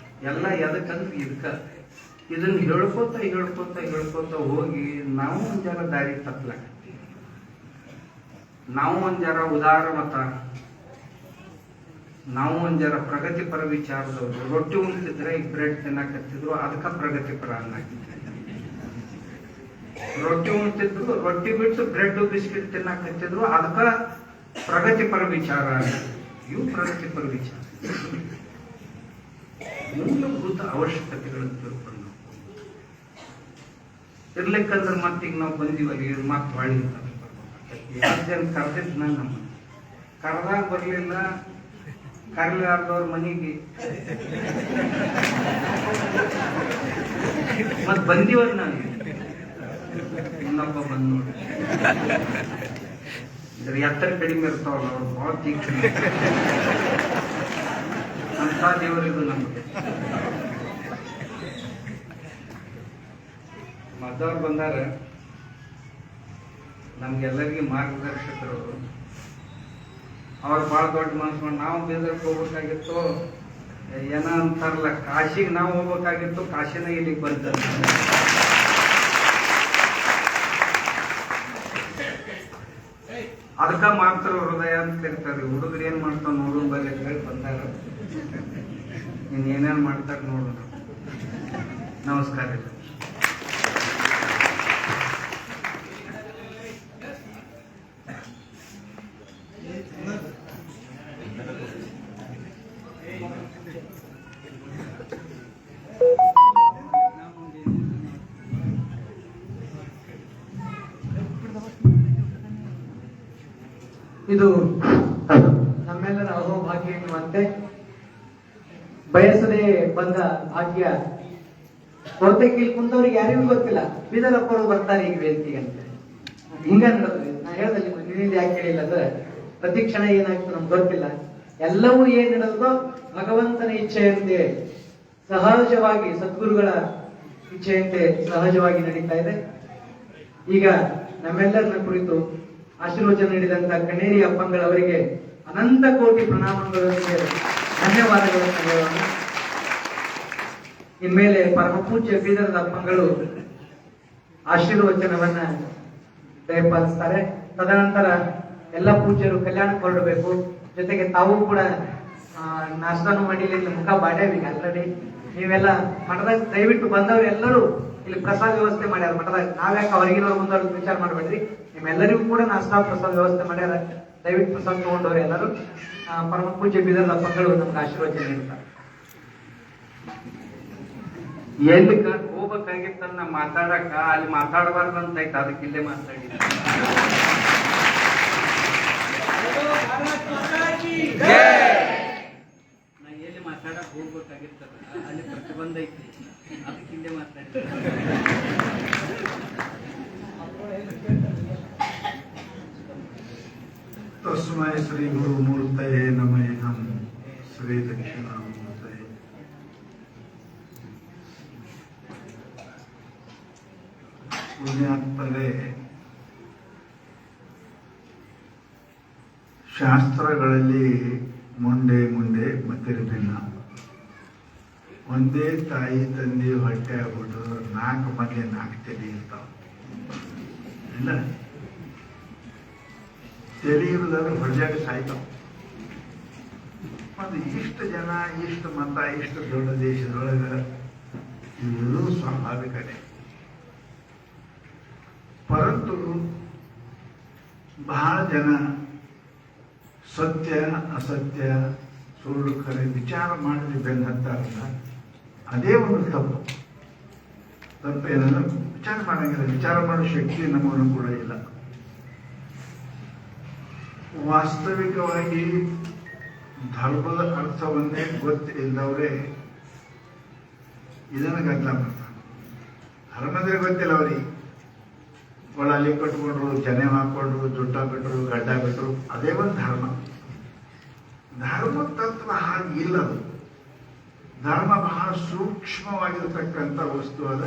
ಎಲ್ಲ ಎದಕ್ಕಂದ್ರೆ ಇದನ್ನ ಹೇಳ್ಕೋತ ಹೋಗಿ ನಾವು ಒಂದ್ ಜರ ದಾರಿ ತಪ್ಪಲಾಗ, ನಾವು ಒಂದ್ ಜರ ಉದಾರ ಮತ, ನಾವು ಒಂದ್ ಜರ ಪ್ರಗತಿಪರ ವಿಚಾರದವರು. ರೊಟ್ಟಿ ಉಣ್ತಿದ್ರೆ ಈಗ ಬ್ರೆಡ್ ತಿನ್ನಕತ್ತಿದ್ರು, ಅದಕ್ಕ ಪ್ರಗತಿಪರ ಅನ್ನಕಿದ್ರು. ರೊಟ್ಟಿ ಉಣ್ತಿದ್ರು, ರೊಟ್ಟಿ ಬಿಟ್ಟು ಬ್ರೆಡ್ ಬಿಸ್ಕಿಟ್ ತಿನ್ನಕತ್ತಿದ್ರು, ಅದಕ್ಕ ಪ್ರಗತಿಪರ ವಿಚಾರ. ಇವು ಪ್ರಗತಿಪರ ವಿಚಾರ. ಮೂಲಭೂತ ಅವಶ್ಯಕತೆಗಳನ್ನು ತಿಳ್ಕೊಂಡು ಇರ್ಲಿಕ್ಕಂದ್ರೆ ಮತ್ತೀಗ ನಾವು ಬಂದಿವಲ್ಲಿ ಮತ್ತೆ ಹೊಳ್ಳಿ ಕರೆದಿದ್ ನಮ್ಮ ಕರೆದಾಗ ಬರ್ಲಿಲ್ಲ, ಕರೀಲಾರ್ದವ್ರ ಮನೆಗೆ ಮತ್ ಬಂದಿವಲ್ಲ ನಾವು. ಇನ್ನೊಬ್ಬ ಬಂದ್ ನೋಡಿ, ಇದ್ರ ಎತ್ತರ ಕಡಿಮೆ ಇರ್ತಾವಲ್ಲ ಅವ್ರು ಬಹಳ ತೀಕ್ಷ್ಣ ಅಂತ ದೇವರಿಗೂ ನಮಗೆ. ಮದ್ದವ್ರು ಬಂದಾರ, ನಮ್ಗೆಲ್ಲರಿಗೆ ಮಾರ್ಗದರ್ಶಕರು. ಅವ್ರು ಬಹಳ ದೊಡ್ಡ ಮನಸ್ಸು ಮಾಡಿ ನಾವು ಬೀದರ್ಗೆ ಹೋಗ್ಬೇಕಾಗಿತ್ತು, ಏನ ಅಂತಾರಲ್ಲ ಕಾಶಿಗೆ ನಾವು ಹೋಗ್ಬೇಕಾಗಿತ್ತು, ಕಾಶಿನ ಇಲ್ಲಿಗೆ ಬಂತ. ಅದಕ್ಕ ಮಾತ್ರ ಹೃದಯ ಅಂತ ಇರ್ತಾರೆ. ಹುಡುಗರು ಏನ್ ಮಾಡ್ತಾವ ನೋಡೋಣ ಬರೀ ಹೇಳಿ ಬಂದಾರ, ಇನ್ನೇನೇನ್ ಮಾಡ್ತಾರ ನೋಡೋಣ. ನಮಸ್ಕಾರ. ಇದು ನಮ್ಮೆಲ್ಲರ ಅಹೋಭಾಗ್ಯ ಎನ್ನುವಂತೆ ಬಯಸದೆ ಬಂದ ಭಾಗ್ಯ ಬಹುತೇಕ ಇಲ್ಲಿ ಕುಂತವ್ರಿಗೆ ಯಾರಿಗೂ ಗೊತ್ತಿಲ್ಲ ಬೀದರಪ್ಪ ಅವರು ಬರ್ತಾರೆ ಈಗ ವೇದಿಕೆಗೆ ಅಂತ. ಹಿಂಗ ನಡೆದ್ರಿ. ನಾ ಹೇಳ್ದಲ್ಲಿ ನಿನ್ನಿಂದ ಯಾಕೆ ಹೇಳಿಲ್ಲ ಅಂದ್ರೆ ಪ್ರತಿ ಕ್ಷಣ ಏನಾಗ್ತದೆ ನಮ್ಗೆ ಗೊತ್ತಿಲ್ಲ. ಎಲ್ಲವೂ ಏನ್ ನಡೆದೋ ಭಗವಂತನ ಇಚ್ಛೆಯಂತೆ ಸಹಜವಾಗಿ, ಸದ್ಗುರುಗಳ ಇಚ್ಛೆಯಂತೆ ಸಹಜವಾಗಿ ನಡೀತಾ ಇದೆ. ಈಗ ನಮ್ಮೆಲ್ಲರನ್ನ ಕುರಿತು ಆಶೀರ್ವಚನ ನೀಡಿದಂತ ಕಣ್ಣೇರಿ ಅಪ್ಪಂಗಳವರಿಗೆ ಅನಂತ ಕೋಟಿ ಪ್ರಣಾಮಗಳೊಂದಿಗೆ ಧನ್ಯವಾದಗಳನ್ನು ಹೇಳೋಣ. ಇನ್ಮೇಲೆ ಪರಮ ಪೂಜ್ಯ ಬೀದರದ ಅಪ್ಪಂಗಳು ಆಶೀರ್ವಚನವನ್ನ ದಯಪಾಲಿಸ್ತಾರೆ. ತದನಂತರ ಎಲ್ಲ ಪೂಜ್ಯರು ಕಲ್ಯಾಣಕ್ಕೆ ಹೊರಡಬೇಕು. ಜೊತೆಗೆ ತಾವು ಕೂಡ ನಾಷ್ಟಾನು ಮಾಡಿಲ್ಲ, ಇಲ್ಲಿ ಮುಖ ಬಾಡ್ಯಾವೀಗ ಆಲ್ರೆಡಿ. ನೀವೆಲ್ಲ ಮಠದಾಗ ದಯವಿಟ್ಟು ಬಂದವ್ರು ಎಲ್ಲರೂ ಇಲ್ಲಿ ಪ್ರಸಾದ ವ್ಯವಸ್ಥೆ ಮಾಡ್ಯಾರ ಮಠದಾಗ. ನಾವ್ಯಾಕೆ ಹೊರಗಿನವ್ರು ಮುಂದವ್ರ ವಿಚಾರ ಮಾಡ್ಬೇಡ್ರಿ. ನಿಮ್ಮೆಲ್ಲರಿಗೂ ಕೂಡ ನಾಷ್ಟಾ ಪ್ರಸಾದ ವ್ಯವಸ್ಥೆ ಮಾಡ್ಯಾರ. ದಯವಿಟ್ಟು ಪ್ರಸಾದ ತಗೊಂಡವ್ರು ಎಲ್ಲರೂ. ಪರಮ ಪೂಜ್ಯ ಬೀದರದ ಅಪ್ಪಂಗಳು ನಮ್ಗೆ ಆಶೀರ್ವಚನ ನೀಡ್ತಾರೆ. ಎಲ್ಲಿ ಹೋಗ್ಬೇಕಾಗಿತ್ತನ್ನ ಮಾತಾಡಕ ಅಲ್ಲಿ ಮಾತಾಡಬಾರ್ದು ಅಂತ ಐತೆ, ಅದಕ್ಕೆ ಇಲ್ಲೇ ಮಾತಾಡಿ. ನಾ ಎಲ್ಲಿ ಮಾತಾಡಕ್ ಹೋಗ್ಬೇಕಾಗಿತ್ತಲ್ಲ ಅಲ್ಲಿ ಪ್ರತಿಬಂಧ ಐತಿ, ಅದಕ್ಕೆ ಇಲ್ಲೇ ಮಾತಾಡಿ. ತಸ್ಮೈ ಶ್ರೀ ಗುರುಮೂರ್ತಯೇ ನಮಃ. ಶ್ರೀ ದಕ್ಷಿಣಾಮೂರ್ತಯೇ. ಪುಣ್ಯಾತ್ಮರೇ, ಶಾಸ್ತ್ರಗಳಲ್ಲಿ ಮುಂಡೆ ಮತಿರ್ಭಿನ್ನ. ಒಂದೇ ತಾಯಿ ತಂದೆ ಹೊಟ್ಟೆ ಆಗ್ಬಿಟ್ಟು 4 ಮಂದಿ 4 ತಲೆ ಇರ್ತಾವ ಇಲ್ಲ. ತಲೆ ಇರುದಾದ್ರೆ ಹೊಡೆಯಾಗ ಸಾಯ್ತಾವ. ಒಂದು ಇಷ್ಟು ಜನ, ಇಷ್ಟು ಮತ, ಇಷ್ಟು ದೊಡ್ಡ ದೇಶದೊಳಗೆ ಇವೆಲ್ಲೂ ಸ್ವಾಭಾವಿಕನೇ. ಪರಂತು ಬಹಳ ಜನ ಸತ್ಯ ಅಸತ್ಯ ಸುಳ್ಳು ಕರೆ ವಿಚಾರ ಮಾಡಿ ಬೆನ್ನ ಹತ್ತಾರಲ್ಲ, ಅದೇ ಒಂದು ತಪ್ಪೇನಲ್ಲ. ವಿಚಾರ ಮಾಡಂಗಿಲ್ಲ. ವಿಚಾರ ಮಾಡೋ ಶಕ್ತಿ ನಮಗೂ ಕೂಡ ಇಲ್ಲ. ವಾಸ್ತವಿಕವಾಗಿ ಧರ್ಮದ ಅರ್ಥವನ್ನೇ ಗೊತ್ತಿಲ್ಲದವರೇ ಇದನ್ನು ಗದ್ದಲ ಮಾಡ್ತಾರೆ. ಧರ್ಮದೇ ಗೊತ್ತಿಲ್ಲ ಅವ್ರಿಗೆ. ಒಳಲ್ಲಿ ಕಟ್ಕೊಂಡ್ರು, ಜನೆ ಹಾಕೊಂಡ್ರು, ಜುಟ್ಟ ಬಿಟ್ರು, ಗಡ್ಡ ಬಿಟ್ರು, ಅದೇ ಒಂದು ಧರ್ಮ. ಧರ್ಮ ತತ್ವ ಹಾಗಿಲ್ಲದು. ಧರ್ಮ ಬಹಳ ಸೂಕ್ಷ್ಮವಾಗಿರತಕ್ಕಂಥ ವಸ್ತು ಅದ.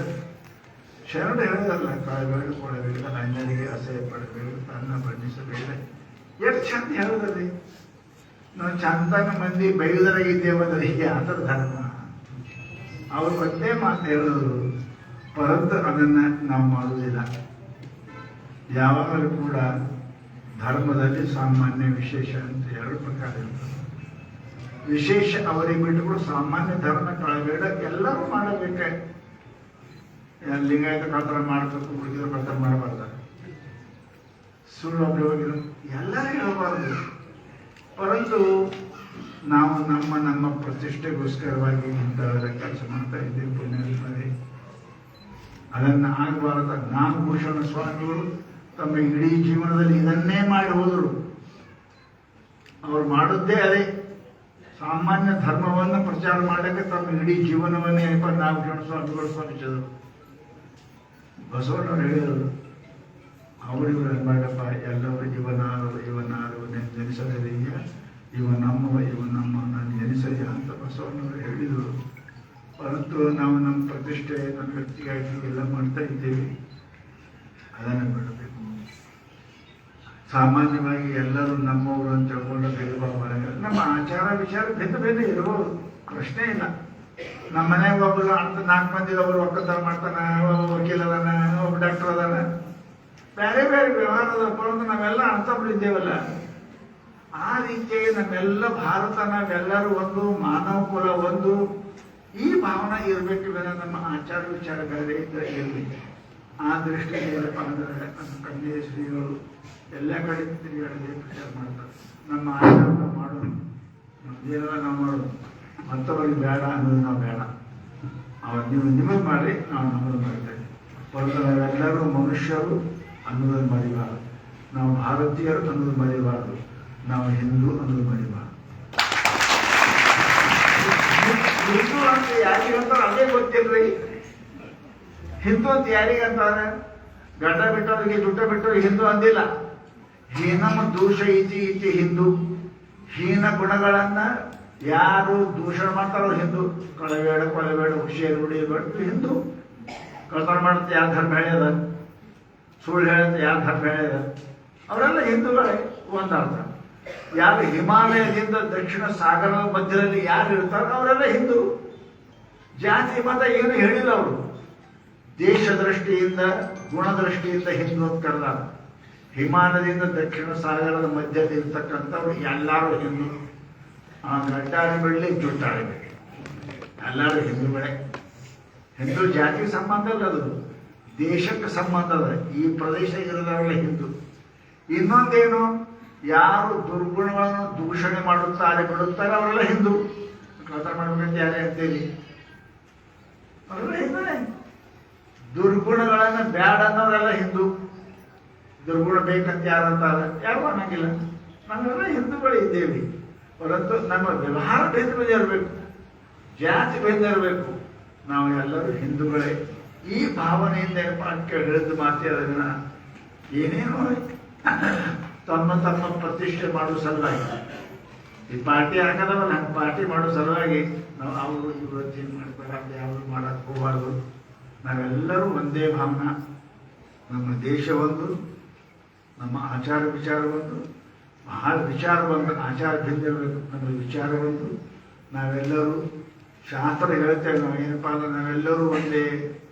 ಶರಣ ಹೇಳೋದಲ್ಲ, ಕಾಳಬೇಡ ಕೊಡಬೇಡ, ಅನ್ಯರಿಗೆ ಅಸಹ್ಯ ಪಡಬೇಡ, ತನ್ನ ಬಣ್ಣಿಸಬೇಡ. ಎಷ್ಟು ಚಂದ ಹೇಳೋದ್ರಿ. ನಾವು ಚಂದನ ಮಂದಿ ಬೈಯುವುದರಾಗಿದ್ದೇವಲ್ಲ, ಹೀಗೆ ಅದರ ಧರ್ಮ. ಅವ್ರು ಒಂದೇ ಮಾತು ಹೇಳೋದು, ಪರಂತು ಅದನ್ನ ನಾವು ಮಾಡುವುದಿಲ್ಲ. ಯಾವಾಗಲೂ ಕೂಡ ಧರ್ಮದಲ್ಲಿ ಸಾಮಾನ್ಯ ವಿಶೇಷ ಅಂತ 2 ಪ್ರಕಾರ ಇರ್ತದೆ. ವಿಶೇಷ ಅವರಿಗೆ ಬಿಟ್ಟುಗಳು ಸಾಮಾನ್ಯ ಧರ್ಮ ಕಳಬೇಡ, ಎಲ್ಲರೂ ಮಾಡಬೇಕೆ. ಲಿಂಗಾಯತ ಕಳ್ತನ ಮಾಡಬೇಕು, ಹುಡುಗಿರ ಕಳ್ತನ ಮಾಡಬಾರ್ದ, ಸುಳ್ಳು ಅಭಿಯೋಗಿರು ಎಲ್ಲರೂ ಹೇಳಬಾರ್ದು. ಪರಂತು ನಾವು ನಮ್ಮ ಪ್ರತಿಷ್ಠೆಗೋಸ್ಕರವಾಗಿ ಇಂಥವರ ಕೆಲಸ ಮಾಡ್ತಾ ಇದ್ದೇವೆ. ಪುಣ್ಯಾತ್ಮರೇ, ಅದನ್ನ ಆಗಬಾರದ. ನಾಗಭೂಷಣ ಸ್ವಾಮಿಗಳು ತಮ್ಮ ಇಡೀ ಜೀವನದಲ್ಲಿ ಇದನ್ನೇ ಮಾಡಿ ಹೋದರು. ಅವ್ರು ಮಾಡುವುದೇ ಅದೇ. ಸಾಮಾನ್ಯ ಧರ್ಮವನ್ನು ಪ್ರಚಾರ ಮಾಡಕ್ಕೆ ತಮ್ಮ ಇಡೀ ಜೀವನವನ್ನೇ ನಾಗಭೂಷಣ ಸ್ವಾಮಿಗಳು ಶ್ರಮಿಸಿದರು. ಬಸವಣ್ಣವ್ರು ಹೇಳಿದರು, ಅವರಿಗೂ ಮಾಡಪ್ಪ ಎಲ್ಲರೂ ಇವನಾರು ನೆನೆಸಲಿದೆಯ, ಇವ ನಮ್ಮ ನಾನು ನೆನೆಸಯ್ಯ ಅಂತ ಬಸವಣ್ಣವರು ಹೇಳಿದರು. ಪರಂತು ನಾವು ನಮ್ಮ ಪ್ರತಿಷ್ಠೆ, ನಮ್ಮ ವ್ಯಕ್ತಿಗಾಗಿ ಎಲ್ಲ ಮಾಡ್ತಾ ಇದ್ದೇವೆ. ಅದನ್ನು ಬಿಡಬೇಕು. ಸಾಮಾನ್ಯವಾಗಿ ಎಲ್ಲರೂ ನಮ್ಮವರು ಅಂತ ಹೇಳ್ಕೊಂಡು ಭೇದ ಭಾವ ಮಾಡಂಗಿಲ್ಲ. ನಮ್ಮ ಆಚಾರ ವಿಚಾರ ಭೇದ ಇರ್ಬೋದು, ಪ್ರಶ್ನೆ ಇಲ್ಲ. ನಮ್ಮ ಮನೆಯಾಗ ಒಬ್ಬರು ಅಂತ 4 ಮಂದಿ ಒಬ್ಬರು ಒಕ್ಕಲ್ತನ ಮಾಡ್ತಾನೆ, ಒಬ್ಬ ವಕೀಲ ಅದಾನ, ಒಬ್ಬ ಡಾಕ್ಟರ್ ಅದಾನ, ಬೇರೆ ಬೇರೆ ವ್ಯವಹಾರದ ಪರಂತು ನಾವೆಲ್ಲ ಅರ್ಥಬಿಟ್ಟಿದ್ದೇವಲ್ಲ. ಆ ರೀತಿಯಾಗಿ ನಮ್ಮೆಲ್ಲ ಭಾರತ, ನಾವೆಲ್ಲರೂ ಒಂದು, ಮಾನವ ಕುಲ ಒಂದು, ಈ ಭಾವನೆ ಇರಬೇಕು. ನಮ್ಮ ಆಚಾರ ವಿಚಾರ ಬೇರೆ ಇರಲಿ. ಆ ದೃಷ್ಟಿಯಲ್ಲಿ ಏನಪ್ಪ ಅಂದ್ರೆ ನಮ್ಮ ಕಣ್ಣೀರ ಶ್ರೀಗಳು ಎಲ್ಲ ಕಡೆ ತಿರುಗಾಡದೆ ಪ್ರಚಾರ ಮಾಡ್ತಾರೆ. ನಮ್ಮ ಆಚಾರ ಮಾಡೋದು, ನಮ್ದೇನೆಲ್ಲ ನಾವು ಮಾಡೋದು, ಮತ್ತೊಬ್ಬರಿಗೆ ಬೇಡ ಅನ್ನೋದು ನಾವು ಬೇಡ. ನೀವು ನಿಮಗೆ ಮಾಡಿ, ನಾವು ನಮ್ಮದು ಮಾಡ್ತೇವೆ. ಹೊರತು ನಾವೆಲ್ಲರೂ ಮನುಷ್ಯರು ಅನ್ನೋದನ್ನು ಮರಿಬಾರದು. ನಾವು ಭಾರತೀಯರು ಅನ್ನೋದು ಮರಿಬಾರದು. ನಾವು ಹಿಂದೂ ಅನ್ನೋದು ಮರಿಬಾರದು. ಹಿಂದೂ ಅಂತ ಯಾಕೆ ಹೇಳ್ತಾರೆ ಅದೇ ಗೊತ್ತಿಲ್ರಿ. ಹಿಂದೂ ಅಂತ ಯಾರಿಗೆ ಅಂತಾರೆ? ಗಡ್ಡ ಬಿಟ್ಟವರಿಗೆ ಜುಟ್ಟ ಬಿಟ್ಟವರಿಗೆ ಹಿಂದೂ ಅಂದಿಲ್ಲ. ಹೀನಮ ದೂಷ ಇತಿ ಇತಿ ಹಿಂದೂ. ಹೀನ ಗುಣಗಳನ್ನ ಯಾರು ದೂಷಣ ಮಾಡ್ತಾರೋ ಹಿಂದೂ. ಕೊಳಬೇಡ ಹುಷಿಯಾಗಿ ನುಡಿಯಬೇಡ ಹಿಂದೂ. ಕಳ್ತನ ಮಾಡುತ್ತೆ ಯಾರು ಧರ್ಮ ಹೇಳ್ಯದ? ಸುಳ್ಳು ಹೇಳುತ್ತೆ ಯಾರು ಧರ್ಮ ಹೇಳ್ಯದ? ಅವರೆಲ್ಲ ಹಿಂದೂಗಳೇ ಒಂದರ್ಥ. ಯಾರು ಹಿಮಾಲಯದಿಂದ ದಕ್ಷಿಣ ಸಾಗರದ ಮಧ್ಯದಲ್ಲಿ ಯಾರು ಇರ್ತಾರೋ ಅವರೆಲ್ಲ ಹಿಂದೂ. ಜಾತಿ ಮತ ಏನು ಹೇಳಿಲ್ಲ ಅವರು. ದೇಶ ದೃಷ್ಟಿಯಿಂದ ಗುಣದೃಷ್ಟಿಯಿಂದ ಹಿಂದೂ ಅಂತ ಕರೆದಾರ. ಹಿಮಾಲಯದಿಂದ ದಕ್ಷಿಣ ಸಾಗರದ ಮಧ್ಯದಲ್ಲಿ ಇರ್ತಕ್ಕಂಥವ್ರು ಎಲ್ಲರೂ ಹಿಂದೂ. ಗಡ್ಡಾಡಿ ಬಿಡಲಿ ಜುಟ್ಟಾಡಿ ಬಿಡಲಿ ಎಲ್ಲರೂ ಹಿಂದೂಗಳೇ. ಹಿಂದೂ ಜಾತಿ ಸಂಬಂಧ ಅಲ್ಲ, ಅದು ದೇಶಕ್ಕೆ ಸಂಬಂಧ ಅದ. ಈ ಪ್ರದೇಶ ಇರೋದವರೆಲ್ಲ ಹಿಂದೂ. ಇನ್ನೊಂದೇನು, ಯಾರು ದುರ್ಗುಣಗಳನ್ನು ದೂಷಣೆ ಮಾಡುತ್ತಾರೆ ಬಿಡುತ್ತಾರೆ ಅವರೆಲ್ಲ ಹಿಂದೂ. ಕಳ್ತನ ಮಾಡ್ಬೇಕಂತ ಯಾರೇ ಅಂತೇಳಿ ಅವರೆಲ್ಲ ಹಿಂದೂನೇ. ದುರ್ಗುಣಗಳನ್ನ ಬ್ಯಾಡ ಅನ್ನೋರೆಲ್ಲ ಹಿಂದೂ. ದುರ್ಗುಣ ಬೇಕಂತ ಯಾರಂತಾರೆ? ಯಾರು ಅನ್ನಂಗಿಲ್ಲ. ನಾವೆಲ್ಲ ಹಿಂದೂಗಳು ಇದ್ದೇವೆ. ಹೊರತು ನಮ್ಮ ವ್ಯವಹಾರ ಭೇದ ಭೇದ ಇರಬೇಕು, ಜಾತಿ ಭೇದ ಇರಬೇಕು. ನಾವು ಎಲ್ಲರೂ ಹಿಂದೂಗಳೇ. ಈ ಭಾವನೆಯಿಂದ ಹೇಳಿದ ಮಾತೆ ಅದನ್ನ ಏನೇನೋ ತಮ್ಮ ತಮ್ಮ ಪ್ರತಿಷ್ಠೆ ಮಾಡುವ ಸಲುವಾಗಿ ಈ ಪಾರ್ಟಿ ಹಾಕದವಲ್ಲ, ಹಂಗೆ ಪಾರ್ಟಿ ಮಾಡೋ ಸಲುವಾಗಿ ನಾವು ಅವರು ಇವರು ಚೇಂಜ್ ಮಾಡ್ತಾರೆ, ಅಲ್ಲಿ ಯಾವುದು ಮಾಡಕ್ಕೆ ಹೋಗಬಾರ್ದು. ನಾವೆಲ್ಲರೂ ಒಂದೇ ಭಾವನಾ. ನಮ್ಮ ದೇಶ ಒಂದು, ನಮ್ಮ ಆಚಾರ ವಿಚಾರ ಒಂದು. ಬಹಳ ವಿಚಾರ ಒಂದು, ಆಚಾರ ಭಿನ್ನ ಇರಬೇಕು. ನಮ್ಮ ವಿಚಾರ ಒಂದು. ನಾವೆಲ್ಲರೂ ಶಾಸ್ತ್ರ ಹೇಳ್ತೇವೆ. ನಾವು ಏನಪ್ಪ ಅಂದ್ರೆ ನಾವೆಲ್ಲರೂ ಒಂದೇ.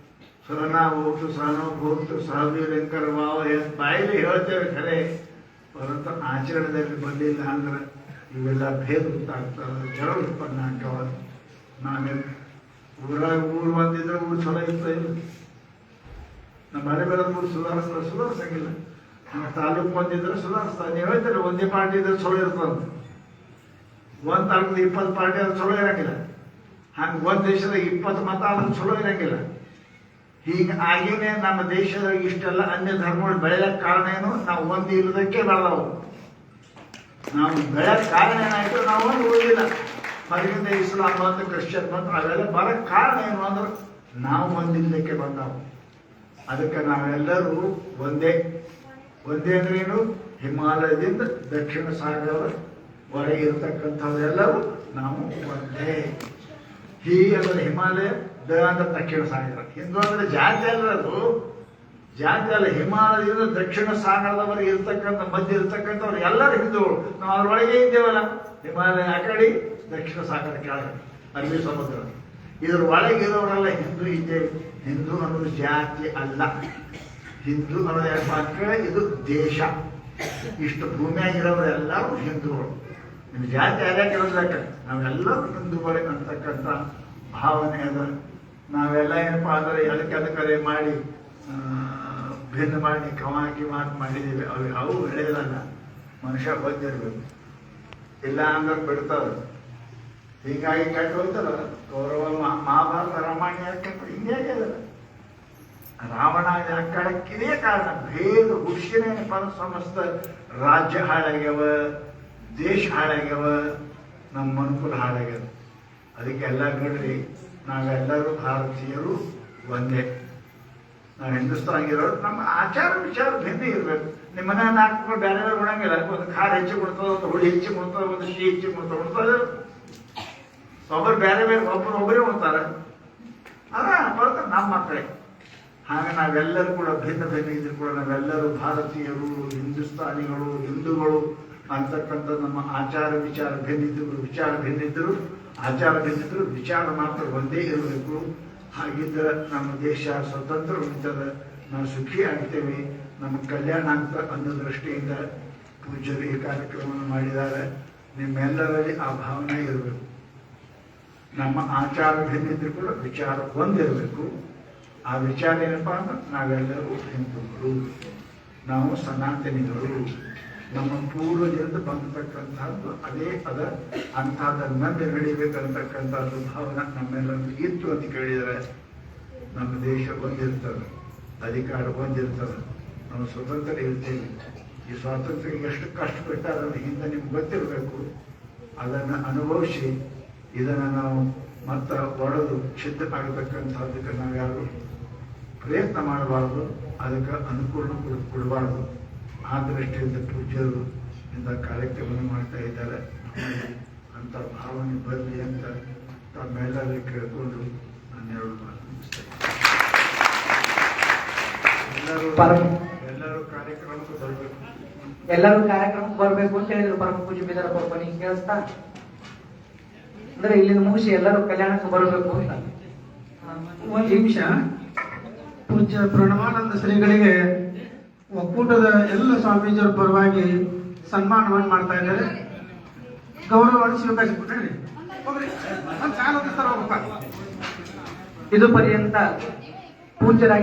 ಸಹನಾ ಹೋಗ್ತು ಸಹನೋ ಹೋಗ್ತು ಸಹವೀರಂಕರ ವಾವ ಬಾಯಿಲಿ ಹೇಳ್ತೇವೆ ಖರೆ, ಪರಂತು ಆಚರಣೆಯಲ್ಲಿ ಬಂದಿಲ್ಲ ಅಂದ್ರೆ ಇವೆಲ್ಲ ಭೇದ ಗೊತ್ತಾಗ್ತವೆ, ಜಗಳ ಉತ್ಪನ್ನ ಆಗ್ತಾವ. ನಾವೆಲ್ಲ ಊರಾಗ ಊರು ಬಂದಿದ್ರೆ ಊರು ಚಲೋ ಇರ್ತಾ ಇಲ್ಲ. ನಮ್ಮ ಮನೆ ಬೇರೆ ಊರು ಸುಧಾರಿಸಂಗಿಲ್ಲ. ನಮ್ಮ ತಾಲೂಕು ಬಂದಿದ್ರೆ ಸುಧಾರಿಸ್ತಾರೆ. ನೀವು ಹೇಳ್ತಾರೆ ಒಂದೇ ಪಾರ್ಟಿ ಇದ್ರೆ ಚಲೋ ಇರ್ತದಂತ. ಒಂದು ತಾಲೂಕು 20 ಪಾರ್ಟಿ ಆದ್ರೆ ಚಲೋ ಇರಂಗಿಲ್ಲ. ಹಂಗೆ ಒಂದು ದೇಶದ 20 ಮತ ಆದ್ರೂ ಚಲೋ ಇರಂಗಿಲ್ಲ. ಹೀಗಾಗಿನೇ ನಮ್ಮ ದೇಶದಾಗ ಇಷ್ಟೆಲ್ಲ ಅನ್ಯ ಧರ್ಮಗಳು ಬೆಳೆಯಕ್ಕೆ ಕಾರಣ ಏನು? ನಾವು ಒಂದು ಇರೋದಕ್ಕೆ ಬೆಳೆದವು. ನಾವು ಬೆಳೆಯಕ್ಕೆ ಕಾರಣ ಏನಾಯ್ತು? ನಾವು ಒಂದು ಉಳಿದಿಲ್ಲ. ಹೊರಗಿಂದ ಇಸ್ಲಾಂ ಬಂತು, ಕ್ರಿಶ್ಚಿಯನ್ ಬಂತು, ಅವೆಲ್ಲ ಬರೋಕ್ಕೆ ಕಾರಣ ಏನು ಅಂದ್ರೆ ನಾವು ಒಂದಿಲ್ಲದಕ್ಕೆ ಬಂದವು. ಅದಕ್ಕೆ ನಾವೆಲ್ಲರೂ ಒಂದೇ. ಒಂದೇ ಅಂದ್ರೆ ಏನು? ಹಿಮಾಲಯದಿಂದ ದಕ್ಷಿಣ ಸಾಗರದ ಹೊರಗೆ ಇರತಕ್ಕಂಥವರೆಲ್ಲರೂ ನಾವು ಒಂದೇ. ಹೀಗೆಲ್ಲ ಹಿಮಾಲಯ ಅಂದ್ರೆ ದಕ್ಷಿಣ ಸಾಗರ. ಹಿಂದೂ ಅಂದ್ರೆ ಜಾತಿ ಅಲ್ಲ, ಅದು ಜಾತಿ ಅಲ್ಲ. ಹಿಮಾಲಯದಿಂದ ದಕ್ಷಿಣ ಸಾಗರದವರೆಗೆ ಇರ್ತಕ್ಕಂಥ ಮಧ್ಯ ಇರ್ತಕ್ಕಂಥವ್ರು ಎಲ್ಲರೂ ಹಿಂದೂಗಳು. ನಾವು ಅದ್ರೊಳಗೆ ಇದ್ದೇವಲ್ಲ. ಹಿಮಾಲಯ ಆ ಕಡೆ, ದಕ್ಷಿಣ ಸಾಗರ ಕೆಳಗೆ, ಅರಬ್ಬಿ ಸಮುದ್ರ. ಇದ್ರ ಒಳಗಿರೋರೆಲ್ಲ ಹಿಂದೂ ಇದ್ದೇವೆ. ಹಿಂದೂ ಅನ್ನೋದು ಜಾತಿ ಅಲ್ಲ. ಹಿಂದೂ ಅನ್ನೋದು ಯಾಕೆ ಮಾತ್ರ ಇದು ದೇಶ. ಇಷ್ಟು ಭೂಮಿಯಾಗಿರೋರೆಲ್ಲರೂ ಹಿಂದೂಗಳು. ನಿಮ್ಮ ಜಾತಿ ಯಾರ್ಯಾಕೆ ಇರೋದಕ್ಕ ನಾವೆಲ್ಲರೂ ಹಿಂದೂಗಳೇ ಅಂತಕ್ಕಂಥ ಭಾವನೆ ಅದ. ನಾವೆಲ್ಲ ಏನಪ್ಪಾ ಅಂದ್ರೆ ಅದಕ್ಕೆ ಮಾಡಿ ಭಿನ್ನ ಮಾಡಿ ಕವಾಕಿ ಮಾತು ಮಾಡಿದ್ದೀವಿ. ಅವು ಒಳ್ಳೆಯದಲ್ಲ. ಮನುಷ್ಯ ಬಂದಿರ್ಬೇಕು, ಇಲ್ಲ ಅಂದ್ರೆ ಬಿಡ್ತದೆ. ಹೀಗಾಗಿ ಕೆಟ್ಟು ಹೋಗ್ತದ. ಕೌರವ ಮಹಾಭಾರತ ರಾಮಾಯಣ ಯಾಕೆ ಹಿಂಗೆ ಅದಲ್ಲ. ರಾವಣ ಕಡಕ್ಕಿದೇ ಕಾರಣ. ಭೇದ ಹುಷಿನೇನಪ್ಪ ಅಂದ್ರೆ ಸಮಸ್ತ ರಾಜ್ಯ ಹಾಳಾಗ್ಯವ, ದೇಶ ಹಾಳಾಗ್ಯವ, ನಮ್ಮ ಮನುಕುಲ ಹಾಳಾಗ್ಯವ. ಅದಕ್ಕೆಲ್ಲ ನೋಡ್ರಿ, ನಾವೆಲ್ಲರೂ ಭಾರತೀಯರು ಒಂದೇ. ನಾವು ಹಿಂದೂಸ್ತಾನಿಗಿರೋರು. ನಮ್ಮ ಆಚಾರ ವಿಚಾರ ಭಿನ್ನ ಇರಬೇಕು. ನಿಮ್ಮ ಮನೆ 4 ಬೇರೆ ಬೇರೆ ಕೊಡಂಗಿಲ್ಲ. ಒಂದು ಖಾರ ಹೆಚ್ಚು ಕೊಡ್ತದೆ, ಒಂದು ಹುಳಿ ಹೆಚ್ಚು ಕೊಡ್ತದೆ, ಒಂದು ಸಿಹಿ ಹೆಚ್ಚು ಕೊಡ್ತದೆ. ಒಬ್ಬರು ಬೇರೆ ಬೇರೆ, ಒಬ್ಬರೇ ಉಣ್ತಾರೆ. ಅದ ಬರ್ತಾರೆ ನಮ್ಮ ಮಕ್ಕಳೇ. ಹಾಗೆ ನಾವೆಲ್ಲರೂ ಕೂಡ ಭಿನ್ನ ಭಿನ್ನ ಇದ್ರು ಕೂಡ ನಾವೆಲ್ಲರೂ ಭಾರತೀಯರು, ಹಿಂದೂಸ್ತಾನಿಗಳು, ಹಿಂದೂಗಳು ಅಂತಕ್ಕಂಥ ನಮ್ಮ ಆಚಾರ ವಿಚಾರ ಭಿನ್ನಿದ್ರು, ವಿಚಾರ ಭಿನ್ನಿದ್ರು, ಆಚಾರ ಭಿನ್ನಿದ್ರು, ವಿಚಾರ ಮಾತ್ರ ಒಂದೇ ಇರಬೇಕು. ಹಾಗಿದ್ರೆ ನಮ್ಮ ದೇಶ ಸ್ವತಂತ್ರ ಉಳಿತದೆ, ನಾವು ಸುಖಿ ಆಗ್ತೇವೆ, ನಮ್ಮ ಕಲ್ಯಾಣ ಅಂತ ಅನ್ನೋ ದೃಷ್ಟಿಯಿಂದ ಪೂಜ್ಯರು ಈ ಕಾರ್ಯಕ್ರಮವನ್ನು ಮಾಡಿದ್ದಾರೆ. ನಿಮ್ಮೆಲ್ಲರಲ್ಲಿ ಆ ಭಾವನೆ ಇರಬೇಕು. ನಮ್ಮ ಆಚಾರ ಭಿನ್ನಿದ್ರು ಕೂಡ ವಿಚಾರ ಒಂದಿರಬೇಕು. ಆ ವಿಚಾರ ಏನಪ್ಪಾ ಅಂದ್ರೆ ನಾವೆಲ್ಲರೂ ಹಿಂದೂಗಳು, ನಾವು ಸನಾತನಿಗಳು. ನಮ್ಮ ಪೂರ್ವಜರಿಂದ ಬಂದತಕ್ಕಂಥದ್ದು ಅದೇ ಅದ. ಅಂಥದ್ದನ್ನೇ ನಡಿಬೇಕಂತಕ್ಕಂಥದ್ದು ಭಾವನೆ ನಮ್ಮೆಲ್ಲರೂ ಇತ್ತು ಅಂತ ಕೇಳಿದರೆ ನಮ್ಮ ದೇಶ ಒಂದಿರ್ತದೆ, ಅಧಿಕಾರ ಒಂದಿರ್ತದೆ, ನಾವು ಸ್ವತಂತ್ರ ಇರ್ತೇವೆ. ಈ ಸ್ವಾತಂತ್ರ್ಯಕ್ಕೆ ಎಷ್ಟು ಕಷ್ಟಪಟ್ಟ ಅದನ್ನು ಹಿಂದೆ ನಿಮ್ಗೆ ಗೊತ್ತಿರಬೇಕು. ಅದನ್ನು ಅನುಭವಿಸಿ ಇದನ್ನು ನಾವು ಮತ್ತೆ ಒಡೆದು ಛಿದ್ರ ಆಗತಕ್ಕಂಥದ್ದಕ್ಕೆ ನಾವ್ಯಾರು ಪ್ರಯತ್ನ ಮಾಡಬಾರ್ದು, ಅದಕ್ಕೆ ಅನುಕೂಲ ಕೊಡಬಾರ್ದು. ಆ ದೃಷ್ಟಿಯಿಂದ ಪೂಜ್ಯರು ಇಂಥ ಕಾರ್ಯಕ್ರಮ ಮಾಡ್ತಾ ಇದ್ದಾರೆ. ಅಂತ ಭಾವನೆ ಬರಲಿ ಅಂತ ತಮ್ಮೆಲ್ಲರೂ ಕೇಳಿಕೊಂಡು ನಾನು ಎರಡು ಮಾತು ಮುಗಿಸ್ತೇನೆ. ಎಲ್ಲರೂ ಕಾರ್ಯಕ್ರಮಕ್ಕೆ ಬರಬೇಕು. ಎಲ್ಲರೂ ಕಾರ್ಯಕ್ರಮಕ್ಕೆ ಬರ್ಬೇಕು ಅಂತ ಹೇಳಿದ್ರು ಪರಮ ಪೂಜ್ಯ ಬಿದರಪ್ಪ ಬನ್ನಿ ಕೇಳಿಸ್ತಾ ಅಂದ್ರೆ ಇಲ್ಲಿಂದ ಮುಗಿಸಿ ಎಲ್ಲರೂ ಕಲ್ಯಾಣಕ್ಕೆ ಬರಬೇಕು ಅಂತ. ಒಂದು ನಿಮಿಷ. ಪೂಜ್ಯ ಪ್ರಣವಾನಂದ ಶ್ರೀಗಳಿಗೆ ಒಕ್ಕೂಟದ ಎಲ್ಲ ಸ್ವಾಮೀಜಿಯರ ಪರವಾಗಿ ಸನ್ಮಾನವನ್ನು ಮಾಡ್ತಾ ಇದ್ದಾರೆ. ಗೌರವವನ್ನು ಸ್ವೀಕರಿಸಿಬಿಟ್ರಿ. ಇದು ಪರ್ಯಂತ ಪೂಜ್ಯರಾಗಿ